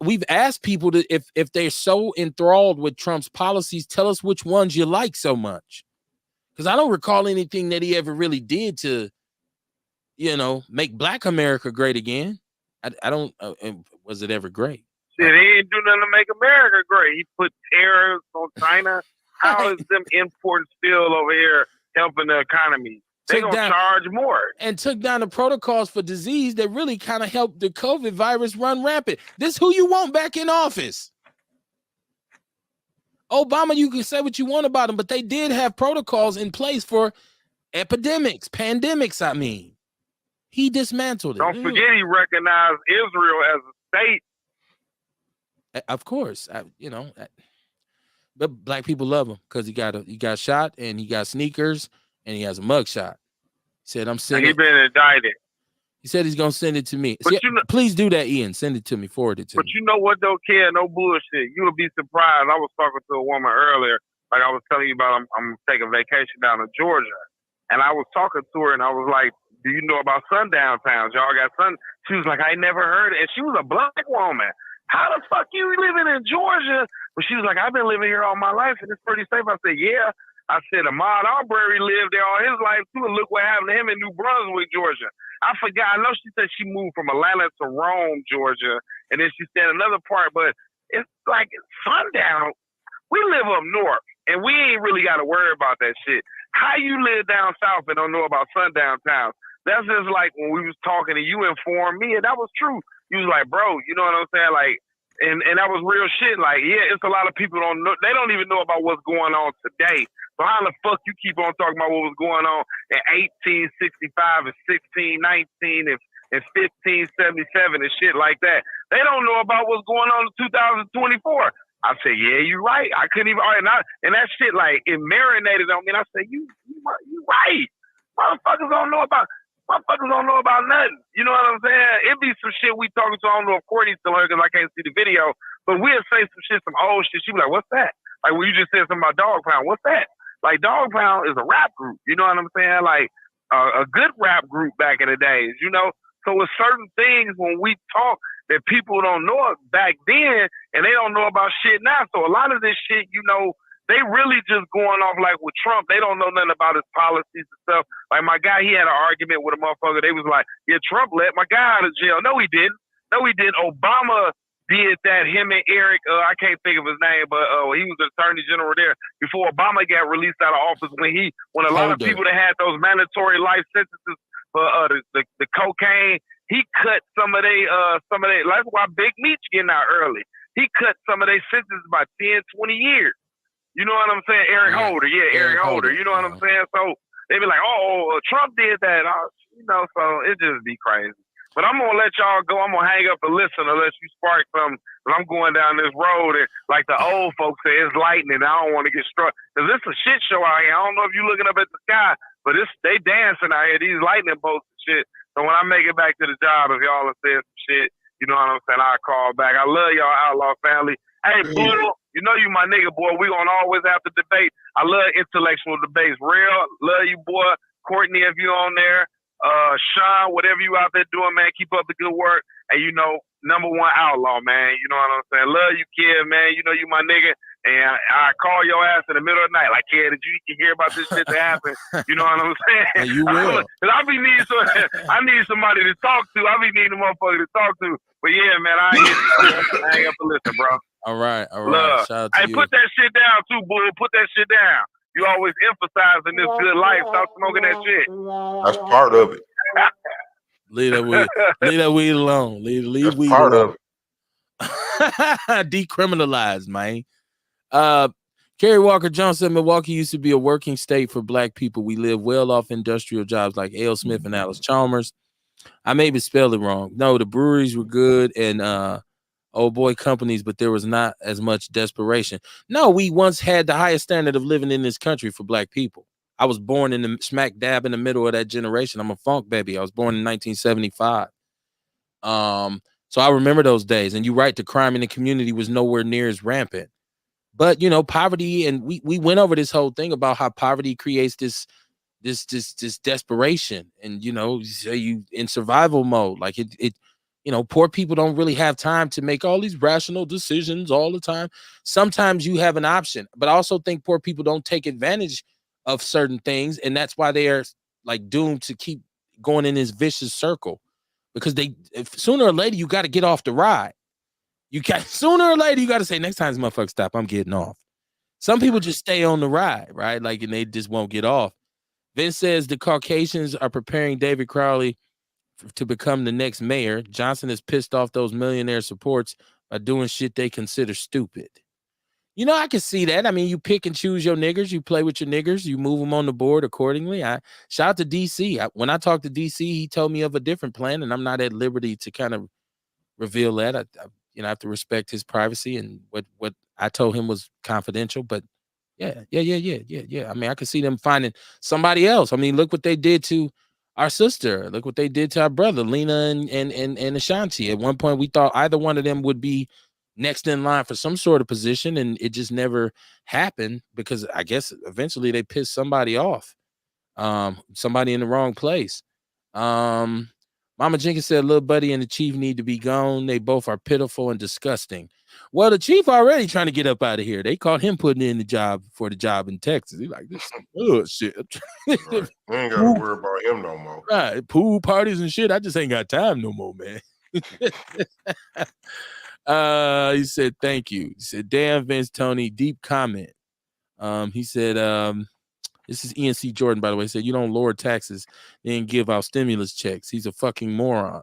We've asked people to if they're so enthralled with Trump's policies, tell us which ones you like so much. Because I don't recall anything that he ever really did to, make Black America great again. I don't. Was it ever great? Shit, he ain't do nothing to make America great. He put tariffs on China. How is them imports still over here helping the economy? They're going to charge more. And took down the protocols for disease that really kind of helped the COVID virus run rampant. This who you want back in office. Obama, you can say what you want about him, but they did have protocols in place for epidemics, pandemics, I mean. He dismantled it. Don't forget he recognized Israel as a state. Of course, but Black people love him because he got shot and he got sneakers and he has a mug shot. He said, I'm sending. He been indicted. He said he's gonna send it to me. But please do that, Ian. Send it to me. Forward it to me. But you know what though, Ken? No bullshit. You'll be surprised. I was talking to a woman earlier, like I was telling you about. I'm taking vacation down to Georgia, and I was talking to her, and I was like, "Do you know about sundown towns? Y'all got sun?" She was like, "I never heard it." And she was a Black woman. How the fuck you living in Georgia? But she was like, "I've been living here all my life, and it's pretty safe." I said, "Yeah." I said, Ahmaud Arbery lived there all his life too, and look what happened to him in New Brunswick, Georgia. I forgot. I know she said she moved from Atlanta to Rome, Georgia, and then she said another part, but it's like sundown. We live up north, and we ain't really got to worry about that shit. How you live down south and don't know about sundown towns? That's just like when we was talking and you informed me, and that was true. You was like, bro, you know what I'm saying? Like, And that was real shit. Like, yeah, it's a lot of people don't know. They don't even know about what's going on today. So how the fuck you keep on talking about what was going on in 1865 and 1619 and 1577 and shit like that? They don't know about what's going on in 2024. I said, yeah, you're right. I couldn't even. And that shit, like, it marinated on me. And I said, you right. Motherfuckers don't know about nothing. You know what I'm saying? It be some shit we talking to. I don't know if Courtney's still here because I can't see the video. But we'll say some shit, some old shit. She be like, what's that? Like when you just said something about Dog Pound. What's that? Like Dog Pound is a rap group. You know what I'm saying? Like a good rap group back in the days. You know? So with certain things when we talk that people don't know back then and they don't know about shit now. So a lot of this shit, you know, they really just going off like with Trump. They don't know nothing about his policies and stuff. Like my guy, he had an argument with a motherfucker. They was like, yeah, Trump let my guy out of jail. No, he didn't. Obama did that. Him and Eric, I can't think of his name, but he was the attorney general there before Obama got released out of office when a lot of people that had those mandatory life sentences for the cocaine, he cut some of they. That's why Big Meech getting out early. He cut some of their sentences by 10, 20 years. You know what I'm saying? Eric Holder. You know what I'm saying? So they be like, oh, Trump did that. You know, so it just be crazy. But I'm going to let y'all go. I'm going to hang up and listen unless you spark something. Because I'm going down this road and like the old folks say, it's lightning. I don't want to get struck. Because it's a shit show out here. I don't know if you're looking up at the sky, but they dancing out here, these lightning bolts and shit. So when I make it back to the job, if y'all have said some shit, you know what I'm saying, I'll call back. I love y'all Outlaw family. Hey, Buddha, you know you my nigga, boy. We gonna always have to debate. I love intellectual debates. Real, love you, boy. Courtney, if you on there. Sean, whatever you out there doing, man, keep up the good work. And you know, #1 Outlaw, man. You know what I'm saying? Love you, kid, man. You know you my nigga. And I call your ass in the middle of the night. Like, kid, did you hear about this shit that happened? You know what I'm saying? You will. Cause I need somebody to talk to. I be needing a motherfucker to talk to. But yeah, man, I ain't up to listen, bro. All right. Love. Shout out to you. Put that shit down too, bull. Put that shit down. You always emphasizing this good life. Stop smoking that shit. That's part of it. Leave that weed alone. Leave weed part alone. of it. Decriminalized, man. Kerry Walker Jones said Milwaukee used to be a working state for black people. We live well off industrial jobs like L. Smith and Alice Chalmers. I maybe spelled it wrong. No, the breweries were good and old boy companies, but there was not as much desperation. No, we once had the highest standard of living in this country for black people. I was born in the smack dab in the middle of that generation. I'm a funk baby. I was born in 1975. So I remember those days. And you're right, the crime in the community was nowhere near as rampant. But you know, poverty, and we went over this whole thing about how poverty creates this desperation, and you know, you in survival mode. Like it you know, poor people don't really have time to make all these rational decisions all the time. Sometimes you have an option, but I also think poor people don't take advantage of certain things, and that's why they are like doomed to keep going in this vicious circle, because sooner or later you got to get off the ride. Sooner or later you got to say, next time this motherfucker stop, I'm getting off. Some people just stay on the ride, right? Like, and they just won't get off. Vince says the Caucasians are preparing David Crowley to become the next mayor. Johnson has pissed off those millionaire supports by doing shit they consider stupid. You know, I can see that. I mean, you pick and choose your niggers. You play with your niggers. You move them on the board accordingly. Shout out to DC. When I talked to DC, he told me of a different plan, and I'm not at liberty to kind of reveal that. I I have to respect his privacy, and what I told him was confidential. But yeah. I mean, I could see them finding somebody else. I mean, look what they did to our sister. Look what they did to our brother, Lena and Ashanti. At one point, we thought either one of them would be next in line for some sort of position, and it just never happened because I guess eventually they pissed somebody off, somebody in the wrong place. Mama Jenkins said, little buddy and the chief need to be gone. They both are pitiful and disgusting. Well, the chief already trying to get up out of here. They caught him putting in the job in Texas. He's like, this shit. Right. We ain't got to worry about him no more. Right. Pool parties and shit. I just ain't got time no more, man. He said, thank you. He said, damn, Vince, Tony, deep comment. He said, this is ENC Jordan, by the way. He said, you don't lower taxes, then give out stimulus checks. He's a fucking moron.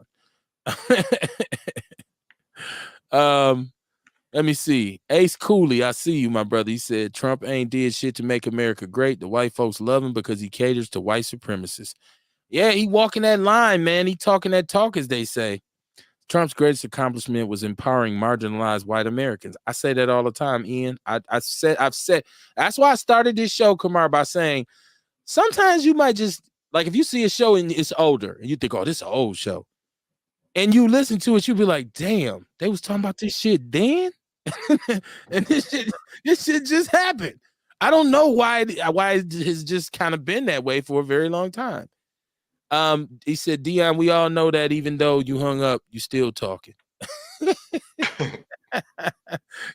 Let me see. Ace Cooley, I see you, my brother. He said Trump ain't did shit to make America great. The white folks love him because he caters to white supremacists. Yeah, he walking that line, man. He talking that talk, as they say. Trump's greatest accomplishment was empowering marginalized white Americans. I say that all the time, Ian. I've said that's why I started this show, Kamar, by saying sometimes you might just like if you see a show and it's older and you think, oh, this is an old show. And you listen to it, you'll be like, damn, they was talking about this shit then. And this shit just happened. I don't know why it has just kind of been that way for a very long time. He said, Dion, we all know that even though you hung up, you still talking.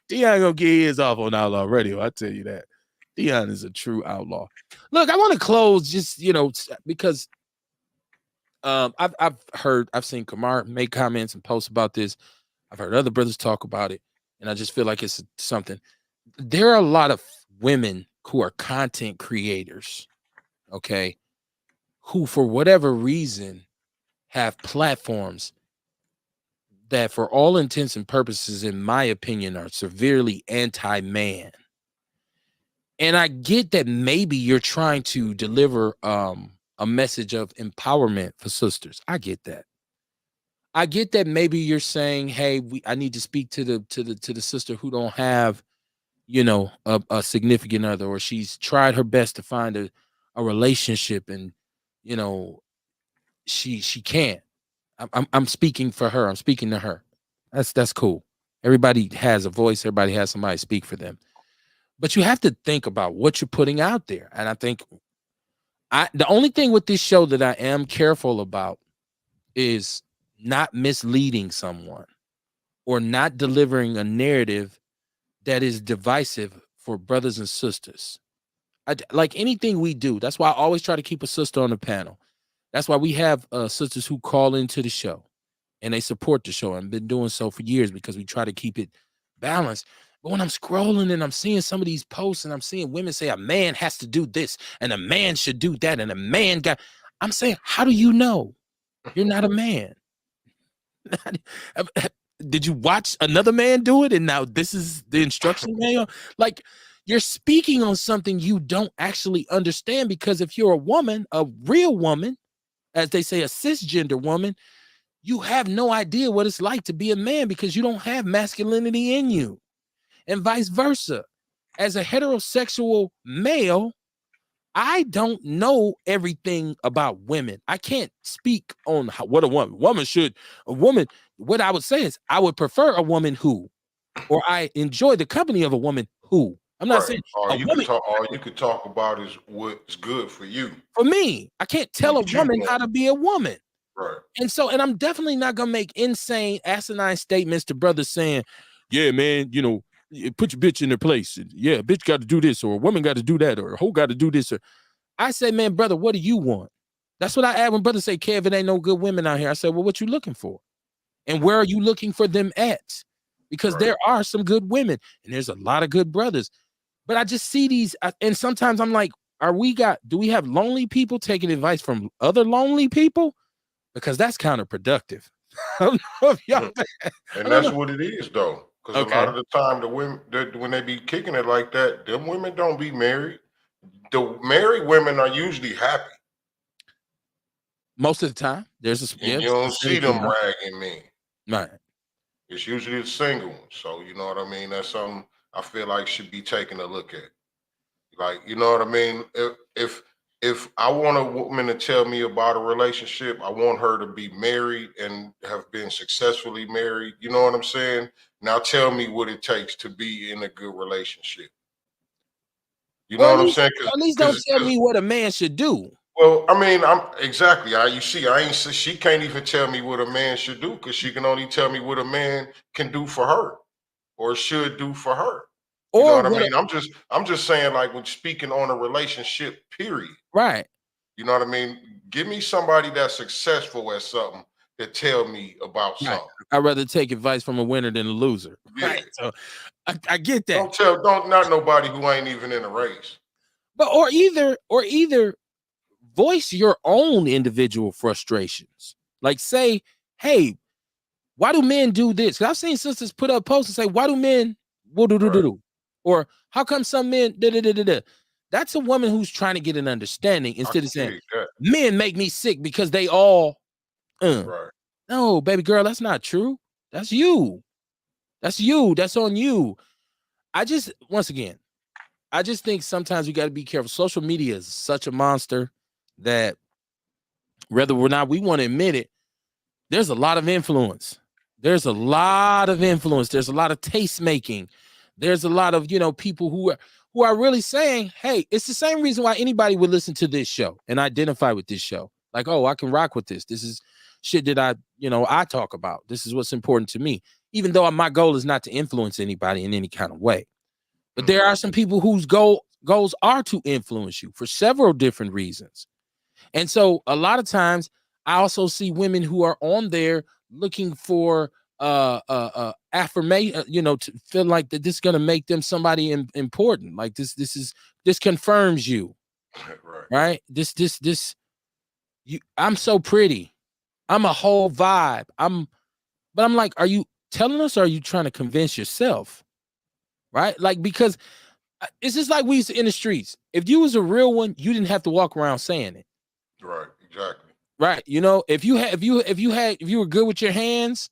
Dion gonna get his off on Outlaw Radio. I tell you that. Dion is a true outlaw. Look, I want to close just because I've seen Kamar make comments and posts about this. I've heard other brothers talk about it, and I just feel like it's something. There are a lot of women who are content creators, okay, who for whatever reason have platforms that for all intents and purposes, in my opinion, are severely anti-man. And I get that maybe you're trying to deliver a message of empowerment for sisters. I get that. I get that maybe you're saying, hey, I need to speak to the sister who don't have, a significant other, or she's tried her best to find a relationship and, she can't. I'm speaking for her. I'm speaking to her. That's cool. Everybody has a voice. Everybody has somebody speak for them. But you have to think about what you're putting out there. And I think the only thing with this show that I am careful about is not misleading someone or not delivering a narrative that is divisive for brothers and sisters. Like anything we do, that's why I always try to keep a sister on the panel. That's why we have sisters who call into the show and they support the show and been doing so for years because we try to keep it balanced. But when I'm scrolling and I'm seeing some of these posts and I'm seeing women say a man has to do this and a man should do that and a man I'm saying, how do you know? You're not a man. Did you watch another man do it? And now this is the instruction manual? Like, you're speaking on something you don't actually understand, because if you're a woman, a real woman, as they say, a cisgender woman, you have no idea what it's like to be a man because you don't have masculinity in you, and vice versa. As a heterosexual male, I don't know everything about women. I can't speak on what a woman should. What I would say is I would prefer a woman who, or I enjoy the company of a woman who. I'm not saying all you could talk about is what's good for you. For me, I can't tell a woman how to be a woman. Right. And I'm definitely not gonna make insane, asinine statements to brothers saying, yeah, man, put your bitch in her place. Yeah, bitch got to do this, or a woman got to do that, or a hoe got to do this. Or I say, man, brother, what do you want? That's what I add when brothers say, Kev, it ain't no good women out here. I said, well, what you looking for? And where are you looking for them at? Because there are some good women and there's a lot of good brothers. But I just see these, and sometimes I'm like, do we have lonely people taking advice from other lonely people? Because that's counterproductive. I don't know if y'all and that's what it is, though. Because a lot of the time, the women, when they be kicking it like that, them women don't be married. The married women are usually happy. Most of the time, you don't see them ragging men. Right. It's usually the single ones. So you know what I mean. That's something I feel like should be taken a look at. Like, you know what I mean. If I want a woman to tell me about a relationship, I want her to be married and have been successfully married. You know what I'm saying? Now tell me what it takes to be in a good relationship. You know what I'm saying? At least don't tell me what a man should do. Well, I mean, she can't even tell me what a man should do, because she can only tell me what a man can do for her or should do for her. You know what I mean? I'm just saying, like, when speaking on a relationship, period. Right. You know what I mean? Give me somebody that's successful at something to tell me about something. I'd rather take advice from a winner than a loser. Yeah. Right. So I get that. Not nobody who ain't even in a race. But or either voice your own individual frustrations. Like, say, hey, Why do men do this? Because I've seen sisters put up posts and say, why do men do? Or how come some men da? That's a woman who's trying to get an understanding instead of saying, men make me sick because they all Right. No, baby girl, that's not true. That's you. That's you. That's on you. Once again, I just think sometimes you got to be careful. Social media is such a monster that whether or not we want to admit it, there's a lot of influence. There's a lot of influence. There's a lot of taste making. There's a lot of, people who are really saying, hey, it's the same reason why anybody would listen to this show and identify with this show. Like, oh, I can rock with this. This is shit that I talk about. This is what's important to me, even though my goal is not to influence anybody in any kind of way. But there are some people whose goals are to influence you for several different reasons. And so a lot of times I also see women who are on there looking for affirmation, to feel like that this is going to make them somebody important. Like this confirms you. Right? I'm so pretty. I'm a whole vibe. But I'm like, are you telling us or are you trying to convince yourself? Right? Like, because it's just like we used to in the streets. If you was a real one, you didn't have to walk around saying it. Right, exactly. Right. If you were good with your hands,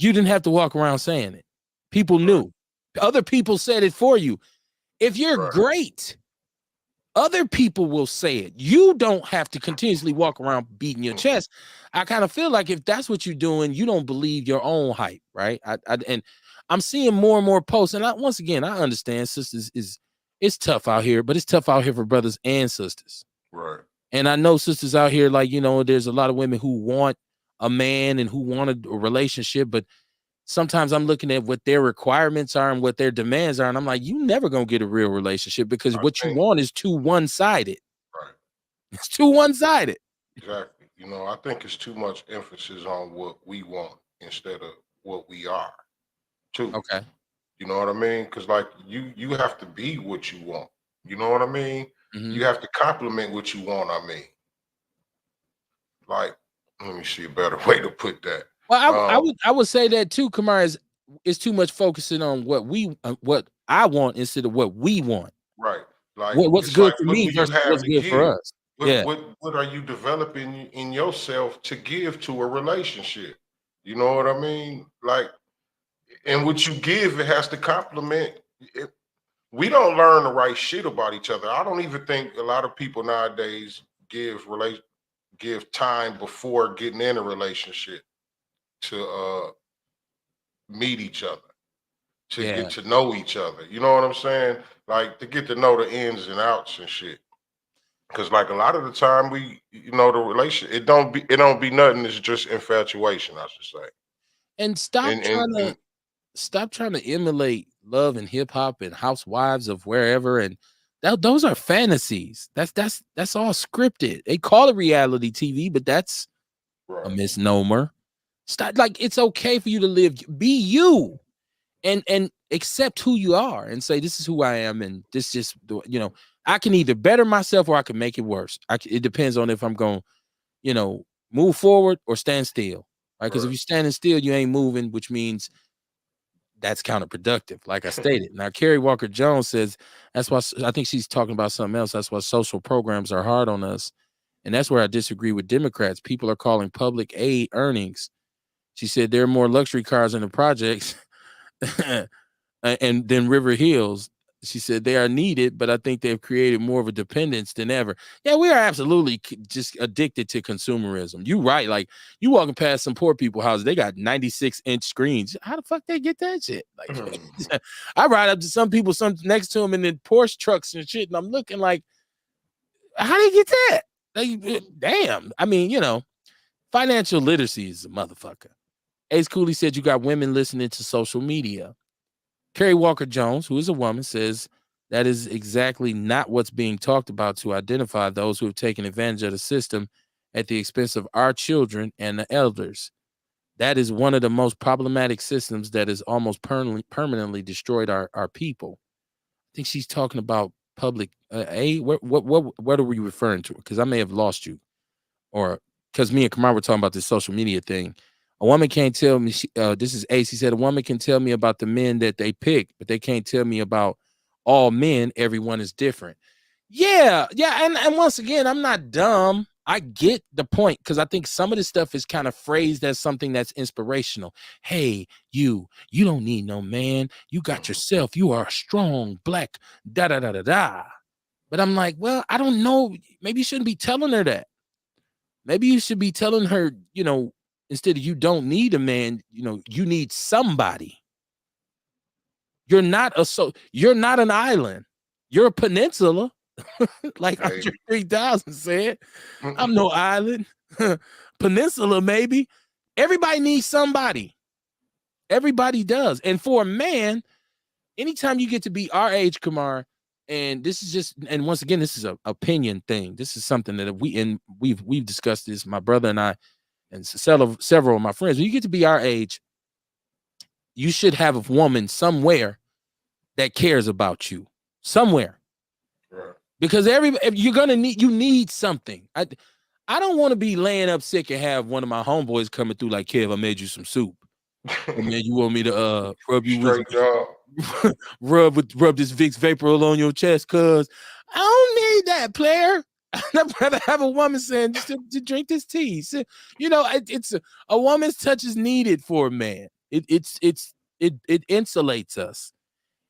you didn't have to walk around saying it. People knew. Other people said it for you. If you're great, other people will say it. You don't have to continuously walk around beating your chest. I kind of feel like if that's what you're doing, you don't believe your own hype, right? And I'm seeing more and more posts. And once again, I understand sisters it's tough out here, but it's tough out here for brothers and sisters. Right. And I know sisters out here, like, there's a lot of women who want a man and who want a relationship, but sometimes I'm looking at what their requirements are and what their demands are. And I'm like, you never going to get a real relationship because what you want is too one-sided. Right. It's too one-sided. Exactly. I think it's too much emphasis on what we want instead of what we are, too. Okay. You know what I mean? Because, like, you have to be what you want. You know what I mean? Mm-hmm. You have to compliment what you want, Like, let me see a better way to put that. Well, I would say that too, Kamar, is too much focusing on what I want instead of what we want. Right. Like what's good for me versus what's good for us. What are you developing in yourself to give to a relationship? You know what I mean? Like, and what you give, it has to complement it. We don't learn the right shit about each other. I don't even think a lot of people nowadays give time before getting in a relationship to meet each other, to get to know each other. You know what I'm saying? Like, to get to know the ins and outs and shit. Because, like, a lot of the time the relationship, it don't be nothing. It's just infatuation, I should say. And stop trying to emulate love and hip hop and housewives of wherever, and those are fantasies. That's all scripted. They call it reality TV, but that's a misnomer. Stop. Like, it's okay for you to be you, and accept who you are, and say, this is who I am, and this just I can either better myself or I can make it worse. It depends on if I'm going, move forward or stand still. Right? Because if you're standing still, you ain't moving, which means that's counterproductive. Like I stated. Now, Kerry Walker Jones says that's why, I think she's talking about something else. That's why social programs are hard on us. And that's where I disagree with Democrats. People are calling public aid earnings. She said there are more luxury cars in the projects and then River Hills. She said they are needed, but I think they've created more of a dependence than ever. Yeah, we are absolutely just addicted to consumerism. You right. Like, you walking past some poor people houses, they got 96-inch screens. How the fuck they get that shit? Like, I ride up to some people, some next to them in the Porsche trucks and shit, and I'm looking like, how do you get that? Like, damn. I mean, financial literacy is a motherfucker. Ace Cooley said you got women listening to social media. Kerry Walker Jones, who is a woman, says that is exactly not what's being talked about to identify those who have taken advantage of the system at the expense of our children and the elders. That is one of the most problematic systems that has almost permanently destroyed our people. I think she's talking about public aid. What are we referring to? Because I may have lost you, or because me and Kamar were talking about this social media thing. A woman can't tell me. This is Ace. He said a woman can tell me about the men that they pick, but they can't tell me about all men. Everyone is different. Yeah, yeah, and once again, I'm not dumb. I get the point because I think some of this stuff is kind of phrased as something that's inspirational. Hey, you don't need no man. You got yourself. You are a strong black da da da da da. But I'm like, well, I don't know. Maybe you shouldn't be telling her that. Maybe you should be telling her, instead of you don't need a man, you need somebody. You're not an island. You're a peninsula. Like Andre 3000 said. I'm no island. Peninsula, maybe. Everybody needs somebody. Everybody does. And for a man, anytime you get to be our age, Kamar, and this is just, and once again, this is an opinion thing. This is something that we've discussed this, my brother and I, and several of my friends. When you get to be our age, you should have a woman somewhere that cares about you. Somewhere. Right. Because if you're gonna need something. I don't want to be laying up sick and have one of my homeboys coming through like, Kev, I made you some soup. Oh, man, you want me to rub you straight job. rub this Vicks Vapor on your chest, cuz I don't need that, player. I'd rather have a woman saying just to drink this tea. So, it's a woman's touch is needed for a man. It insulates us.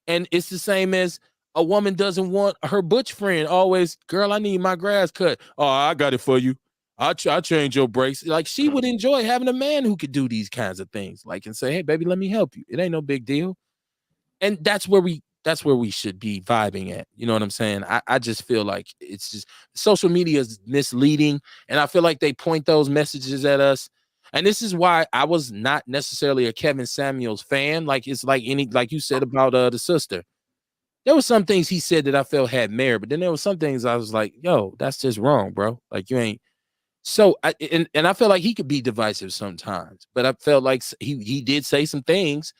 And it's the same as a woman doesn't want her butch friend always, girl, I need my grass cut. Oh, I got it for you. I'll change your brakes. Like, she would enjoy having a man who could do these kinds of things, like, and say, hey, baby, let me help you. It ain't no big deal. And that's where we should be vibing at. You know what I'm saying? I just feel like it's just social media is misleading. And I feel like they point those messages at us. And this is why I was not necessarily a Kevin Samuels fan. Like, it's like like you said about the sister. There were some things he said that I felt had merit, but then there were some things I was like, yo, that's just wrong, bro. Like, you ain't. So and I felt like he could be divisive sometimes, but I felt like he did say some things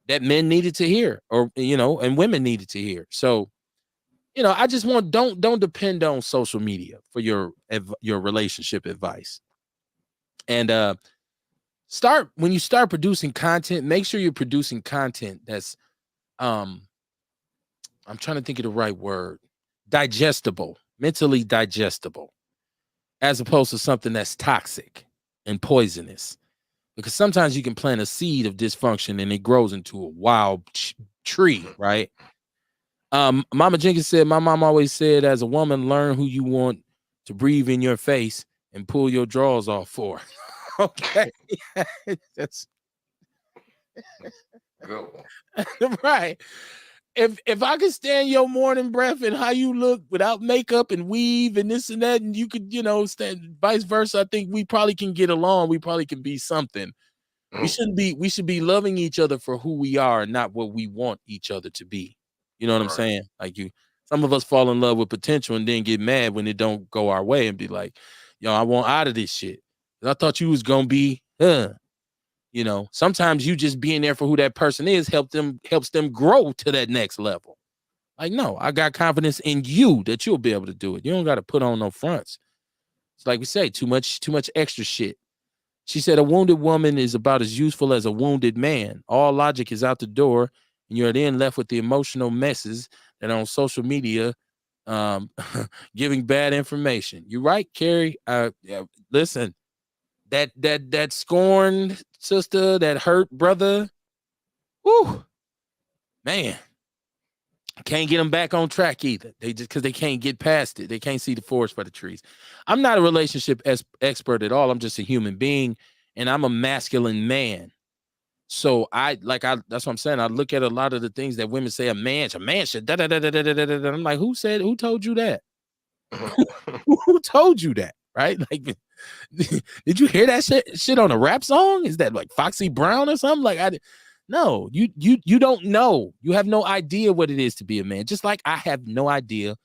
that men needed to hear, or and women needed to hear. So, I just want don't depend on social media for your relationship advice. And when you start producing content, make sure you're producing content that's I'm trying to think of the right word, digestible, mentally digestible, as opposed to something that's toxic and poisonous. Because sometimes you can plant a seed of dysfunction and it grows into a wild tree, right? Mama Jenkins said, my mom always said, as a woman, learn who you want to breathe in your face and pull your drawers off for. Okay. That's good one. Right. If I could stand your morning breath and how you look without makeup and weave and this and that, and you could, stand vice versa, I think we probably can get along. We probably can be something. We should be loving each other for who we are, not what we want each other to be. You know what I'm saying? Like, some of us fall in love with potential and then get mad when it don't go our way and be like, yo, I want out of this shit. I thought you was gonna be, sometimes you just being there for who that person is helps them grow to that next level. Like, no, I got confidence in you that you'll be able to do it. You don't got to put on no fronts. It's like we say, too much extra shit. She said a wounded woman is about as useful as a wounded man. All logic is out the door, and you're then left with the emotional messes that on social media giving bad information. You're right, Carrie. Listen, that scorned sister, that hurt brother, whoo, man, can't get them back on track either. They just, because they can't get past it. They can't see the forest for the trees. I'm not a relationship expert at all. I'm just a human being, and I'm a masculine man. So that's what I'm saying. I look at a lot of the things that women say a man should da da da da da da da. I'm like, who told you that? Who told you that? Right? Like, did you hear that shit on a rap song? Is that like Foxy Brown or something? Like, no, you don't know. You have no idea what it is to be a man. Just like I have no idea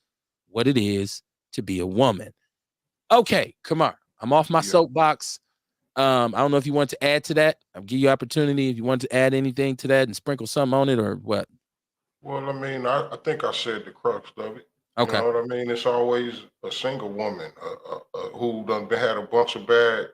what it is to be a woman. Okay, come on. I'm off my soapbox. I don't know if you want to add to that. I'll give you opportunity if you want to add anything to that and sprinkle something on it or what. Well, I mean, I think I said the crux of it. Okay. You know what I mean? It's always a single woman who done had a bunch of bad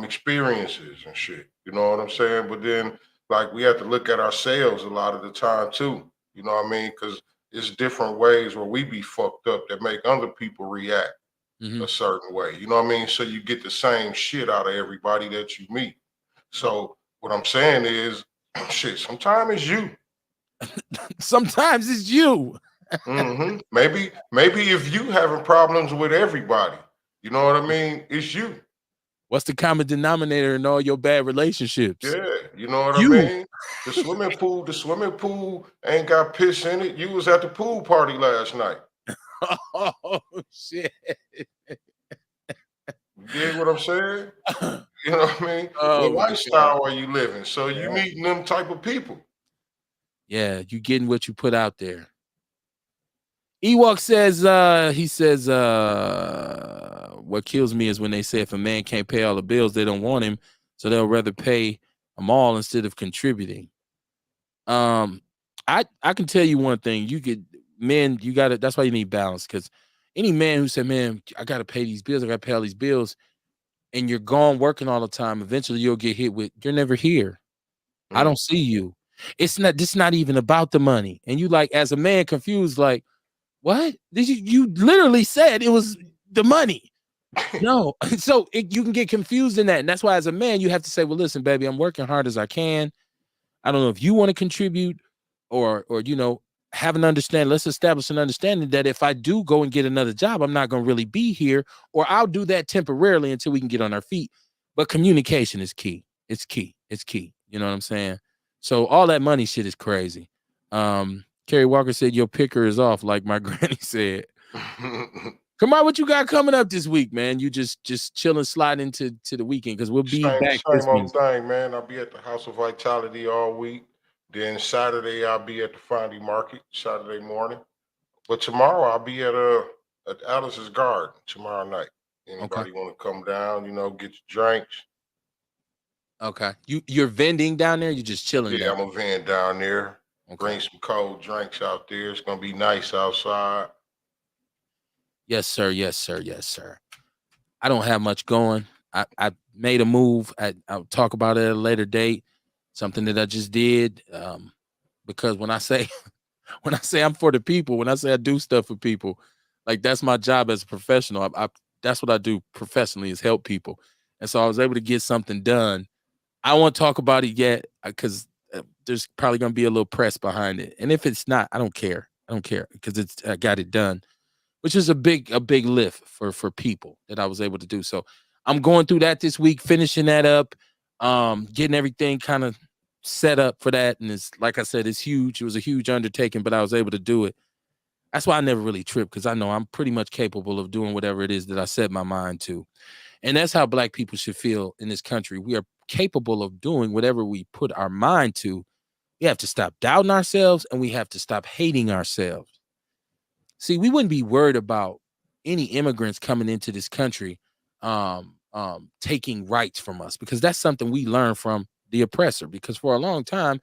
experiences and shit. You know what I'm saying? But then, like, we have to look at ourselves a lot of the time too. You know what I mean? Because it's different ways where we be fucked up that make other people react Mhm. a certain way. You know what I mean? So you get the same shit out of everybody that you meet. So what I'm saying is, shit, sometimes it's you. Sometimes it's you. Maybe if you having problems with everybody, you know what I mean? It's you. What's the common denominator in all your bad relationships? Yeah, you know what I You. mean? The swimming pool ain't got piss in it. You was at the pool party last night. Oh shit. You dig what I'm saying? You know what I mean? Oh What my God. lifestyle are you living? So you meeting them type of people. Yeah, you getting what you put out there. Ewok says, what kills me is when they say if a man can't pay all the bills, they don't want him. So they'll rather pay them all instead of contributing. I can tell you one thing. You gotta, that's why you need balance. Because any man who said, man, I gotta pay these bills, I gotta pay all these bills, and you're gone working all the time, eventually you'll get hit with, you're never here. I don't see you. This is not even about the money. And you, like, as a man, confused, like, what? You literally said it was the money. No. So you can get confused in that. And that's why as a man, you have to say, well, listen, baby, I'm working hard as I can. I don't know if you want to contribute or have an understanding. Let's establish an understanding that if I do go and get another job, I'm not going to really be here, or I'll do that temporarily until we can get on our feet. But communication is key. It's key. It's key. You know what I'm saying? So all that money shit is crazy. Kerry Walker said your picker is off, like my granny said. Come on, what you got coming up this week, man? You just chilling, sliding into the weekend, because we'll be back this Same old Wednesday. thing, man. I'll be at the House of Vitality all week. Then Saturday I'll be at the Fondy Market Saturday morning. But tomorrow I'll be at Alice's Garden tomorrow night. Anybody want to come down? Get your drinks. Okay. You're vending down there? You're just chilling Yeah, down? I'm a vend down there. Okay. Bring some cold drinks out there. It's gonna be nice outside. Yes, sir. Yes, sir. Yes, sir. I don't have much going. I made a move. I'll talk about it at a later date. Something that I just did. Because when I say I'm for the people, when I say I do stuff for people, like, that's my job as a professional. That's what I do professionally, is help people. And so I was able to get something done. I won't talk about it yet because there's probably going to be a little press behind it. And if it's not, I don't care. I don't care, because I got it done, which is a big lift for people that I was able to do. So I'm going through that this week, finishing that up, getting everything kind of set up for that. And it's, like I said, it's huge. It was a huge undertaking, but I was able to do it. That's why I never really trip, because I know I'm pretty much capable of doing whatever it is that I set my mind to. And that's how Black people should feel in this country. We are capable of doing whatever we put our mind to. We have to stop doubting ourselves, and we have to stop hating ourselves. See, we wouldn't be worried about any immigrants coming into this country taking rights from us, because that's something we learned from the oppressor. Because for a long time,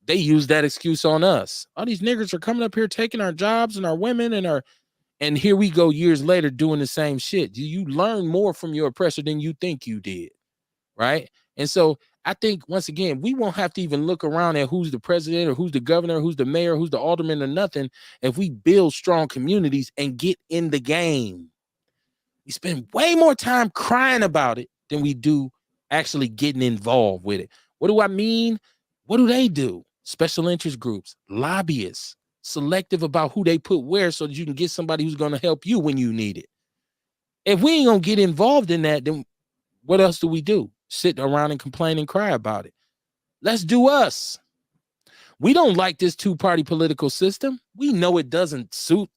they used that excuse on us. All these niggers are coming up here taking our jobs and our women and here we go years later doing the same shit. You learn more from your oppressor than you think you did, right? And so I think, once again, we won't have to even look around at who's the president or who's the governor, who's the mayor, who's the alderman, or nothing, if we build strong communities and get in the game. We spend way more time crying about it than we do actually getting involved with it. What do I mean? What do they do? Special interest groups, lobbyists, selective about who they put where so that you can get somebody who's going to help you when you need it. If we ain't going to get involved in that, then what else do we do? Sit around and complain and cry about it. Let's do us. We don't like this two-party political system. We know it doesn't suit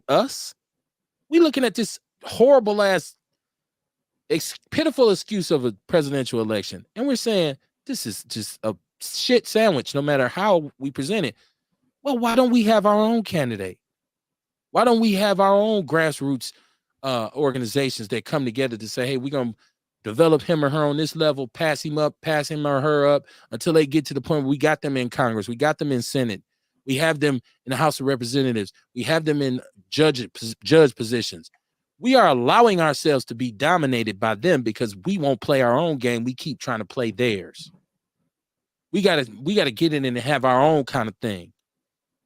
us. We looking at this horrible ass pitiful excuse of a presidential election, and we're saying this is just a shit sandwich no matter how we present it. Well, why don't we have our own candidate? Why don't we have our own grassroots organizations that come together to say, hey, we're going to develop him or her on this level, pass him or her up until they get to the point where we got them in Congress, we got them in Senate, we have them in the House of Representatives, we have them in judge positions. we are allowing ourselves to be dominated by them because we won't play our own game. We keep trying to play theirs. We gotta get in and have our own kind of thing.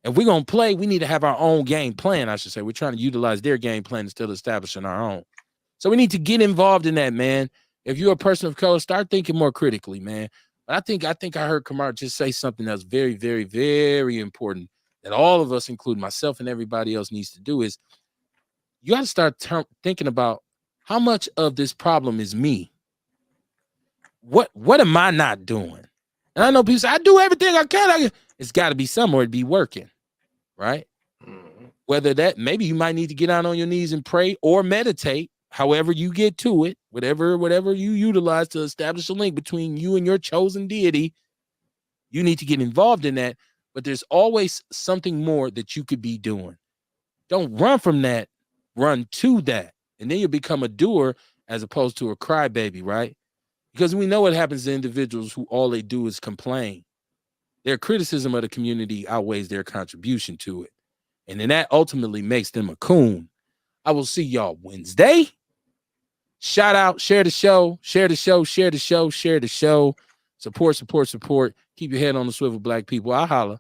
If we're gonna play, we need to have our own game plan, I should say. We're trying to utilize their game plan instead of establishing our own. So we need to get involved in that, man. If you're a person of color, start thinking more critically, man. But I think I heard Kamar just say something that's very, very, very important that all of us, including myself and everybody else, needs to do is you got to start thinking about how much of this problem is me. What am I not doing? And I know people say, I do everything I can. It's got to be somewhere to be working, right? Mm-hmm. Whether that, maybe you might need to get out on your knees and pray or meditate, however you get to it, whatever you utilize to establish a link between you and your chosen deity, you need to get involved in that. But there's always something more that you could be doing. Don't run from that, run to that. And then you become a doer as opposed to a crybaby, right? Because we know what happens to individuals who all they do is complain. Their criticism of the community outweighs their contribution to it. And then that ultimately makes them a coon. I will see y'all Wednesday. Shout out, share the show, share the show, share the show, share the show. Support. Keep your head on the swivel, black people. I'll holla.